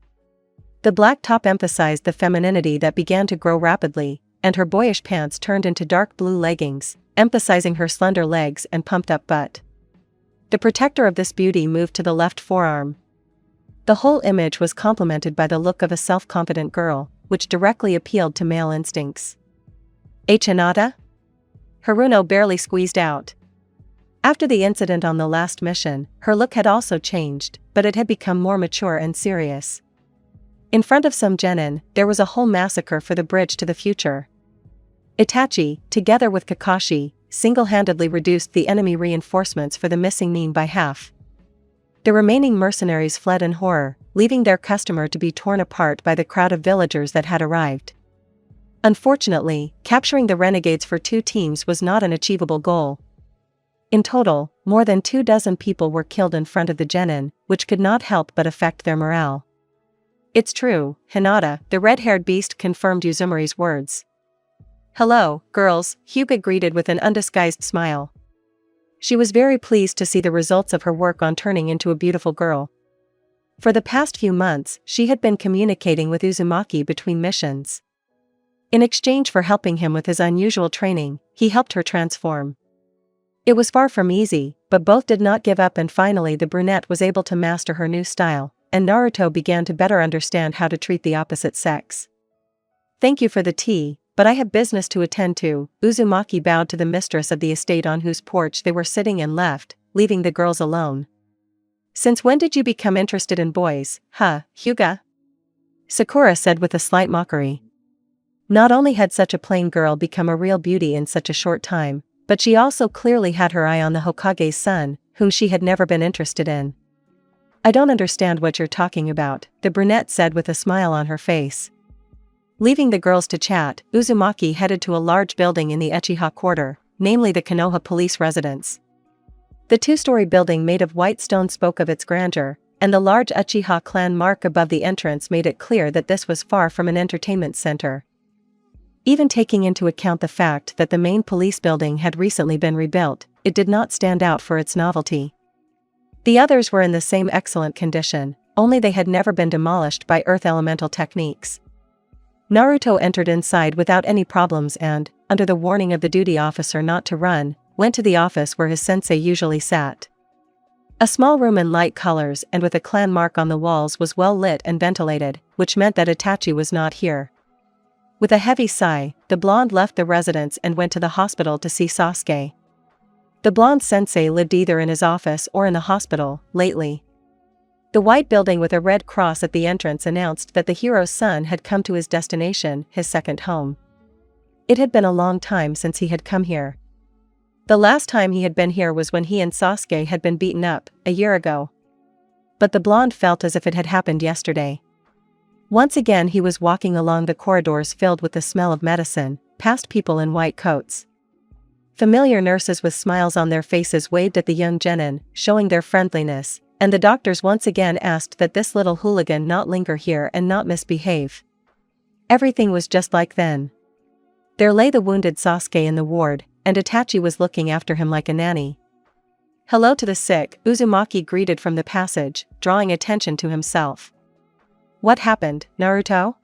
The black top emphasized the femininity that began to grow rapidly, and her boyish pants turned into dark blue leggings, emphasizing her slender legs and pumped-up butt. The protector of this beauty moved to the left forearm. The whole image was complemented by the look of a self-confident girl, which directly appealed to male instincts. Hinata? Haruno barely squeezed out. After the incident on the last mission, her look had also changed, but it had become more mature and serious. In front of some genin, there was a whole massacre for the bridge to the future. Itachi, together with Kakashi, single-handedly reduced the enemy reinforcements for the missing mine by half. The remaining mercenaries fled in horror, leaving their customer to be torn apart by the crowd of villagers that had arrived. Unfortunately, capturing the renegades for 2 teams was not an achievable goal. In total, more than 24 people were killed in front of the genin, which could not help but affect their morale. "It's true, Hinata," the red-haired beast confirmed Uzumari's words. "Hello, girls," Hyuga greeted with an undisguised smile. She was very pleased to see the results of her work on turning into a beautiful girl. For the past few months, she had been communicating with Uzumaki between missions. In exchange for helping him with his unusual training, he helped her transform. It was far from easy, but both did not give up, and finally the brunette was able to master her new style, and Naruto began to better understand how to treat the opposite sex. "Thank you for the tea, but I have business to attend to." Uzumaki bowed to the mistress of the estate on whose porch they were sitting and left, leaving the girls alone. "Since when did you become interested in boys, Hyuga?" Sakura said with a slight mockery. Not only had such a plain girl become a real beauty in such a short time, but she also clearly had her eye on the Hokage's son, whom she had never been interested in. "I don't understand what you're talking about," the brunette said with a smile on her face. Leaving the girls to chat, Uzumaki headed to a large building in the Uchiha quarter, namely the Konoha police residence. The 2-story building made of white stone spoke of its grandeur, and the large Uchiha clan mark above the entrance made it clear that this was far from an entertainment center. Even taking into account the fact that the main police building had recently been rebuilt, it did not stand out for its novelty. The others were in the same excellent condition, only they had never been demolished by earth elemental techniques. Naruto entered inside without any problems and, under the warning of the duty officer not to run, went to the office where his sensei usually sat. A small room in light colors and with a clan mark on the walls was well lit and ventilated, which meant that Itachi was not here. With a heavy sigh, the blonde left the residence and went to the hospital to see Sasuke. The blonde sensei lived either in his office or in the hospital, lately. The white building with a red cross at the entrance announced that the hero's son had come to his destination, his second home. It had been a long time since he had come here. The last time he had been here was when he and Sasuke had been beaten up, a year ago. But the blonde felt as if it had happened yesterday. Once again he was walking along the corridors filled with the smell of medicine, past people in white coats. Familiar nurses with smiles on their faces waved at the young genin, showing their friendliness, and the doctors once again asked that this little hooligan not linger here and not misbehave. Everything was just like then. There lay the wounded Sasuke in the ward, and Itachi was looking after him like a nanny. "Hello to the sick," Uzumaki greeted from the passage, drawing attention to himself. "What happened, Naruto?"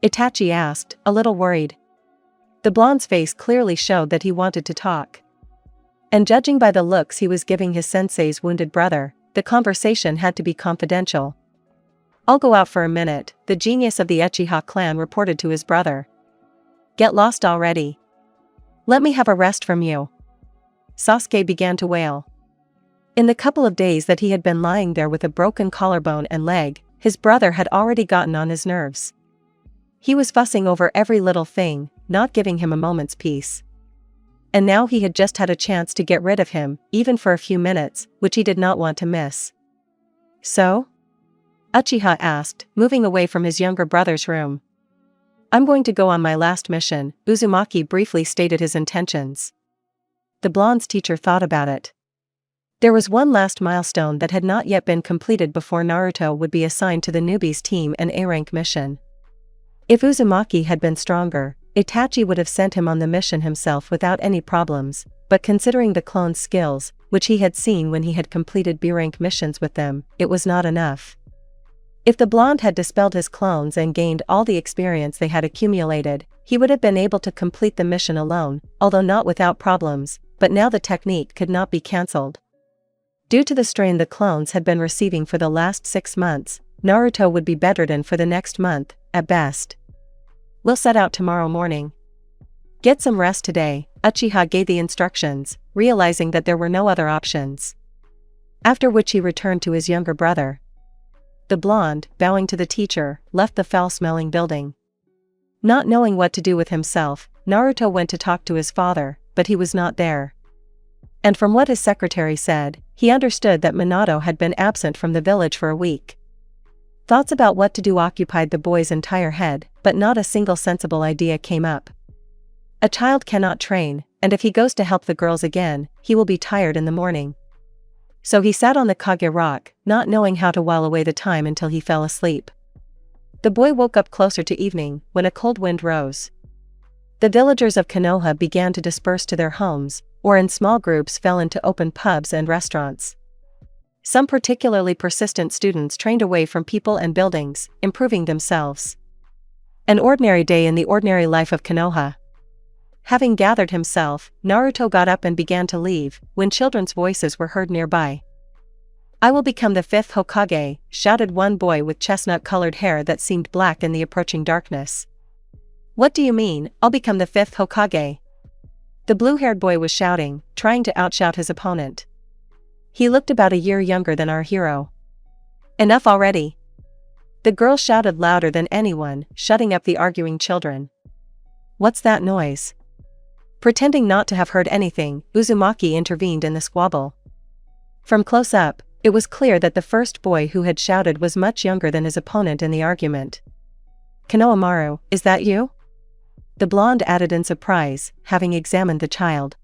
Itachi asked, a little worried. The blonde's face clearly showed that he wanted to talk. And judging by the looks he was giving his sensei's wounded brother, the conversation had to be confidential. "I'll go out for a minute," the genius of the Uchiha clan reported to his brother. "Get lost already. Let me have a rest from you." Sasuke began to wail. In the couple of days that he had been lying there with a broken collarbone and leg, his brother had already gotten on his nerves. He was fussing over every little thing, not giving him a moment's peace. And now he had just had a chance to get rid of him, even for a few minutes, which he did not want to miss. "So?" Uchiha asked, moving away from his younger brother's room. "I'm going to go on my last mission," Uzumaki briefly stated his intentions. The blonde's teacher thought about it. There was one last milestone that had not yet been completed before Naruto would be assigned to the newbies team an A-rank mission. If Uzumaki had been stronger, Itachi would have sent him on the mission himself without any problems, but considering the clone's skills, which he had seen when he had completed B-rank missions with them, it was not enough. If the blonde had dispelled his clones and gained all the experience they had accumulated, he would have been able to complete the mission alone, although not without problems, but now the technique could not be cancelled. Due to the strain the clones had been receiving for the last 6 months, Naruto would be bedridden for the next month, at best. "We'll set out tomorrow morning. Get some rest today," Uchiha gave the instructions, realizing that there were no other options. After which he returned to his younger brother. The blonde, bowing to the teacher, left the foul-smelling building. Not knowing what to do with himself, Naruto went to talk to his father, but he was not there. And from what his secretary said, he understood that Minato had been absent from the village for a week. Thoughts about what to do occupied the boy's entire head, but not a single sensible idea came up. A child cannot train, and if he goes to help the girls again, he will be tired in the morning. So he sat on the Kage rock, not knowing how to while away the time until he fell asleep. The boy woke up closer to evening, when a cold wind rose. The villagers of Konoha began to disperse to their homes, or in small groups fell into open pubs and restaurants. Some particularly persistent students trained away from people and buildings, improving themselves. An ordinary day in the ordinary life of Konoha. Having gathered himself, Naruto got up and began to leave, when children's voices were heard nearby. "I will become the 5th Hokage," shouted one boy with chestnut-colored hair that seemed black in the approaching darkness. "What do you mean, I'll become the 5th Hokage?" The blue-haired boy was shouting, trying to outshout his opponent. He looked about a year younger than our hero. "Enough already!" The girl shouted louder than anyone, shutting up the arguing children. "What's that noise?" Pretending not to have heard anything, Uzumaki intervened in the squabble. From close up, it was clear that the first boy who had shouted was much younger than his opponent in the argument. "Konohamaru, is that you?" The blonde added in surprise, having examined the child.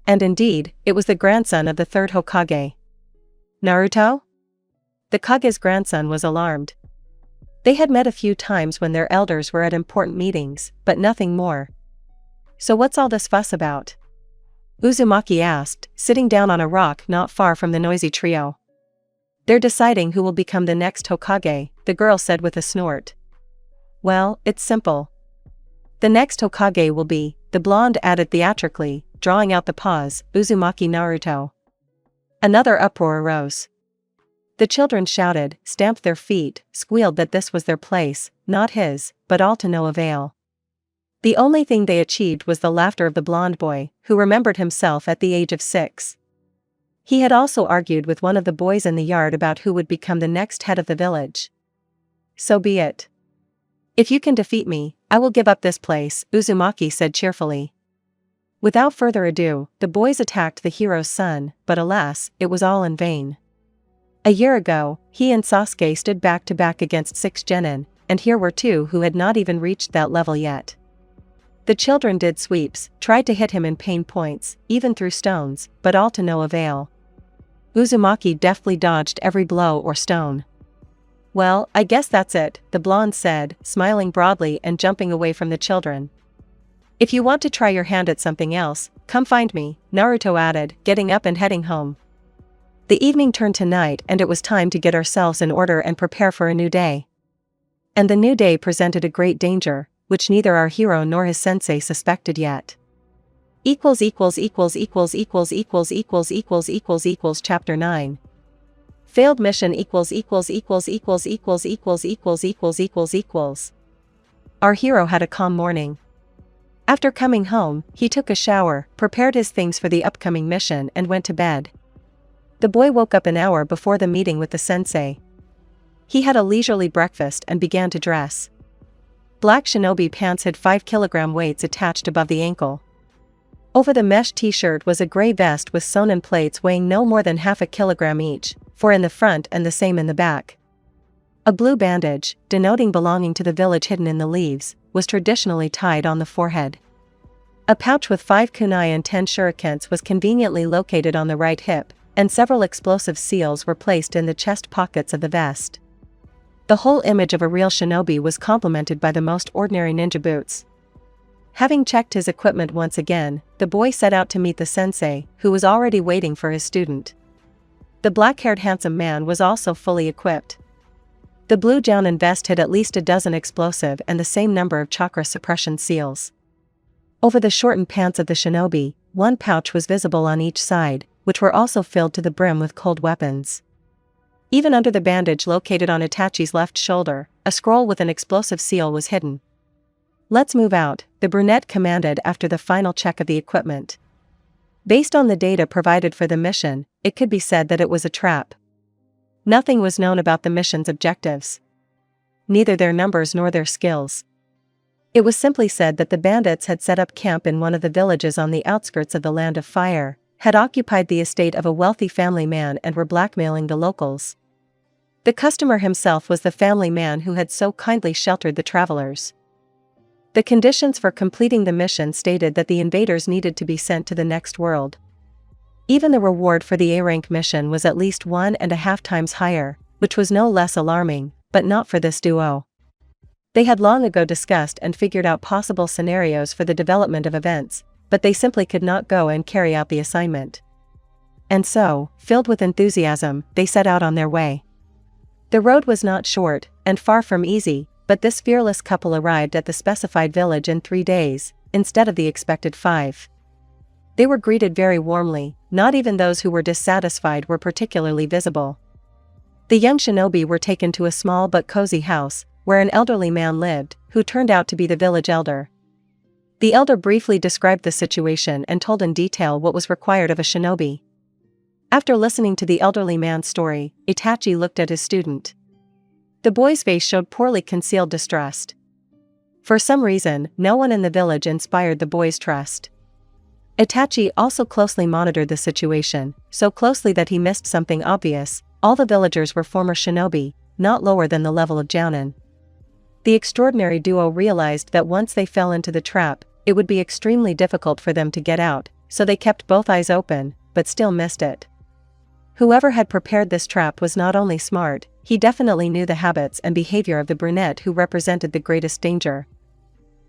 And indeed, it was the grandson of the 3rd Hokage. "Naruto?" The Kage's grandson was alarmed. They had met a few times when their elders were at important meetings, but nothing more. "So what's all this fuss about?" Uzumaki asked, sitting down on a rock not far from the noisy trio. "They're deciding who will become the next Hokage," the girl said with a snort. "Well, it's simple. The next Hokage will be," the blonde added theatrically, drawing out the pause, "Uzumaki Naruto." Another uproar arose. The children shouted, stamped their feet, squealed that this was their place, not his, but all to no avail. The only thing they achieved was the laughter of the blonde boy, who remembered himself at the age of 6. He had also argued with one of the boys in the yard about who would become the next head of the village. "So be it. If you can defeat me, I will give up this place," Uzumaki said cheerfully. Without further ado, the boys attacked the hero's son, but alas, it was all in vain. A year ago, he and Sasuke stood back to back against 6 genin, and here were 2 who had not even reached that level yet. The children did sweeps, tried to hit him in pain points, even threw stones, but all to no avail. Uzumaki deftly dodged every blow or stone. "Well, I guess that's it," the blonde said, smiling broadly and jumping away from the children. "If you want to try your hand at something else, come find me," Naruto added, getting up and heading home. The evening turned to night and it was time to get ourselves in order and prepare for a new day. And the new day presented a great danger, which neither our hero nor his sensei suspected yet. Chapter 9. Failed mission Our hero had a calm morning. After coming home, he took a shower, prepared his things for the upcoming mission and went to bed. The boy woke up an hour before the meeting with the sensei. He had a leisurely breakfast and began to dress. Black shinobi pants had 5-kilogram weights attached above the ankle. Over the mesh t-shirt was a gray vest with sewn-in plates weighing no more than half a kilogram each, 4 in the front and the same in the back. A blue bandage, denoting belonging to the village hidden in the leaves, was traditionally tied on the forehead. A pouch with 5 kunai and 10 shurikens was conveniently located on the right hip, and several explosive seals were placed in the chest pockets of the vest. The whole image of a real shinobi was complemented by the most ordinary ninja boots. Having checked his equipment once again, the boy set out to meet the sensei, who was already waiting for his student. The black-haired handsome man was also fully equipped. The blue jounin vest had at least a dozen explosive and the same number of chakra suppression seals. Over the shortened pants of the shinobi, 1 pouch was visible on each side, which were also filled to the brim with cold weapons. Even under the bandage located on Itachi's left shoulder, a scroll with an explosive seal was hidden. "Let's move out," the brunette commanded after the final check of the equipment. Based on the data provided for the mission, it could be said that it was a trap. Nothing was known about the mission's objectives. Neither their numbers nor their skills. It was simply said that the bandits had set up camp in one of the villages on the outskirts of the Land of Fire, had occupied the estate of a wealthy family man and were blackmailing the locals. The customer himself was the family man who had so kindly sheltered the travelers. The conditions for completing the mission stated that the invaders needed to be sent to the next world. Even the reward for the A-rank mission was at least 1.5 times higher, which was no less alarming, but not for this duo. They had long ago discussed and figured out possible scenarios for the development of events, but they simply could not go and carry out the assignment. And so, filled with enthusiasm, they set out on their way. The road was not short, and far from easy, but this fearless couple arrived at the specified village in 3 days, instead of the expected 5. They were greeted very warmly, not even those who were dissatisfied were particularly visible. The young shinobi were taken to a small but cozy house, where an elderly man lived, who turned out to be the village elder. The elder briefly described the situation and told in detail what was required of a shinobi. After listening to the elderly man's story, Itachi looked at his student. The boy's face showed poorly concealed distrust. For some reason, no one in the village inspired the boy's trust. Itachi also closely monitored the situation, so closely that he missed something obvious. All the villagers were former shinobi, not lower than the level of jounin. The extraordinary duo realized that once they fell into the trap, it would be extremely difficult for them to get out, so they kept both eyes open, but still missed it. Whoever had prepared this trap was not only smart, he definitely knew the habits and behavior of the brunette who represented the greatest danger.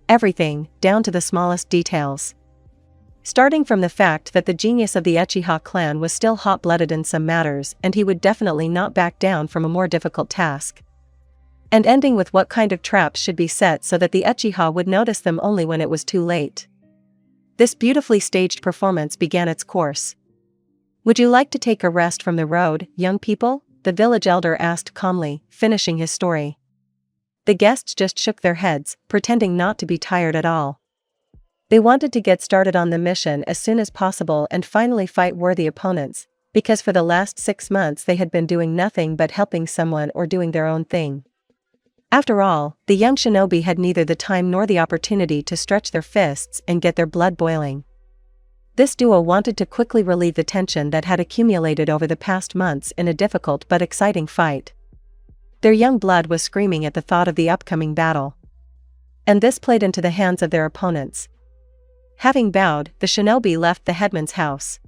Everything, down to the smallest details. Starting from the fact that the genius of the Uchiha clan was still hot-blooded in some matters and he would definitely not back down from a more difficult task. And ending with what kind of traps should be set so that the Uchiha would notice them only when it was too late. This beautifully staged performance began its course. "Would you like to take a rest from the road, young people?" the village elder asked calmly, finishing his story. The guests just shook their heads, pretending not to be tired at all. They wanted to get started on the mission as soon as possible and finally fight worthy opponents, because for the last 6 months they had been doing nothing but helping someone or doing their own thing. After all, the young shinobi had neither the time nor the opportunity to stretch their fists and get their blood boiling. This duo wanted to quickly relieve the tension that had accumulated over the past months in a difficult but exciting fight. Their young blood was screaming at the thought of the upcoming battle. And this played into the hands of their opponents. Having bowed, the shinobi left the headman's house.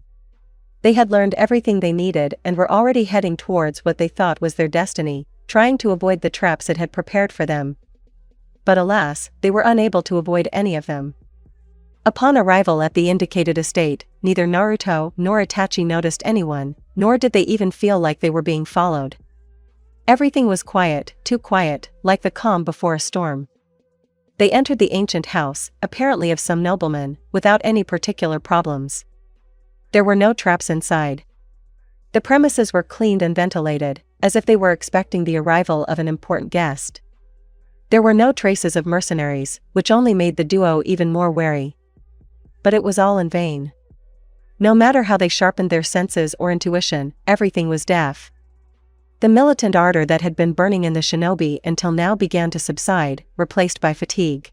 They had learned everything they needed and were already heading towards what they thought was their destiny, trying to avoid the traps it had prepared for them. But alas, they were unable to avoid any of them. Upon arrival at the indicated estate, neither Naruto nor Itachi noticed anyone, nor did they even feel like they were being followed. Everything was quiet, too quiet, like the calm before a storm. They entered the ancient house, apparently of some nobleman, without any particular problems. There were no traps inside. The premises were cleaned and ventilated, as if they were expecting the arrival of an important guest. There were no traces of mercenaries, which only made the duo even more wary. But it was all in vain. No matter how they sharpened their senses or intuition, everything was deaf. The militant ardor that had been burning in the shinobi until now began to subside, replaced by fatigue.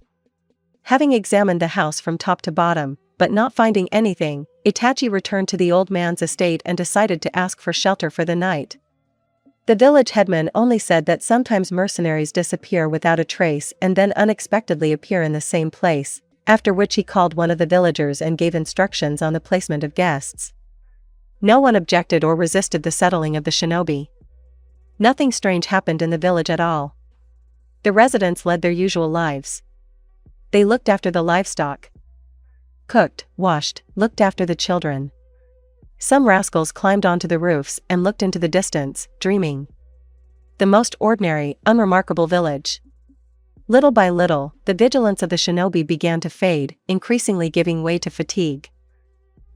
Having examined the house from top to bottom, but not finding anything, Itachi returned to the old man's estate and decided to ask for shelter for the night. The village headman only said that sometimes mercenaries disappear without a trace and then unexpectedly appear in the same place, after which he called one of the villagers and gave instructions on the placement of guests. No one objected or resisted the settling of the shinobi. Nothing strange happened in the village at all. The residents led their usual lives. They looked after the livestock, cooked, washed, looked after the children. Some rascals climbed onto the roofs and looked into the distance, dreaming. The most ordinary, unremarkable village. Little by little, the vigilance of the shinobi began to fade, increasingly giving way to fatigue.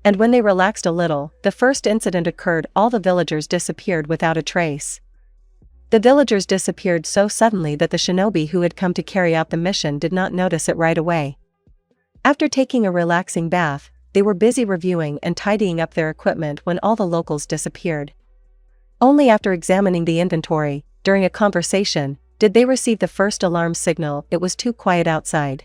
And when they relaxed a little, the first incident occurred. All the villagers disappeared without a trace. The villagers disappeared so suddenly that the shinobi who had come to carry out the mission did not notice it right away. After taking a relaxing bath, they were busy reviewing and tidying up their equipment when all the locals disappeared. Only after examining the inventory, during a conversation, did they receive the first alarm signal. It was too quiet outside.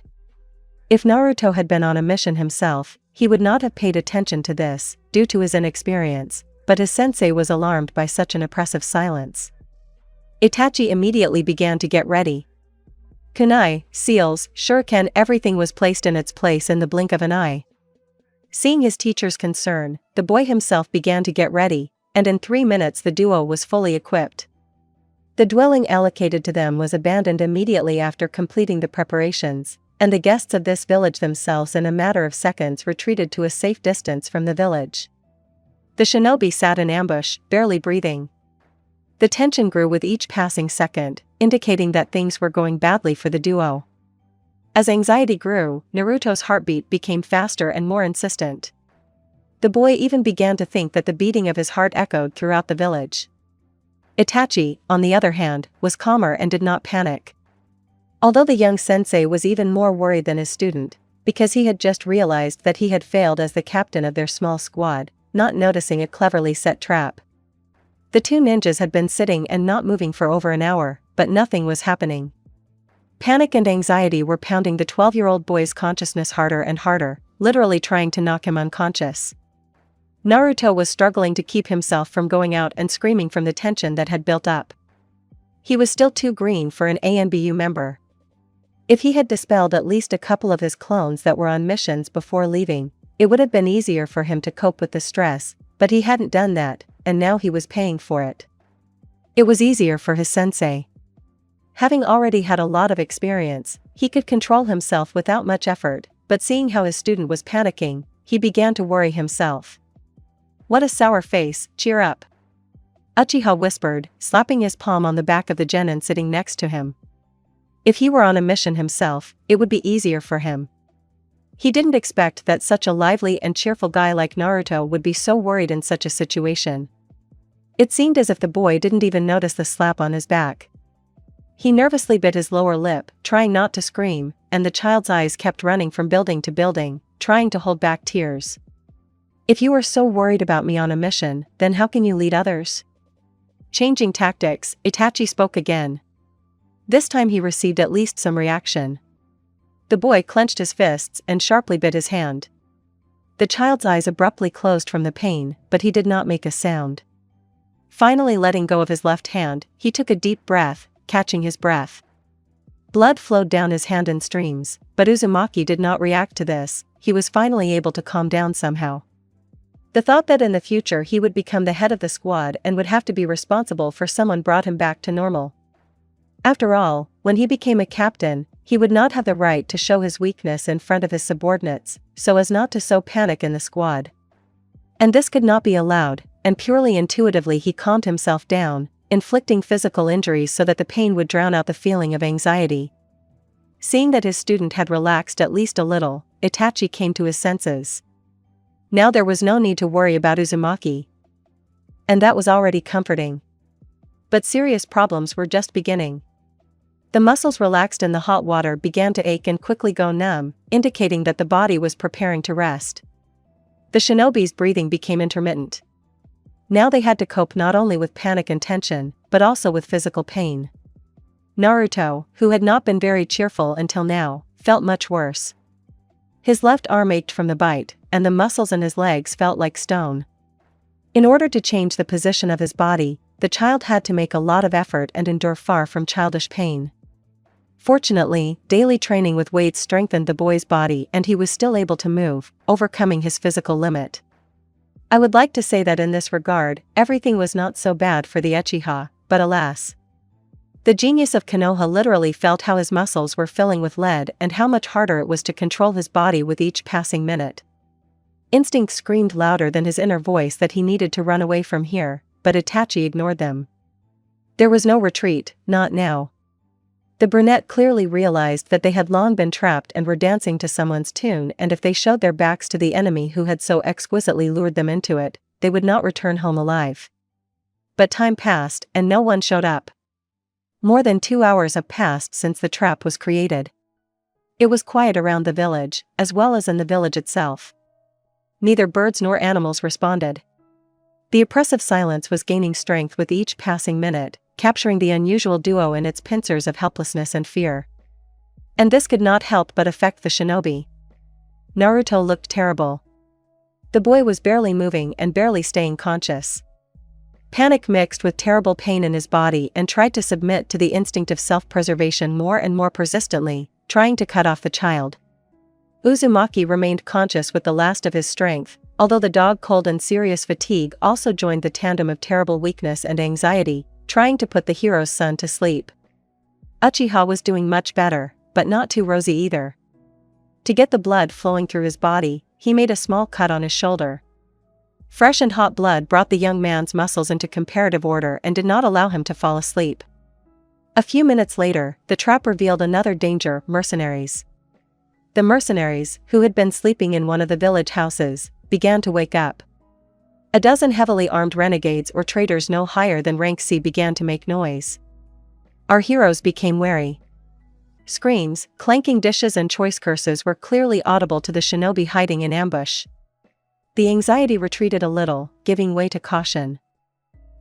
If Naruto had been on a mission himself, he would not have paid attention to this, due to his inexperience, but his sensei was alarmed by such an oppressive silence. Itachi immediately began to get ready. Kunai, seals, shuriken, everything was placed in its place in the blink of an eye. Seeing his teacher's concern, the boy himself began to get ready, and in 3 minutes the duo was fully equipped. The dwelling allocated to them was abandoned immediately after completing the preparations, and the guests of this village themselves in a matter of seconds retreated to a safe distance from the village. The shinobi sat in ambush, barely breathing. The tension grew with each passing second, indicating that things were going badly for the duo. As anxiety grew, Naruto's heartbeat became faster and more insistent. The boy even began to think that the beating of his heart echoed throughout the village. Itachi, on the other hand, was calmer and did not panic. Although the young sensei was even more worried than his student, because he had just realized that he had failed as the captain of their small squad, not noticing a cleverly set trap. The two ninjas had been sitting and not moving for over an hour, but nothing was happening. Panic and anxiety were pounding the 12-year-old boy's consciousness harder and harder, literally trying to knock him unconscious. Naruto was struggling to keep himself from going out and screaming from the tension that had built up. He was still too green for an ANBU member. If he had dispelled at least a couple of his clones that were on missions before leaving, it would have been easier for him to cope with the stress, but he hadn't done that, and now he was paying for it. It was easier for his sensei. Having already had a lot of experience, he could control himself without much effort, but seeing how his student was panicking, he began to worry himself. "What a sour face, cheer up," Uchiha whispered, slapping his palm on the back of the genin sitting next to him. If he were on a mission himself, it would be easier for him. He didn't expect that such a lively and cheerful guy like Naruto would be so worried in such a situation. It seemed as if the boy didn't even notice the slap on his back. He nervously bit his lower lip, trying not to scream, and the child's eyes kept running from building to building, trying to hold back tears. "If you are so worried about me on a mission, then how can you lead others?" Changing tactics, Itachi spoke again. This time he received at least some reaction. The boy clenched his fists and sharply bit his hand. The child's eyes abruptly closed from the pain, but he did not make a sound. Finally letting go of his left hand, he took a deep breath, catching his breath. Blood flowed down his hand in streams, but Uzumaki did not react to this. He was finally able to calm down somehow. The thought that in the future he would become the head of the squad and would have to be responsible for someone brought him back to normal. After all, when he became a captain, he would not have the right to show his weakness in front of his subordinates, so as not to sow panic in the squad. And this could not be allowed, and purely intuitively he calmed himself down, inflicting physical injuries so that the pain would drown out the feeling of anxiety. Seeing that his student had relaxed at least a little, Itachi came to his senses. Now there was no need to worry about Uzumaki. And that was already comforting. But serious problems were just beginning. The muscles relaxed in the hot water began to ache and quickly go numb, indicating that the body was preparing to rest. The shinobi's breathing became intermittent. Now they had to cope not only with panic and tension, but also with physical pain. Naruto, who had not been very cheerful until now, felt much worse. His left arm ached from the bite, and the muscles in his legs felt like stone. In order to change the position of his body, the child had to make a lot of effort and endure far from childish pain. Fortunately, daily training with weights strengthened the boy's body and he was still able to move, overcoming his physical limit. I would like to say that in this regard, everything was not so bad for the Uchiha, but alas. The genius of Konoha literally felt how his muscles were filling with lead and how much harder it was to control his body with each passing minute. Instinct screamed louder than his inner voice that he needed to run away from here, but Itachi ignored them. There was no retreat, not now. The brunette clearly realized that they had long been trapped and were dancing to someone's tune, and if they showed their backs to the enemy who had so exquisitely lured them into it, they would not return home alive. But time passed and no one showed up. More than 2 hours have passed since the trap was created. It was quiet around the village, as well as in the village itself. neither birds nor animals responded. The oppressive silence was gaining strength with each passing minute, capturing the unusual duo in its pincers of helplessness and fear. And this could not help but affect the shinobi. Naruto looked terrible. The boy was barely moving and barely staying conscious. Panic mixed with terrible pain in his body and tried to submit to the instinct of self-preservation more and more persistently, trying to cut off the child. Uzumaki remained conscious with the last of his strength, although the dog cold and serious fatigue also joined the tandem of terrible weakness and anxiety, trying to put the hero's son to sleep. Uchiha was doing much better, but not too rosy either. To get the blood flowing through his body, he made a small cut on his shoulder. Fresh and hot blood brought the young man's muscles into comparative order and did not allow him to fall asleep. A few minutes later, the trap revealed another danger: mercenaries. The mercenaries, who had been sleeping in one of the village houses, began to wake up. A dozen heavily armed renegades or traitors no higher than rank C began to make noise. Our heroes became wary. Screams, clanking dishes and choice curses were clearly audible to the shinobi hiding in ambush. The anxiety retreated a little, giving way to caution.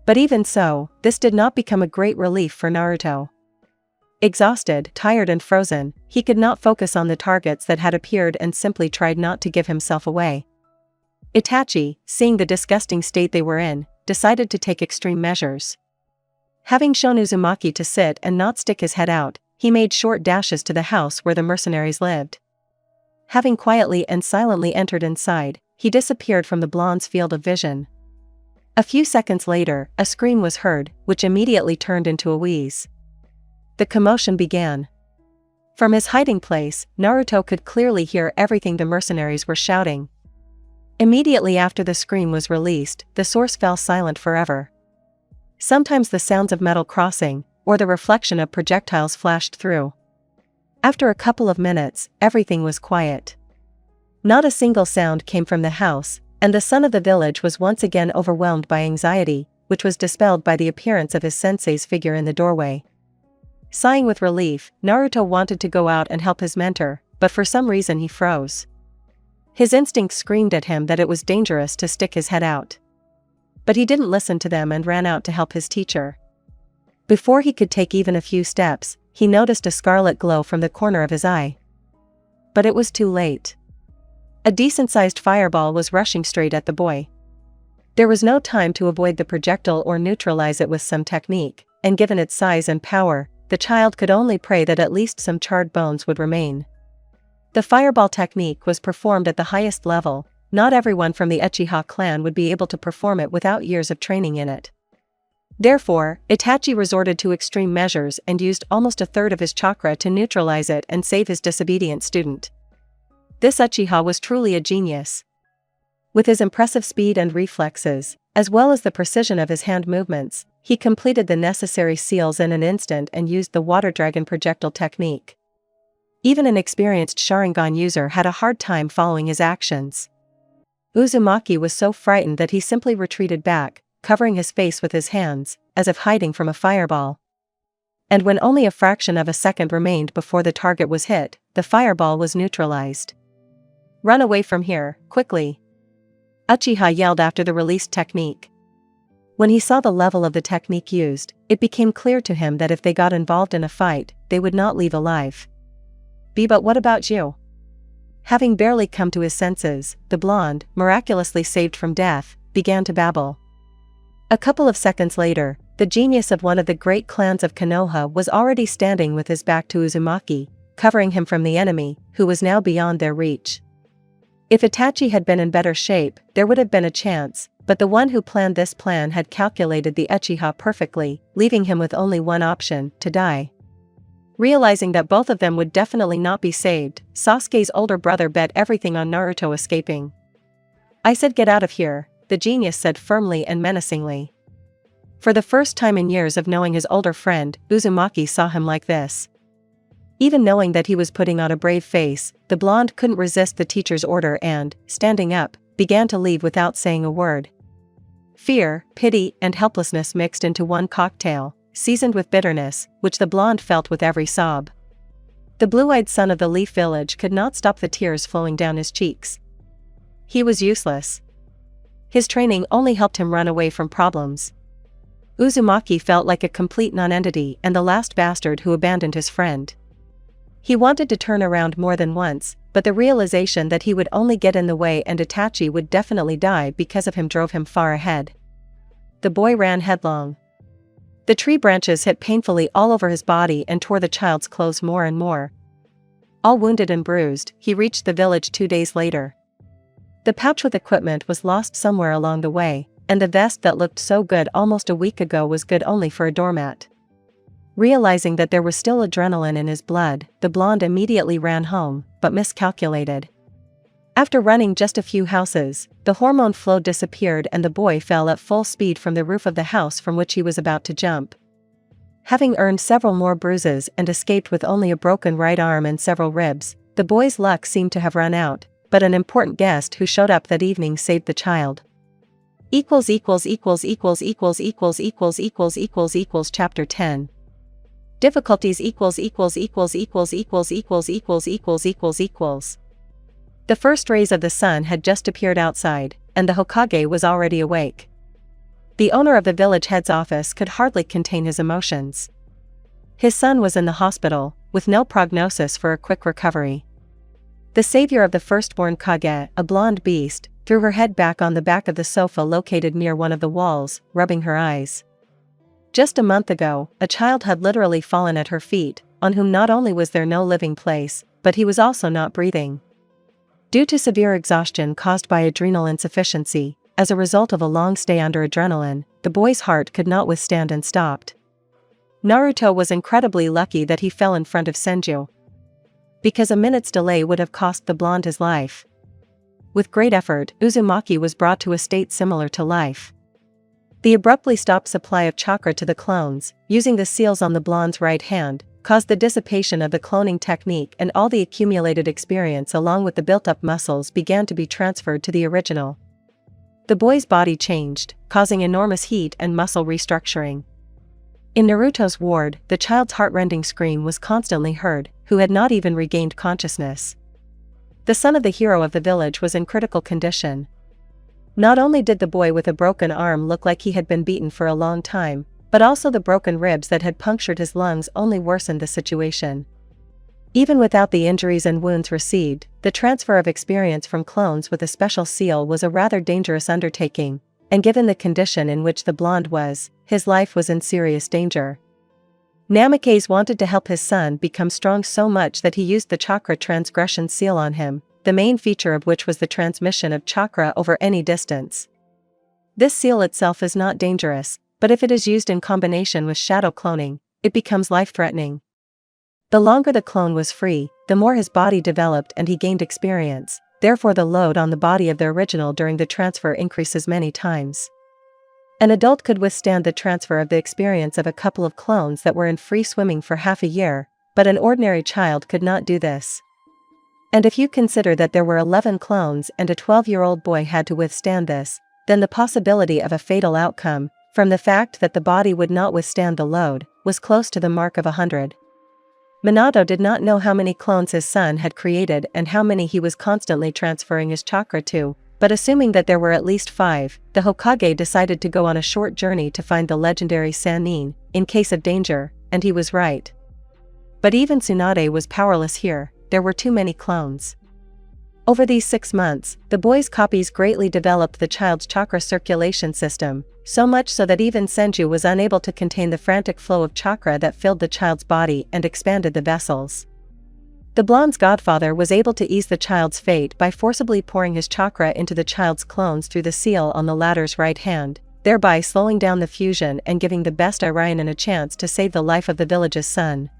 But even so, this did not become a great relief for Naruto. Exhausted, tired and frozen, he could not focus on the targets that had appeared and simply tried not to give himself away. Itachi, seeing the disgusting state they were in, decided to take extreme measures. Having shown Uzumaki to sit and not stick his head out, he made short dashes to the house where the mercenaries lived. Having quietly and silently entered inside, he disappeared from the blonde's field of vision. A few seconds later, a scream was heard, which immediately turned into a wheeze. The commotion began. From his hiding place, Naruto could clearly hear everything the mercenaries were shouting. Immediately after the scream was released, the source fell silent forever. Sometimes the sounds of metal crossing, or the reflection of projectiles flashed through. After a couple of minutes, everything was quiet. Not a single sound came from the house, and the son of the village was once again overwhelmed by anxiety, which was dispelled by the appearance of his sensei's figure in the doorway. Sighing with relief, Naruto wanted to go out and help his mentor, but for some reason he froze. His instincts screamed at him that it was dangerous to stick his head out. But he didn't listen to them and ran out to help his teacher. Before he could take even a few steps, he noticed a scarlet glow from the corner of his eye. But it was too late. A decent-sized fireball was rushing straight at the boy. There was no time to avoid the projectile or neutralize it with some technique, and given its size and power, the child could only pray that at least some charred bones would remain. The fireball technique was performed at the highest level. Not everyone from the Uchiha clan would be able to perform it without years of training in it. Therefore, Itachi resorted to extreme measures and used almost a third of his chakra to neutralize it and save his disobedient student. This Uchiha was truly a genius. With his impressive speed and reflexes, as well as the precision of his hand movements, he completed the necessary seals in an instant and used the water dragon projectile technique. Even an experienced Sharingan user had a hard time following his actions. Uzumaki was so frightened that he simply retreated back, covering his face with his hands, as if hiding from a fireball. And when only a fraction of a second remained before the target was hit, the fireball was neutralized. "Run away from here, quickly!" Uchiha yelled after the released technique. When he saw the level of the technique used, it became clear to him that if they got involved in a fight, they would not leave alive. But what about you?" Having barely come to his senses, the blonde, miraculously saved from death, began to babble. A couple of seconds later, the genius of one of the great clans of Konoha was already standing with his back to Uzumaki, covering him from the enemy, who was now beyond their reach. If Itachi had been in better shape, there would have been a chance, but the one who planned this plan had calculated the Uchiha perfectly, leaving him with only one option: to die. Realizing that both of them would definitely not be saved, Sasuke's older brother bet everything on Naruto escaping. "I said get out of here," the genius said firmly and menacingly. For the first time in years of knowing his older friend, Uzumaki saw him like this. Even knowing that he was putting on a brave face, the blonde couldn't resist the teacher's order and, standing up, began to leave without saying a word. Fear, pity, and helplessness mixed into one cocktail, seasoned with bitterness, which the blonde felt with every sob. The blue-eyed son of the Leaf Village could not stop the tears flowing down his cheeks. He was useless. His training only helped him run away from problems. Uzumaki felt like a complete nonentity and the last bastard who abandoned his friend. He wanted to turn around more than once, but the realization that he would only get in the way and Itachi would definitely die because of him drove him far ahead. The boy ran headlong. The tree branches hit painfully all over his body and tore the child's clothes more and more. All wounded and bruised, he reached the village 2 days later. The pouch with equipment was lost somewhere along the way, and the vest that looked so good almost a week ago was good only for a doormat. Realizing that there was still adrenaline in his blood, the blonde immediately ran home, but miscalculated. After running just a few houses, the hormone flow disappeared and the boy fell at full speed from the roof of the house from which he was about to jump. Having earned several more bruises and escaped with only a broken right arm and several ribs, the boy's luck seemed to have run out, but an important guest who showed up that evening saved the child. Chapter 10. Difficulties The first rays of the sun had just appeared outside, and the Hokage was already awake. The owner of the village head's office could hardly contain his emotions. His son was in the hospital, with no prognosis for a quick recovery. The savior of the firstborn Kage, a blonde beast, threw her head back on the back of the sofa located near one of the walls, rubbing her eyes. Just a month ago, a child had literally fallen at her feet, on whom not only was there no living place, but he was also not breathing. Due to severe exhaustion caused by adrenal insufficiency, as a result of a long stay under adrenaline, the boy's heart could not withstand and stopped. Naruto was incredibly lucky that he fell in front of Senju, because a minute's delay would have cost the blonde his life. With great effort, Uzumaki was brought to a state similar to life. The abruptly stopped supply of chakra to the clones, using the seals on the blonde's right hand, caused the dissipation of the cloning technique, and all the accumulated experience along with the built-up muscles began to be transferred to the original. The boy's body changed, causing enormous heat and muscle restructuring. In Naruto's ward, the child's heart-rending scream was constantly heard, who had not even regained consciousness. The son of the hero of the village was in critical condition. Not only did the boy with a broken arm look like he had been beaten for a long time, but also the broken ribs that had punctured his lungs only worsened the situation. Even without the injuries and wounds received, the transfer of experience from clones with a special seal was a rather dangerous undertaking, and given the condition in which the blonde was, his life was in serious danger. Namikaze wanted to help his son become strong so much that he used the chakra transgression seal on him, the main feature of which was the transmission of chakra over any distance. This seal itself is not dangerous, but if it is used in combination with shadow cloning, it becomes life-threatening. The longer the clone was free, the more his body developed and he gained experience, therefore the load on the body of the original during the transfer increases many times. An adult could withstand the transfer of the experience of a couple of clones that were in free swimming for half a year, but an ordinary child could not do this. And if you consider that there were 11 clones and a 12-year-old boy had to withstand this, then the possibility of a fatal outcome, from the fact that the body would not withstand the load, was close to the mark of 100. Minato did not know how many clones his son had created and how many he was constantly transferring his chakra to, but assuming that there were at least 5, the Hokage decided to go on a short journey to find the legendary Sannin, in case of danger, and he was right. But even Tsunade was powerless here, there were too many clones. Over these 6 months, the boy's copies greatly developed the child's chakra circulation system, so much so that even Senju was unable to contain the frantic flow of chakra that filled the child's body and expanded the vessels. The blonde's godfather was able to ease the child's fate by forcibly pouring his chakra into the child's clones through the seal on the latter's right hand, thereby slowing down the fusion and giving the best Iranian a chance to save the life of the village's son.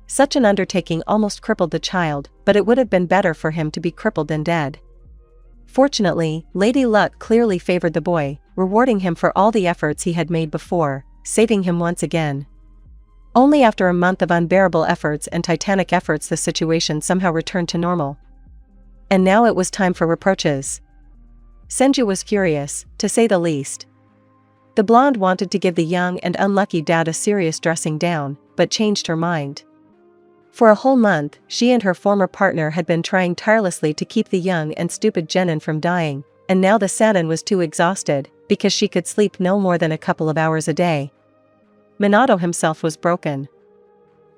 Such an undertaking almost crippled the child, but it would have been better for him to be crippled than dead. Fortunately, Lady Luck clearly favored the boy, rewarding him for all the efforts he had made before, saving him once again. Only after a month of unbearable efforts and titanic efforts the situation somehow returned to normal. And now it was time for reproaches. Senju was furious, to say the least. The blonde wanted to give the young and unlucky dad a serious dressing down, but changed her mind. For a whole month, she and her former partner had been trying tirelessly to keep the young and stupid genin from dying, and now the Sanin was too exhausted, because she could sleep no more than a couple of hours a day. Minato himself was broken.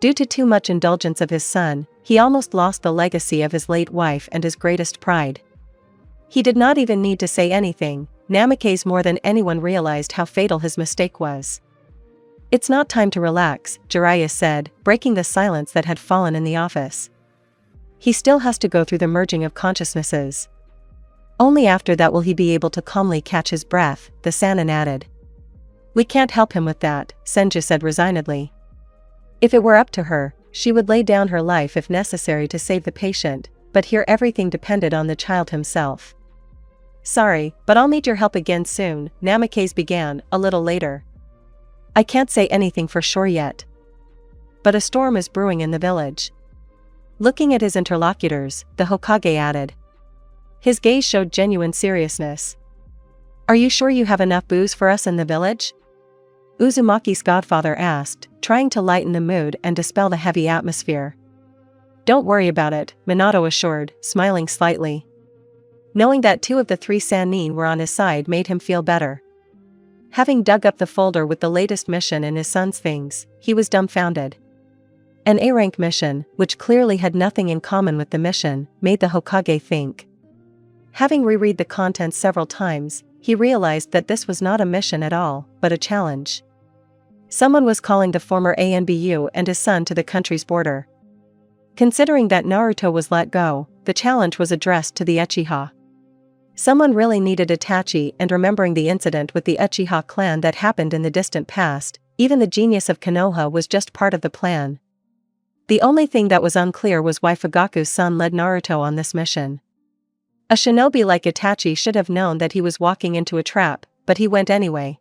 Due to too much indulgence of his son, he almost lost the legacy of his late wife and his greatest pride. He did not even need to say anything. Namikaze more than anyone realized how fatal his mistake was. "It's not time to relax," Jiraiya said, breaking the silence that had fallen in the office. "He still has to go through the merging of consciousnesses. Only after that will he be able to calmly catch his breath," the Sanin added. "We can't help him with that," Senju said resignedly. If it were up to her, she would lay down her life if necessary to save the patient, but here everything depended on the child himself. "Sorry, but I'll need your help again soon," Namikaze began, a little later. "I can't say anything for sure yet. But a storm is brewing in the village." Looking at his interlocutors, the Hokage added. His gaze showed genuine seriousness. "Are you sure you have enough booze for us in the village?" Uzumaki's godfather asked, trying to lighten the mood and dispel the heavy atmosphere. "Don't worry about it," Minato assured, smiling slightly. Knowing that 2 of the 3 Sannin were on his side made him feel better. Having dug up the folder with the latest mission and his son's things, he was dumbfounded. An A-rank mission, which clearly had nothing in common with the mission, made the Hokage think. Having reread the contents several times, he realized that this was not a mission at all, but a challenge. Someone was calling the former ANBU and his son to the country's border. Considering that Naruto was let go, the challenge was addressed to the Uchiha. Someone really needed Itachi, and remembering the incident with the Uchiha clan that happened in the distant past, even the genius of Konoha was just part of the plan. The only thing that was unclear was why Fugaku's son led Naruto on this mission. A shinobi like Itachi should have known that he was walking into a trap, but he went anyway.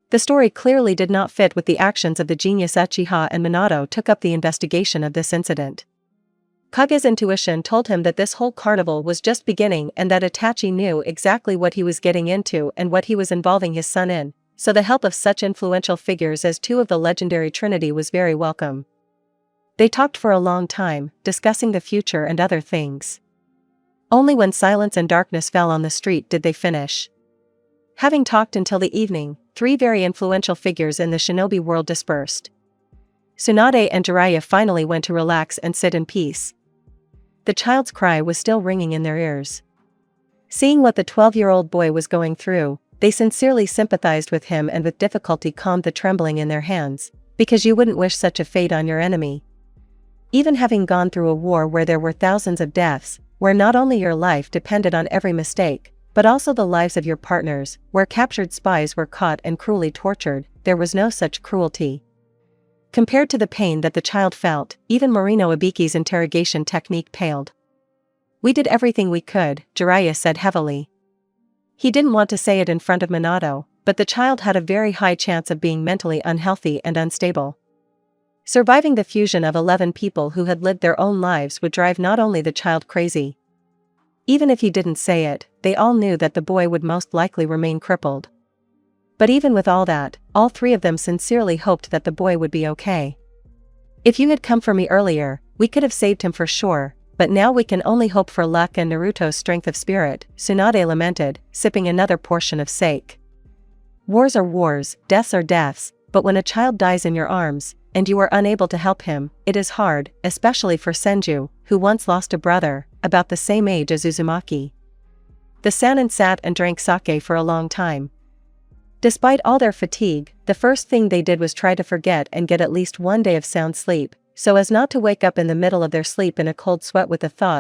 The story clearly did not fit with the actions of the genius Uchiha, and Minato took up the investigation of this incident. Kage's intuition told him that this whole carnival was just beginning and that Itachi knew exactly what he was getting into and what he was involving his son in, so the help of such influential figures as 2 of the legendary Trinity was very welcome. They talked for a long time, discussing the future and other things. Only when silence and darkness fell on the street did they finish. Having talked until the evening, 3 very influential figures in the shinobi world dispersed. Tsunade and Jiraiya finally went to relax and sit in peace. The child's cry was still ringing in their ears. Seeing what the 12-year-old boy was going through, they sincerely sympathized with him and with difficulty calmed the trembling in their hands, because you wouldn't wish such a fate on your enemy. Even having gone through a war where there were thousands of deaths, where not only your life depended on every mistake, but also the lives of your partners, where captured spies were caught and cruelly tortured, there was no such cruelty. Compared to the pain that the child felt, even Morino Ibiki's interrogation technique paled. "We did everything we could," Jiraiya said heavily. He didn't want to say it in front of Minato, but the child had a very high chance of being mentally unhealthy and unstable. Surviving the fusion of 11 people who had lived their own lives would drive not only the child crazy. Even if he didn't say it, they all knew that the boy would most likely remain crippled. But even with all that, all 3 of them sincerely hoped that the boy would be okay. "If you had come for me earlier, we could have saved him for sure, but now we can only hope for luck and Naruto's strength of spirit," Tsunade lamented, sipping another portion of sake. "Wars are wars, deaths are deaths, but when a child dies in your arms, and you are unable to help him, it is hard, especially for Senju, who once lost a brother, about the same age as Uzumaki." The Sannin sat and drank sake for a long time. Despite all their fatigue, the first thing they did was try to forget and get at least 1 day of sound sleep, so as not to wake up in the middle of their sleep in a cold sweat with the thought